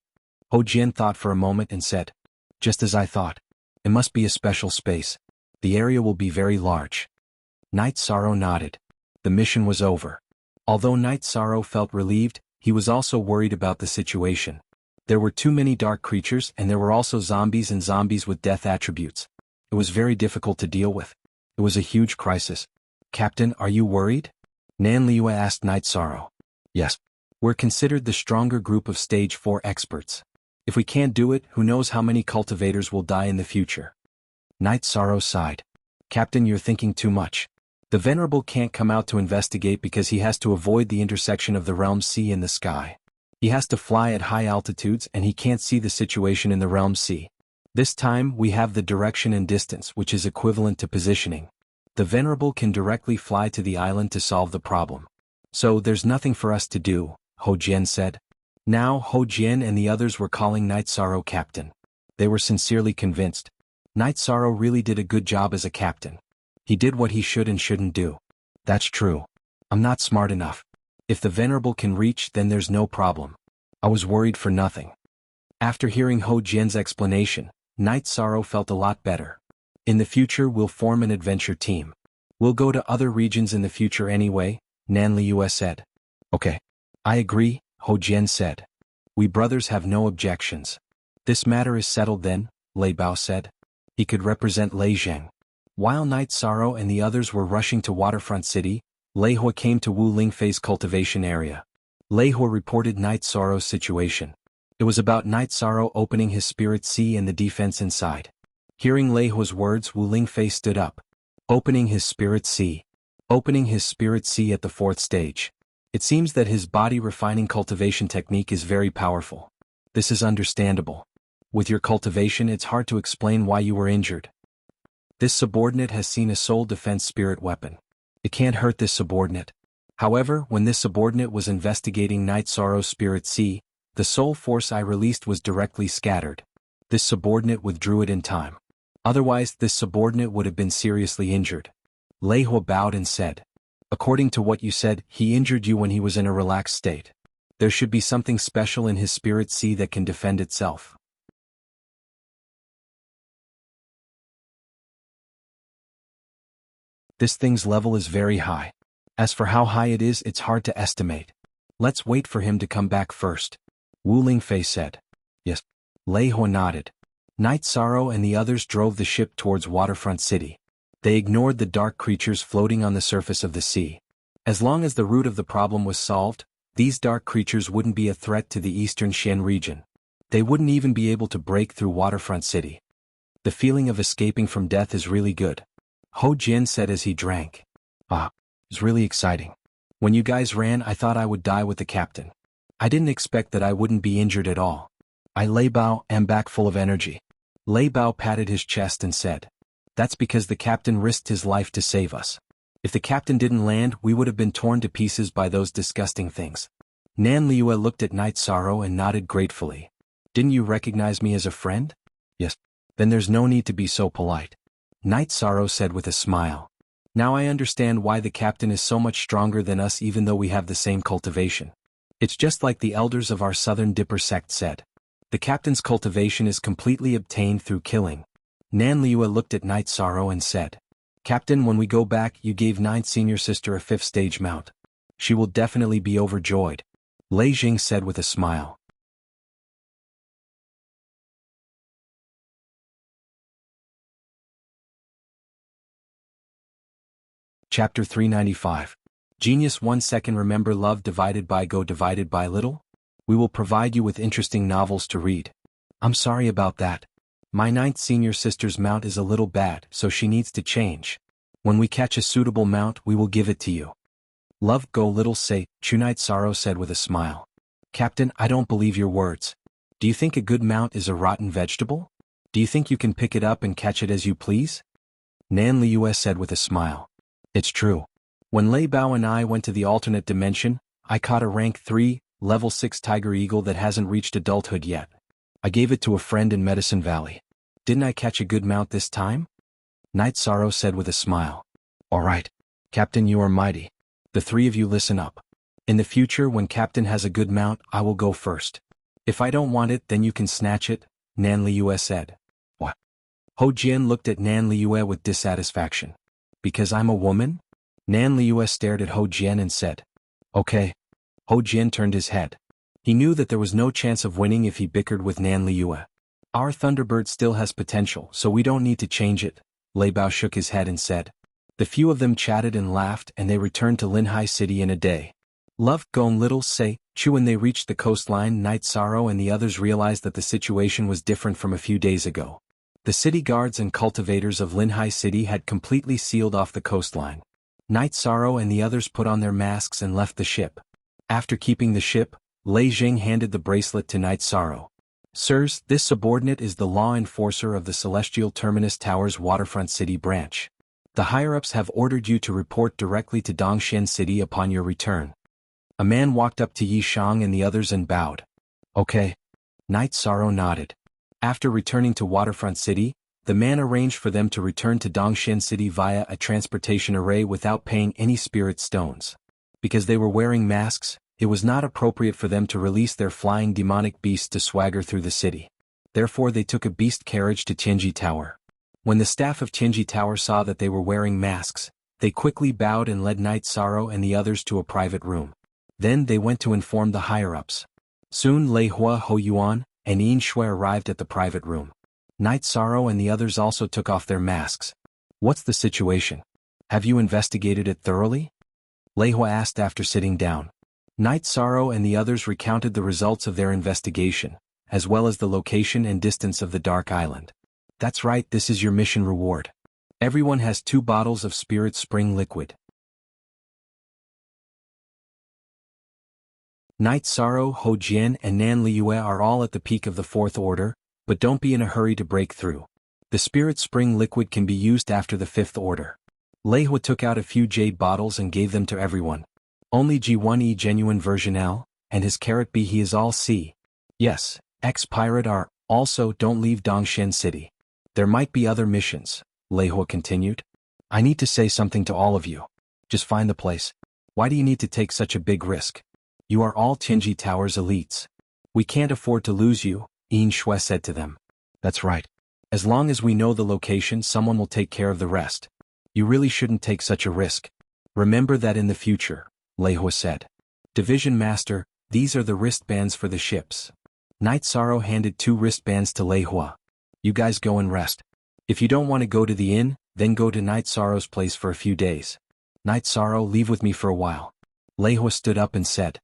Ho Jian thought for a moment and said, "Just as I thought. It must be a special space. The area will be very large." Night Sorrow nodded. The mission was over. Although Night Sorrow felt relieved, he was also worried about the situation. There were too many dark creatures and there were also zombies and zombies with death attributes. It was very difficult to deal with. It was a huge crisis. "Captain, are you worried?" Nan Liuya asked Night Sorrow. "Yes. We're considered the stronger group of Stage 4 experts. If we can't do it, who knows how many cultivators will die in the future." Night Sorrow sighed. "Captain, you're thinking too much. The Venerable can't come out to investigate because he has to avoid the intersection of the Realm Sea and the sky. He has to fly at high altitudes and he can't see the situation in the Realm Sea. This time we have the direction and distance, which is equivalent to positioning. The Venerable can directly fly to the island to solve the problem. So there's nothing for us to do," Ho Jian said. Now Ho Jian and the others were calling Night Sorrow captain. They were sincerely convinced. Night Sorrow really did a good job as a captain. He did what he should and shouldn't do. "That's true. I'm not smart enough. If the Venerable can reach, then there's no problem. I was worried for nothing." After hearing Ho Jian's explanation, Night Sorrow felt a lot better. "In the future we'll form an adventure team. We'll go to other regions in the future anyway," Nan Liuya said. "Okay. I agree," Ho Jian said. "We brothers have no objections." "This matter is settled then," Lei Bao said. He could represent Lei Zheng. While Night Sorrow and the others were rushing to Waterfront City, Lei Hua came to Wu Lingfei's cultivation area. Lei Hua reported Night Sorrow's situation. It was about Night Sorrow opening his spirit sea and the defense inside. Hearing Lei Hua's words, Wu Lingfei stood up. Opening his spirit sea. Opening his spirit sea at the 4th stage. It seems that his body refining cultivation technique is very powerful. This is understandable. With your cultivation, it's hard to explain why you were injured. This subordinate has seen a soul defense spirit weapon. It can't hurt this subordinate. However, when this subordinate was investigating Night Sorrow's spirit sea, the soul force I released was directly scattered. This subordinate withdrew it in time. Otherwise, this subordinate would have been seriously injured. Lei Hua bowed and said, "According to what you said, he injured you when he was in a relaxed state. There should be something special in his spirit sea that can defend itself." This thing's level is very high. As for how high it is, it's hard to estimate. Let's wait for him to come back first. Wu Lingfei said. Yes. Lei Hua nodded. Night Sorrow and the others drove the ship towards Waterfront City. They ignored the dark creatures floating on the surface of the sea. As long as the root of the problem was solved, these dark creatures wouldn't be a threat to the eastern Xian region. They wouldn't even be able to break through Waterfront City. The feeling of escaping from death is really good. Ho Jian said as he drank. It was really exciting. When you guys ran, I thought I would die with the captain. I didn't expect that I wouldn't be injured at all. Lei Bao am back full of energy. Lei Bao patted his chest and said, "That's because the captain risked his life to save us. If the captain didn't land, we would have been torn to pieces by those disgusting things." Nan Liue looked at Night Sorrow and nodded gratefully. "Didn't you recognize me as a friend?" "Yes." "Then there's no need to be so polite." Night Sorrow said with a smile. "Now I understand why the captain is so much stronger than us even though we have the same cultivation. It's just like the elders of our Southern Dipper sect said. The captain's cultivation is completely obtained through killing." Nan Liue looked at Night Sorrow and said, "Captain, when we go back, you gave Ninth Senior Sister a 5th stage mount. She will definitely be overjoyed." Lei Jing said with a smile. Chapter 395. Genius 1 second. Remember love divided by go divided by little? We will provide you with interesting novels to read. I'm sorry about that. My 9th senior sister's mount is a little bad, so she needs to change. When we catch a suitable mount, we will give it to you. Love go little say, Night Sorrow said with a smile. Captain, I don't believe your words. Do you think a good mount is a rotten vegetable? Do you think you can pick it up and catch it as you please? Nan Liue said with a smile. It's true. When Lei Bao and I went to the alternate dimension, I caught a rank 3, level 6 tiger eagle that hasn't reached adulthood yet. I gave it to a friend in Medicine Valley. Didn't I catch a good mount this time? Night Sorrow said with a smile. All right. Captain, you are mighty. The three of you listen up. In the future, when Captain has a good mount, I will go first. If I don't want it, then you can snatch it, Nan Liue said. What? Ho Jian looked at Nan Liue with dissatisfaction. Because I'm a woman? Nan Liue stared at Ho Jian and said. Okay. Ho Jian turned his head. He knew that there was no chance of winning if he bickered with Nan Liue. Our Thunderbird still has potential, so we don't need to change it, Lei Bao shook his head and said. The few of them chatted and laughed and they returned to Linhai City in a day. Love, Gong Little, Say, Chu. When they reached the coastline, Night Sorrow and the others realized that the situation was different from a few days ago. The city guards and cultivators of Linhai City had completely sealed off the coastline. Night Sorrow and the others put on their masks and left the ship. After keeping the ship, Lei Jing handed the bracelet to Night Sorrow. Sirs, this subordinate is the law enforcer of the Celestial Terminus Tower's Waterfront City branch. The higher-ups have ordered you to report directly to Dongxian City upon your return. A man walked up to Yi Shang and the others and bowed. Okay. Night Sorrow nodded. After returning to Waterfront City, the man arranged for them to return to Dongxian City via a transportation array without paying any spirit stones. Because they were wearing masks, it was not appropriate for them to release their flying demonic beasts to swagger through the city. Therefore they took a beast carriage to Tianji Tower. When the staff of Tianji Tower saw that they were wearing masks, they quickly bowed and led Night Sorrow and the others to a private room. Then they went to inform the higher-ups. Soon Lei Hua, Ho Yuan, and Yin Shui arrived at the private room. Night Sorrow and the others also took off their masks. What's the situation? Have you investigated it thoroughly? Lei Hua asked after sitting down. Night Sorrow and the others recounted the results of their investigation, as well as the location and distance of the Dark Island. That's right, this is your mission reward. Everyone has 2 bottles of Spirit Spring liquid. Night Sorrow, Ho Jian, and Nan Liyue are all at the peak of the 4th order, but don't be in a hurry to break through. The Spirit Spring liquid can be used after the 5th order. Lei Hua took out a few jade bottles and gave them to everyone. Only G1E genuine version L, and his carrot B he is all C. Yes, ex-pirate R. Also, don't leave Dongshan City. There might be other missions, Lei Hua continued. I need to say something to all of you. Just find the place. Why do you need to take such a big risk? You are all Tianji Tower's elites. We can't afford to lose you, Yin Shui said to them. That's right. As long as we know the location, someone will take care of the rest. You really shouldn't take such a risk. Remember that in the future, Lei Hua said. Division Master, these are the wristbands for the ships. Night Sorrow handed 2 wristbands to Lei Hua. You guys go and rest. If you don't want to go to the inn, then go to Night Sorrow's place for a few days. Night Sorrow, leave with me for a while. Lei Hua stood up and said.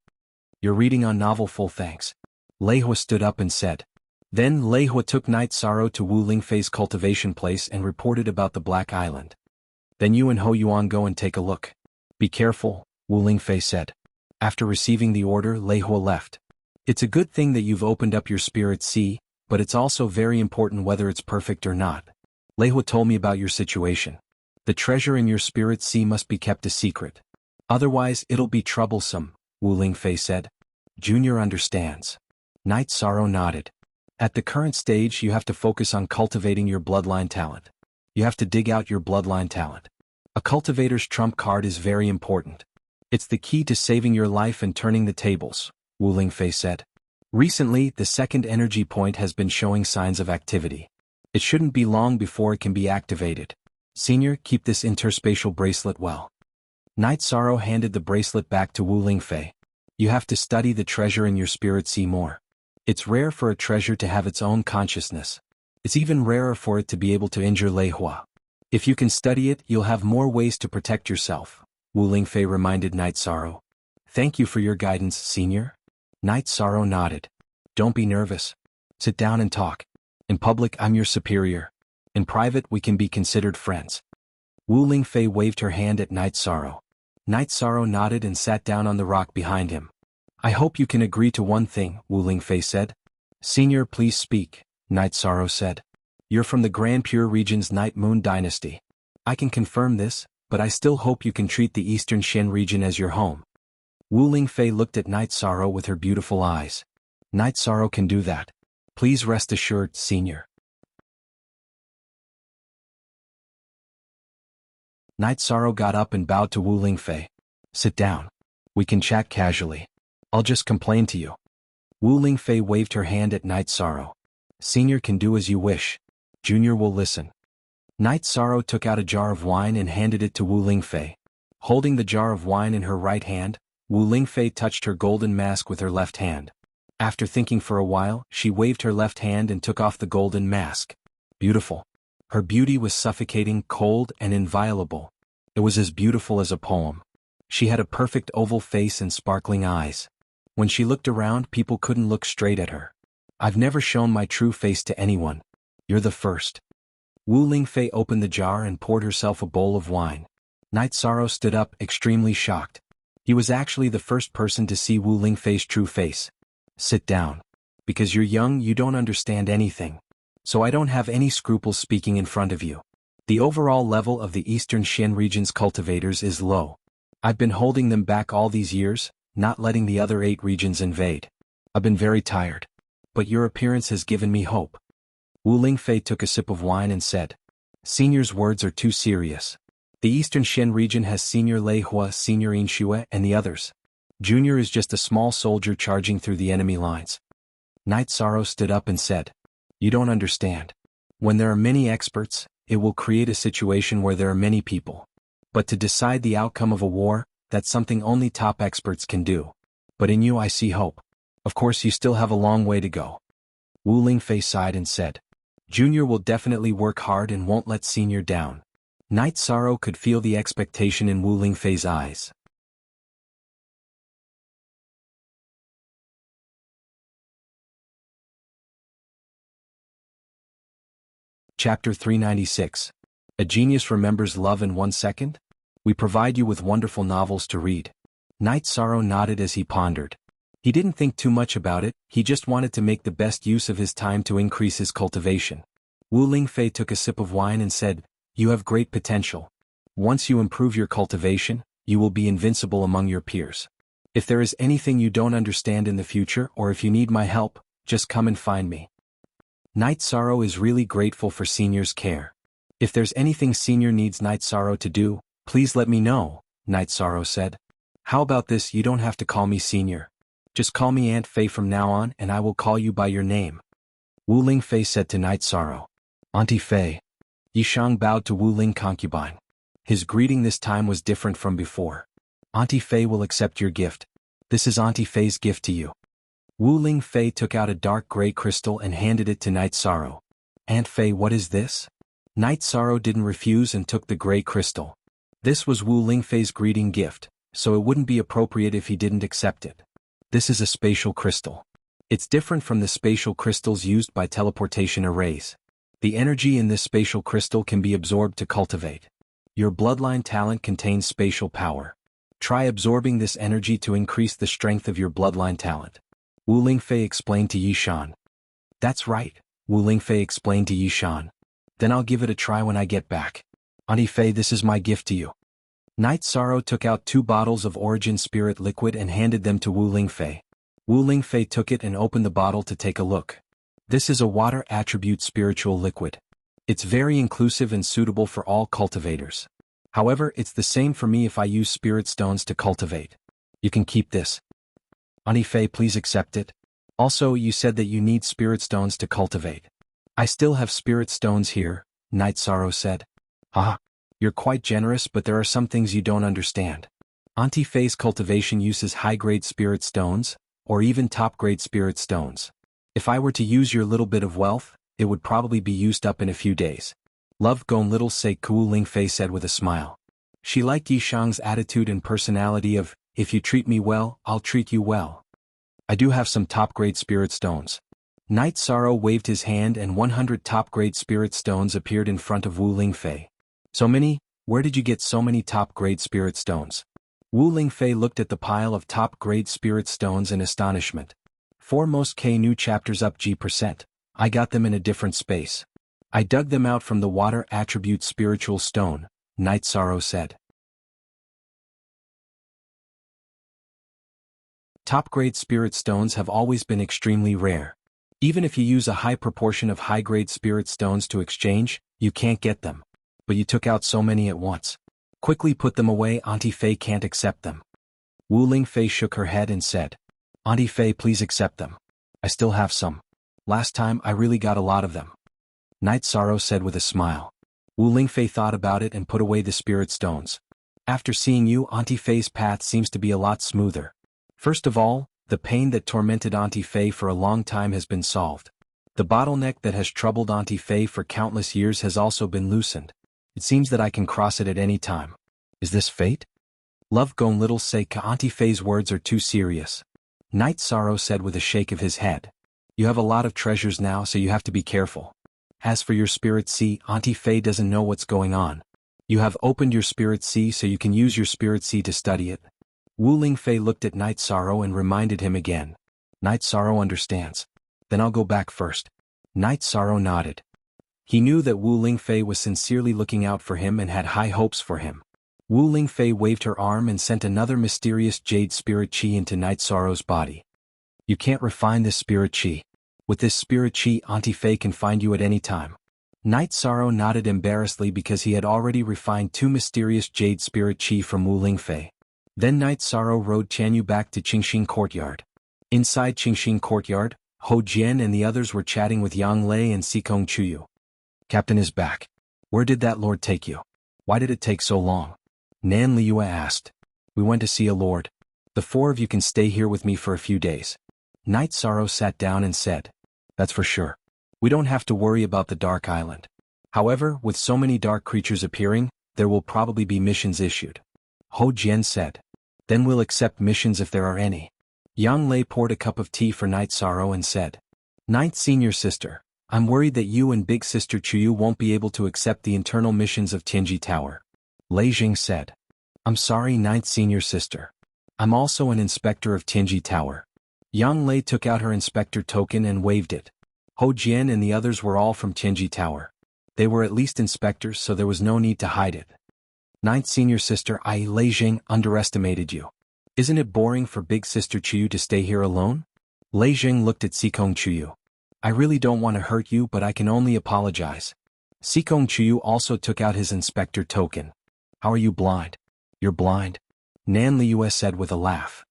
You're reading on novel full thanks. Lei Hua stood up and said. Then Lei Hua took Night Sorrow to Wu Lingfei's cultivation place and reported about the Black Island. Then you and Ho Yuan go and take a look. Be careful, Wu Lingfei said. After receiving the order, Lei Hua left. It's a good thing that you've opened up your Spirit Sea, but it's also very important whether it's perfect or not. Lei Hua told me about your situation. The treasure in your Spirit Sea must be kept a secret. Otherwise it'll be troublesome, Wu Lingfei said. Junior understands. Night Sorrow nodded. At the current stage you have to focus on cultivating your bloodline talent. You have to dig out your bloodline talent. A cultivator's trump card is very important. It's the key to saving your life and turning the tables, Wu Lingfei said. Recently, the 2nd energy point has been showing signs of activity. It shouldn't be long before it can be activated. Senior, keep this interspatial bracelet well. Night Sorrow handed the bracelet back to Wu Lingfei. You have to study the treasure in your Spirit Sea more. It's rare for a treasure to have its own consciousness. It's even rarer for it to be able to injure Lei Hua. If you can study it, you'll have more ways to protect yourself, Wu Lingfei reminded Night Sorrow. Thank you for your guidance, Senior. Night Sorrow nodded. Don't be nervous. Sit down and talk. In public, I'm your superior. In private, we can be considered friends. Wu Lingfei waved her hand at Night Sorrow. Night Sorrow nodded and sat down on the rock behind him. I hope you can agree to one thing, Wu Lingfei said. Senior, please speak, Night Sorrow said. You're from the Grand Pure region's Night Moon dynasty. I can confirm this, but I still hope you can treat the Eastern Shen region as your home. Wu Lingfei looked at Night Sorrow with her beautiful eyes. Night Sorrow can do that. Please rest assured, Senior. Night Sorrow got up and bowed to Wu Lingfei. Sit down. We can chat casually. I'll just complain to you. Wu Lingfei waved her hand at Night Sorrow. Senior can do as you wish. Junior will listen. Night Sorrow took out a jar of wine and handed it to Wu Lingfei. Holding the jar of wine in her right hand, Wu Lingfei touched her golden mask with her left hand. After thinking for a while, she waved her left hand and took off the golden mask. Beautiful. Her beauty was suffocating, cold, and inviolable. It was as beautiful as a poem. She had a perfect oval face and sparkling eyes. When she looked around, people couldn't look straight at her. I've never shown my true face to anyone. You're the first. Wu Lingfei opened the jar and poured herself a bowl of wine. Night Sorrow stood up, extremely shocked. He was actually the first person to see Wu Lingfei's true face. Sit down. Because you're young, you don't understand anything. So I don't have any scruples speaking in front of you. The overall level of the Eastern Shen region's cultivators is low. I've been holding them back all these years, not letting the other 8 regions invade. I've been very tired. But your appearance has given me hope. Wu Lingfei took a sip of wine and said, Senior's words are too serious. The Eastern Shen region has Senior Lei Hua, Senior Yin Shui, and the others. Junior is just a small soldier charging through the enemy lines. Night Sorrow stood up and said, You don't understand. When there are many experts, it will create a situation where there are many people. But to decide the outcome of a war, that's something only top experts can do. But in you I see hope. Of course you still have a long way to go. Wu Lingfei sighed and said, Junior will definitely work hard and won't let Senior down. Night Sorrow could feel the expectation in Wu Lingfei's eyes. Chapter 396. A Genius Remembers Love in 1 Second? We provide you with wonderful novels to read. Night Sorrow nodded as he pondered. He didn't think too much about it, he just wanted to make the best use of his time to increase his cultivation. Wu Lingfei took a sip of wine and said, "You have great potential. Once you improve your cultivation, you will be invincible among your peers. If there is anything you don't understand in the future or if you need my help, just come and find me." Night Sorrow is really grateful for Senior's care. "If there's anything Senior needs Night Sorrow to do, please let me know," Night Sorrow said. "How about this, you don't have to call me Senior. Just call me Aunt Fei from now on and I will call you by your name." Wu Lingfei said to Night Sorrow. "Auntie Fei." Yishang bowed to Wu Ling concubine. His greeting this time was different from before. "Auntie Fei will accept your gift. This is Auntie Fei's gift to you." Wu Lingfei took out a dark gray crystal and handed it to Night Sorrow. "Aunt Fei, what is this?" Night Sorrow didn't refuse and took the gray crystal. This was Wu Lingfei's greeting gift, so it wouldn't be appropriate if he didn't accept it. This is a spatial crystal. It's different from the spatial crystals used by teleportation arrays. The energy in this spatial crystal can be absorbed to cultivate. Your bloodline talent contains spatial power. Try absorbing this energy to increase the strength of your bloodline talent. Wu Lingfei explained to Yishan. "That's right," Wu Lingfei explained to Yishan. "Then I'll give it a try when I get back. Auntie Fei, this is my gift to you." Night Sorrow took out 2 bottles of Origin Spirit liquid and handed them to Wu Lingfei. Wu Lingfei took it and opened the bottle to take a look. This is a water attribute spiritual liquid. It's very inclusive and suitable for all cultivators. However, it's the same for me if I use spirit stones to cultivate. You can keep this. Auntie Fei, please accept it. Also, you said that you need spirit stones to cultivate. I still have spirit stones here, Night Sorrow said. "Ah. You're quite generous, but there are some things you don't understand. Auntie Fei's cultivation uses high-grade spirit stones, or even top-grade spirit stones. If I were to use your little bit of wealth, it would probably be used up in a few days." "Love Gone Little Say," Wu Lingfei said with a smile. She liked Yishang's attitude and personality of, "If you treat me well, I'll treat you well." "I do have some top-grade spirit stones." Night Sorrow waved his hand and 100 top-grade spirit stones appeared in front of Wu Lingfei. "So many? Where did you get so many top-grade spirit stones?" Wu Lingfei looked at the pile of top-grade spirit stones in astonishment. "Foremost K new chapters up G%. I got them in a different space. I dug them out from the water attribute spiritual stone," Night Sorrow said. Top-grade spirit stones have always been extremely rare. Even if you use a high proportion of high-grade spirit stones to exchange, you can't get them. But you took out so many at once. Quickly put them away, Auntie Fei can't accept them. Wu Lingfei shook her head and said, "Auntie Fei, please accept them. I still have some. Last time I really got a lot of them." Night Sorrow said with a smile. Wu Lingfei thought about it and put away the spirit stones. "After seeing you, Auntie Fei's path seems to be a lot smoother. First of all, the pain that tormented Auntie Fei for a long time has been solved. The bottleneck that has troubled Auntie Fei for countless years has also been loosened. It seems that I can cross it at any time. Is this fate?" Love Gone Little Say, "Auntie Fei's words are too serious." Night Sorrow said with a shake of his head. "You have a lot of treasures now, so you have to be careful. As for your spirit sea, Auntie Fei doesn't know what's going on. You have opened your spirit sea so you can use your spirit sea to study it." Wu Lingfei looked at Night Sorrow and reminded him again. Night Sorrow understands. "Then I'll go back first." Night Sorrow nodded. He knew that Wu Lingfei was sincerely looking out for him and had high hopes for him. Wu Lingfei waved her arm and sent another mysterious jade spirit chi into Night Sorrow's body. "You can't refine this spirit chi. With this spirit chi, Auntie Fei can find you at any time." Night Sorrow nodded embarrassedly because he had already refined 2 mysterious jade spirit chi from Wu Lingfei. Then Night Sorrow rode Tianyu back to Qingxing Courtyard. Inside Qingxing Courtyard, Ho Jian and the others were chatting with Yang Lei and Sikong Chuyu. "Captain is back. Where did that lord take you? Why did it take so long?" Nan Liua asked. "We went to see a lord. The 4 of you can stay here with me for a few days." Night Sorrow sat down and said, "That's for sure. We don't have to worry about the Dark Island. However, with so many dark creatures appearing, there will probably be missions issued." Ho Jian said. "Then we'll accept missions if there are any." Yang Lei poured a cup of tea for Night Sorrow and said, "Ninth Senior Sister, I'm worried that you and big sister Chuyu won't be able to accept the internal missions of Tianji Tower. Lei Jing said. I'm sorry, ninth senior sister. I'm also an inspector of Tianji Tower. Yang Lei took out her inspector token and waved it. Ho Jian and the others were all from Tianji Tower. They were at least inspectors, so there was no need to hide it. Ninth senior sister, Lei Jing, underestimated you. Isn't it boring for big sister Chuyu to stay here alone? Lei Jing looked at Sikong Chuyu. I really don't want to hurt you, but I can only apologize. Sikong Chuyu also took out his inspector token. How are you blind? You're blind? Nan Liu said with a laugh.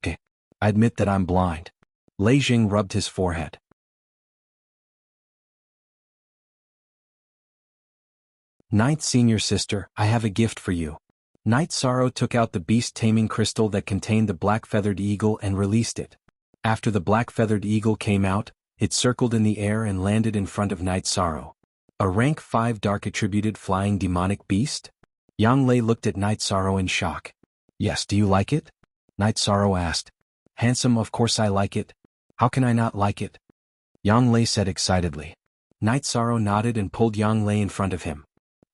I admit that I'm blind. Lei Jing rubbed his forehead. Ninth senior sister, I have a gift for you. Night Sorrow took out the beast-taming crystal that contained the black-feathered eagle and released it. After the black-feathered eagle came out, it circled in the air and landed in front of Night Sorrow. A rank 5 dark-attributed flying demonic beast? Yang Lei looked at Night Sorrow in shock. Yes, do you like it? Night Sorrow asked. Handsome, of course I like it. How can I not like it? Yang Lei said excitedly. Night Sorrow nodded and pulled Yang Lei in front of him.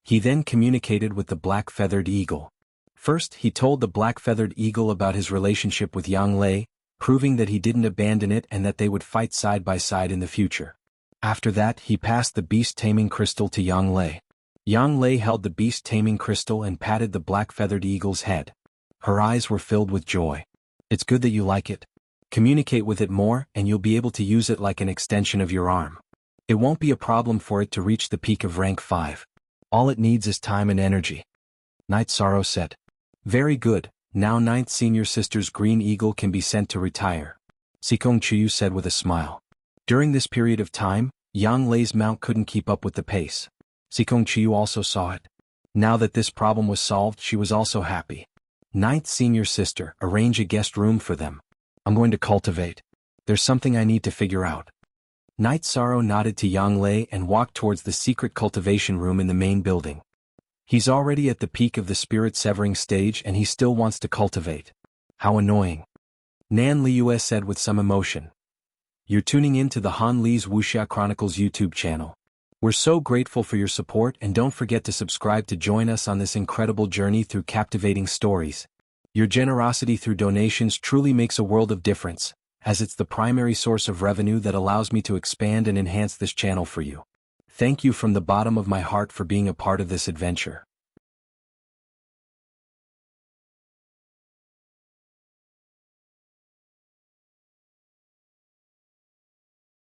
He then communicated with the black-feathered eagle. First, he told the black-feathered eagle about his relationship with Yang Lei, proving that he didn't abandon it and that they would fight side by side in the future. After that, he passed the beast-taming crystal to Yang Lei. Yang Lei held the beast-taming crystal and patted the black-feathered eagle's head. Her eyes were filled with joy. It's good that you like it. Communicate with it more and you'll be able to use it like an extension of your arm. It won't be a problem for it to reach the peak of rank 5. All it needs is time and energy. Night Sorrow said. Very good, now ninth senior sister's green eagle can be sent to retire. Sikong Chuyu said with a smile. During this period of time, Yang Lei's mount couldn't keep up with the pace. Sikong Chuyu also saw it. Now that this problem was solved, she was also happy. Ninth senior sister, arrange a guest room for them. I'm going to cultivate. There's something I need to figure out. Night Sorrow nodded to Yang Lei and walked towards the secret cultivation room in the main building. He's already at the peak of the spirit-severing stage and he still wants to cultivate. How annoying. Nan Liu said with some emotion. You're tuning in to the Han Li's Wuxia Chronicles YouTube channel. We're so grateful for your support and don't forget to subscribe to join us on this incredible journey through captivating stories. Your generosity through donations truly makes a world of difference, as it's the primary source of revenue that allows me to expand and enhance this channel for you. Thank you from the bottom of my heart for being a part of this adventure.